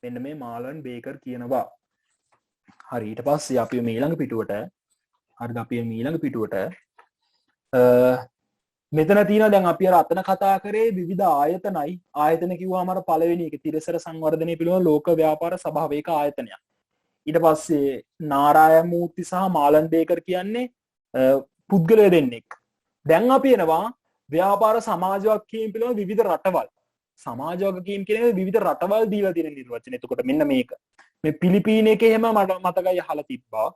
මෙන්න මේ මාලන් බේකර් කියනවා. හරි ඊට පස්සේ අපි මේ ඊළඟ පිටුවට හරිද අපි මේ ඊළඟ පිටුවට මෙතන තියෙනවා දැන් අපි අර අතන කතා කරේ විවිධ ආයතන කිව්වම අර පළවෙනි එක තිරසර සංවර්ධනය පිළිබඳ ලෝක ව්‍යාපාර සභාව ඒක ආයතනයක්. ඊට පස්සේ නාරායන් මූර්ති සහ මාලන් බේකර් කියන්නේ පුද්ගලයෝ දෙන්නෙක්. දැන් අපි එනවා ව්‍යාපාර සමාජ වගකීම් පිළිබඳ විවිධ රටවල්. සමාජ වගකීම් කියන්නේ විවිධ රටවල් දීලා තියෙන නිර්වචන. එතකොට මෙන්න මේක. මේ පිලිපීන එකේ එහෙම මට මතකයි අහලා තිබ්බා.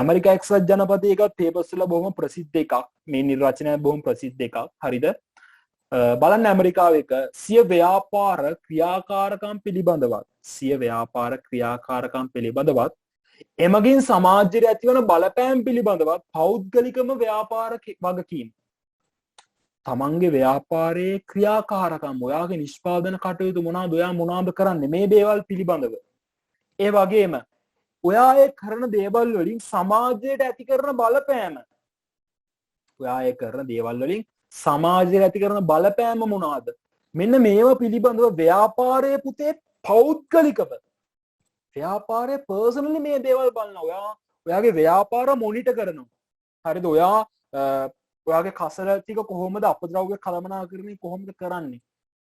ඇමරිකා එක්සත් ජනපදයේ එකක් පේපර්ස් වල බොහොම ප්‍රසිද්ධ එකක්. මේ නිර්වචනය බොහොම ප්‍රසිද්ධ එකක්. හරිද? බලන්න ඇමරිකාව එක සිය ව්‍යාපාර ක්‍රියාකාරකම් පිළිබඳවත් එමගින් සමාජයට ඇතිවන බලපෑම් පිළිබඳවත් පෞද්ගලිකම ව්‍යාපාර වගකීම් තමන්ගේ ව්‍යාපාරයේ ක්‍රියාකාරකම් ඔයාගේ නිෂ්පාදන කටයුතු මොනවද ඔයා මොනවද කරන්නේ මේ දේවල් පිළිබඳව ඒ වගේම ඔයා ඒ කරන දේවල් වලින් සමාජයට ඇති කරන බලපෑම ඔයා ඒ කරන දේවල් වලින් සමාජයට ඇති කරන බලපෑම මොනවද මෙන්න මේව පිළිබඳව ව්‍යාපාරයේ පුතේ පෞද්ගලිකව ව්‍යාපාරයේ පර්සනලි මේ දේවල් බලනවා ඔයාගේ ව්‍යාපාර මොනිටර් කරනවා හරිද ඔයාගේ කසල ටික කොහොමද අපද්‍රව්‍ය කළමනාකරණය කොහොමද කරන්නේ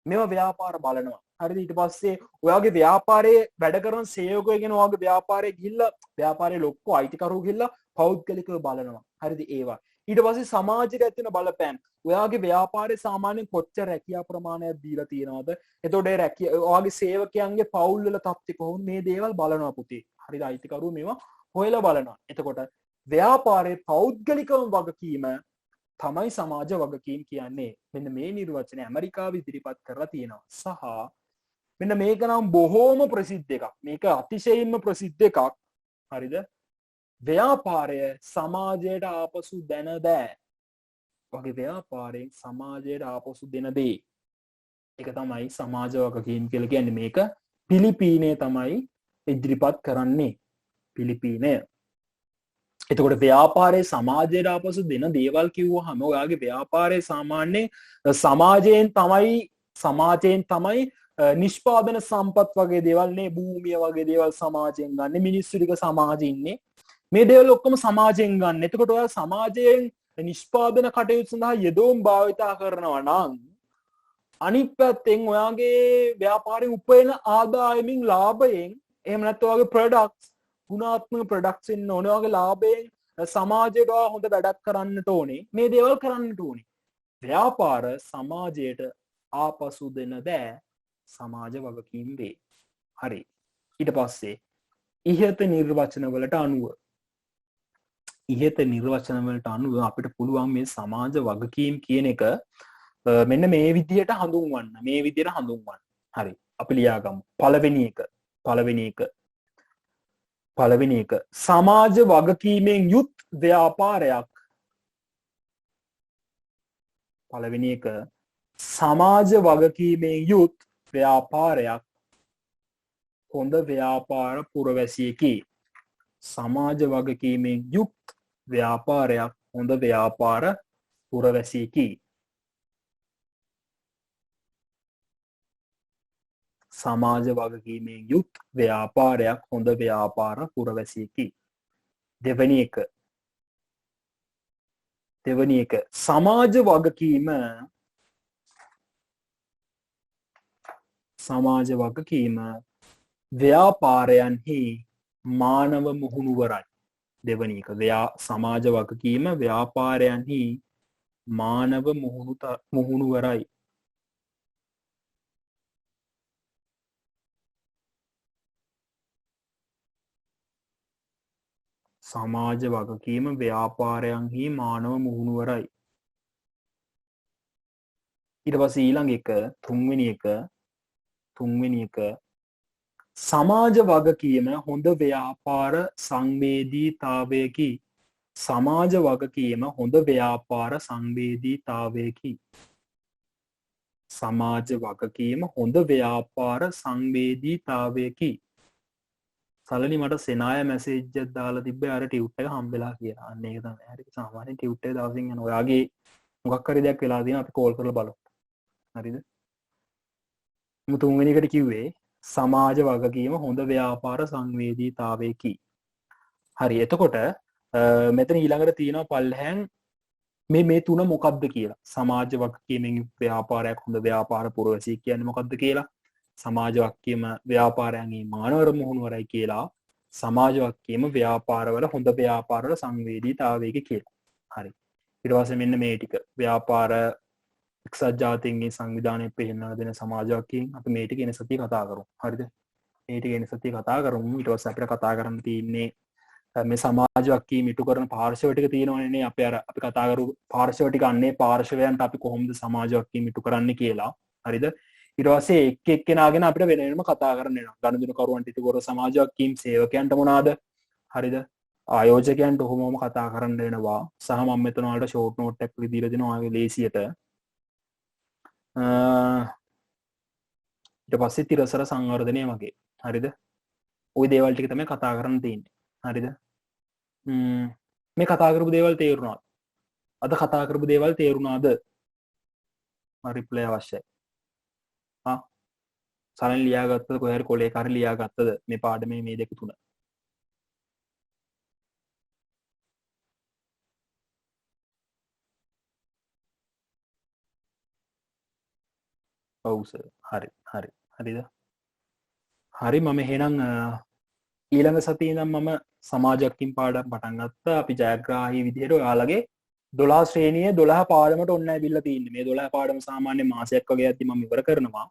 මේවා ව්‍යාපාර බලනවා හරිද ඊට පස්සේ ඔයාගේ ව්‍යාපාරයේ වැඩ කරන සේවකයෝ කියන ඔයාගේ ව්‍යාපාරයේ ගිහිල්ලා ව්‍යාපාරයේ ලොක්කෝ අයිතිකරු ගිහිල්ලා පෞද්ගලිකව බලනවා හරිද ඒවා ඊට පස්සේ සමාජයට ඇති වෙන බලපෑම් ඔයාගේ ව්‍යාපාරයේ සාමාන්‍යයෙන් කොච්චර රැකියා ප්‍රමාණයක් දීලා තියෙනවද එතකොට ඒ රැකියා ඔයාගේ සේවකයන්ගේ පවුල් වල තත්ත්වය කොහොමද මේ දේවල් බලනවා පුතේ හරිද අයිතිකරු මේවා හොයලා බලනවා එතකොට ව්‍යාපාරයේ පෞද්ගලිකව වගකීම තමයි සමාජ වගකීම් කියන්නේ මෙන්න මේ නිර්වචනය ඇමරිකාව ඉදිරිපත් කරලා තියෙනවා සහ මෙන්න මේක නම් බොහෝම ප්‍රසිද්ධ එකක් මේක අතිශයින්ම ප්‍රසිද්ධ එකක් හරිද ව්‍යාපාරය සමාජයට ආපසු දෙන දෑ වගේ ව්‍යාපාරයෙන් සමාජයට ආපසු දෙන දේ ඒක තමයි සමාජ වගකීම් කියලා කියන්නේ මේක පිලිපීනයේ තමයි ඉදිරිපත් කරන්නේ පිලිපීනය එතකොට ව්‍යාපාරයේ සමාජයට ආපසු දෙන දේවල් කිව්වහම ඔයාගේ ව්යාපාරයේ සාමාන්‍ය සමාජයෙන් තමයි නිෂ්පාදන සම්පත් වගේ දේවල් නේ භූමිය වගේ දේවල් සමාජයෙන් ගන්න මිනිස්සු ටික සමාජයේ ඉන්නේ මේ දේවල් ඔක්කොම සමාජයෙන් ගන්න. එතකොට ඔයා සමාජයෙන් නිෂ්පාදන කටයුතු සඳහා යෙදවුම් භාවිතා කරනවා නම් අනිත් පැත්තෙන් ඔයාගේ ව්‍යාපාරයේ උපයන ආදායමින් ලාභයෙන් එහෙම නැත්නම් ඔයාගේ ප්‍රොඩක්ට්ස් ගුණාත්මක ප්‍රොඩක්ට්ස් ඉන්න ඕනේ ඔයාගේ ලාභයෙන් සමාජයට හොඳ වැඩක් කරන්නට ඕනේ මේ දේවල් කරන්නට ඕනේ. ව්‍යාපාර සමාජයට ආපසු දෙන දෑ සමාජ වගකීම් වේ. හරි. ඊට පස්සේ ඉහත නිර්වචන වලට අනුව අපිට පුළුවන් මේ සමාජ වගකීම් කියන එක මෙන්න මේ විදිහට හඳුන්වන්න. හරි. අපි ලියාගමු. පළවෙනි එක සමාජ වගකීමෙන් යුත් ව්‍යාපාරයක්. පළවෙනි එක සමාජ වගකීමෙන් යුත් ව්‍යාපාරයක් හොඳ ව්‍යාපාර පුරවැසියකි. සමාජ වගකීමෙන් යුත් ව්‍යාපාරයක් හොඳ ව්‍යාපාර පුරවැසියකි. සමාජ වගකීමෙන් යුත් ව්‍යාපාරයක් හොඳ ව්‍යාපාර පුරවැසියකි. දෙවැනි එක සමාජ වගකීම ව්‍යාපාරයන්හි මානව මුහුණුවරයි. දෙවැනි එක සමාජ වගකීම ව්‍යාපාරයන්හි මානව මුහුණුවරයි. සමාජ වගකීම ව්‍යාපාරයන්හි මානව මුහුණුවරයි. ඊට පස්සේ ඊළඟ එක තුන්වෙනි එක සමාජ වගකීම හොඳ ව්‍යාපාර සංවේදීතාවයකි. සමාජ වගකීම හොඳ ව්‍යාපාර සංවේදීතාවයකි. සමාජ වගකීම හොඳ ව්‍යාපාර සංවේදීතාවයකි. සලනි මට සෙනාය මැසේජ් එකක් දාලා තිබ්බේ අර ටියුට් එක හම්බෙලා කියලා. අන්න ඒක තමයි. හරි සාමාන්‍ය ටියුට් එක දවසින් යන ඔයාගේ මොකක් හරි දෙයක් වෙලා තියෙනවා අපි කෝල් කරලා බලමු. හරිද? මම තුන්වෙනි එකට කිව්වේ සමාජ වගකීම හොඳ ව්‍යාපාර සංවේදීතාවයකි. හරි එතකොට මෙතන ඊළඟට තියෙනවා පල්ලෙහාන් මේ තුන මොකක්ද කියලා. සමාජ වගකීමෙන් ව්‍යාපාරයක් හොඳ ව්‍යාපාර පුරවැසියෙක් කියන්නේ මොකක්ද කියලා. සමාජ වගකීම ව්‍යාපාරයන්ගේ මානව මුහුණුවරයි කියලා. සමාජ වගකීම ව්‍යාපාරවල හොඳ ව්‍යාපාරවල සංවේදීතාවයක කියලා. හරි. ඊට පස්සේ මෙන්න මේ ටික ව්‍යාපාර එක්සත් ජාතීන්ගේ සංවිධානයේ පෙන්නන දෙන සමාජ වගකීම් අපි මේ ටික එන සතිය කතා කරමු. හරිද? මේ ටික එන සතිය කතා කරමු. ඊට පස්සේ අපිට කතා කරන්න තියෙන්නේ මේ සමාජ වගකීම් ඉටු කරන පාර්ශව ටික තියෙනවනේ අපි අපි කතා කරු පාර්ශව ටික අන්නේ පාර්ශවයන්ට අපි කොහොමද සමාජ වගකීම් ඉටු කරන්නේ කියලා. හරිද? ඊට පස්සේ එක් එක්කෙනාගෙන අපිට වෙන වෙනම කතා කරන්න වෙනවා. ගනුදෙනු කරුවන්ට ඉටු කරන සමාජ වගකීම් සේවකයන්ට මොනවාද? හරිද? ආයෝජකයන්ට ඔහොමම කතා කරන්න වෙනවා. සහ මම මෙතන වලට ෂෝට් නෝට් එකක් දීලා දෙනවා ඔයාගේ ලේසියට. ඊට පස්සේ තිරසර සංවර්ධනය වගේ හරිද ওই දේවල් ටික තමයි කතා කරන්න තියෙන්නේ හරිද මේ කතා කරපු දේවල් තේරුණා අද කතා කරපු දේවල් තේරුණාද රිප්ලයි අවශ්‍යයි සරන් ලියාගත්තද කොහරි කොලේ කර ලියාගත්තද මේ පාඩමේ මේ දෙක තුන ඔවුස හරි හරි හරිද හරි මම හෙනම් ඊළඟ සතියනම් මම සමාජක්කින් පාඩම් පටන්ගත්ත අපි ජයග්‍රාහි විදිහයට ඔයාලගේ 12 ශ්‍රේණිය 12 පාඩමට ඔන්න ඇවිල්ලා තින්නේ මේ 12 පාඩම සාමාන්‍ය මාසයක් වගේ ඇති මම ඉවර කරනවා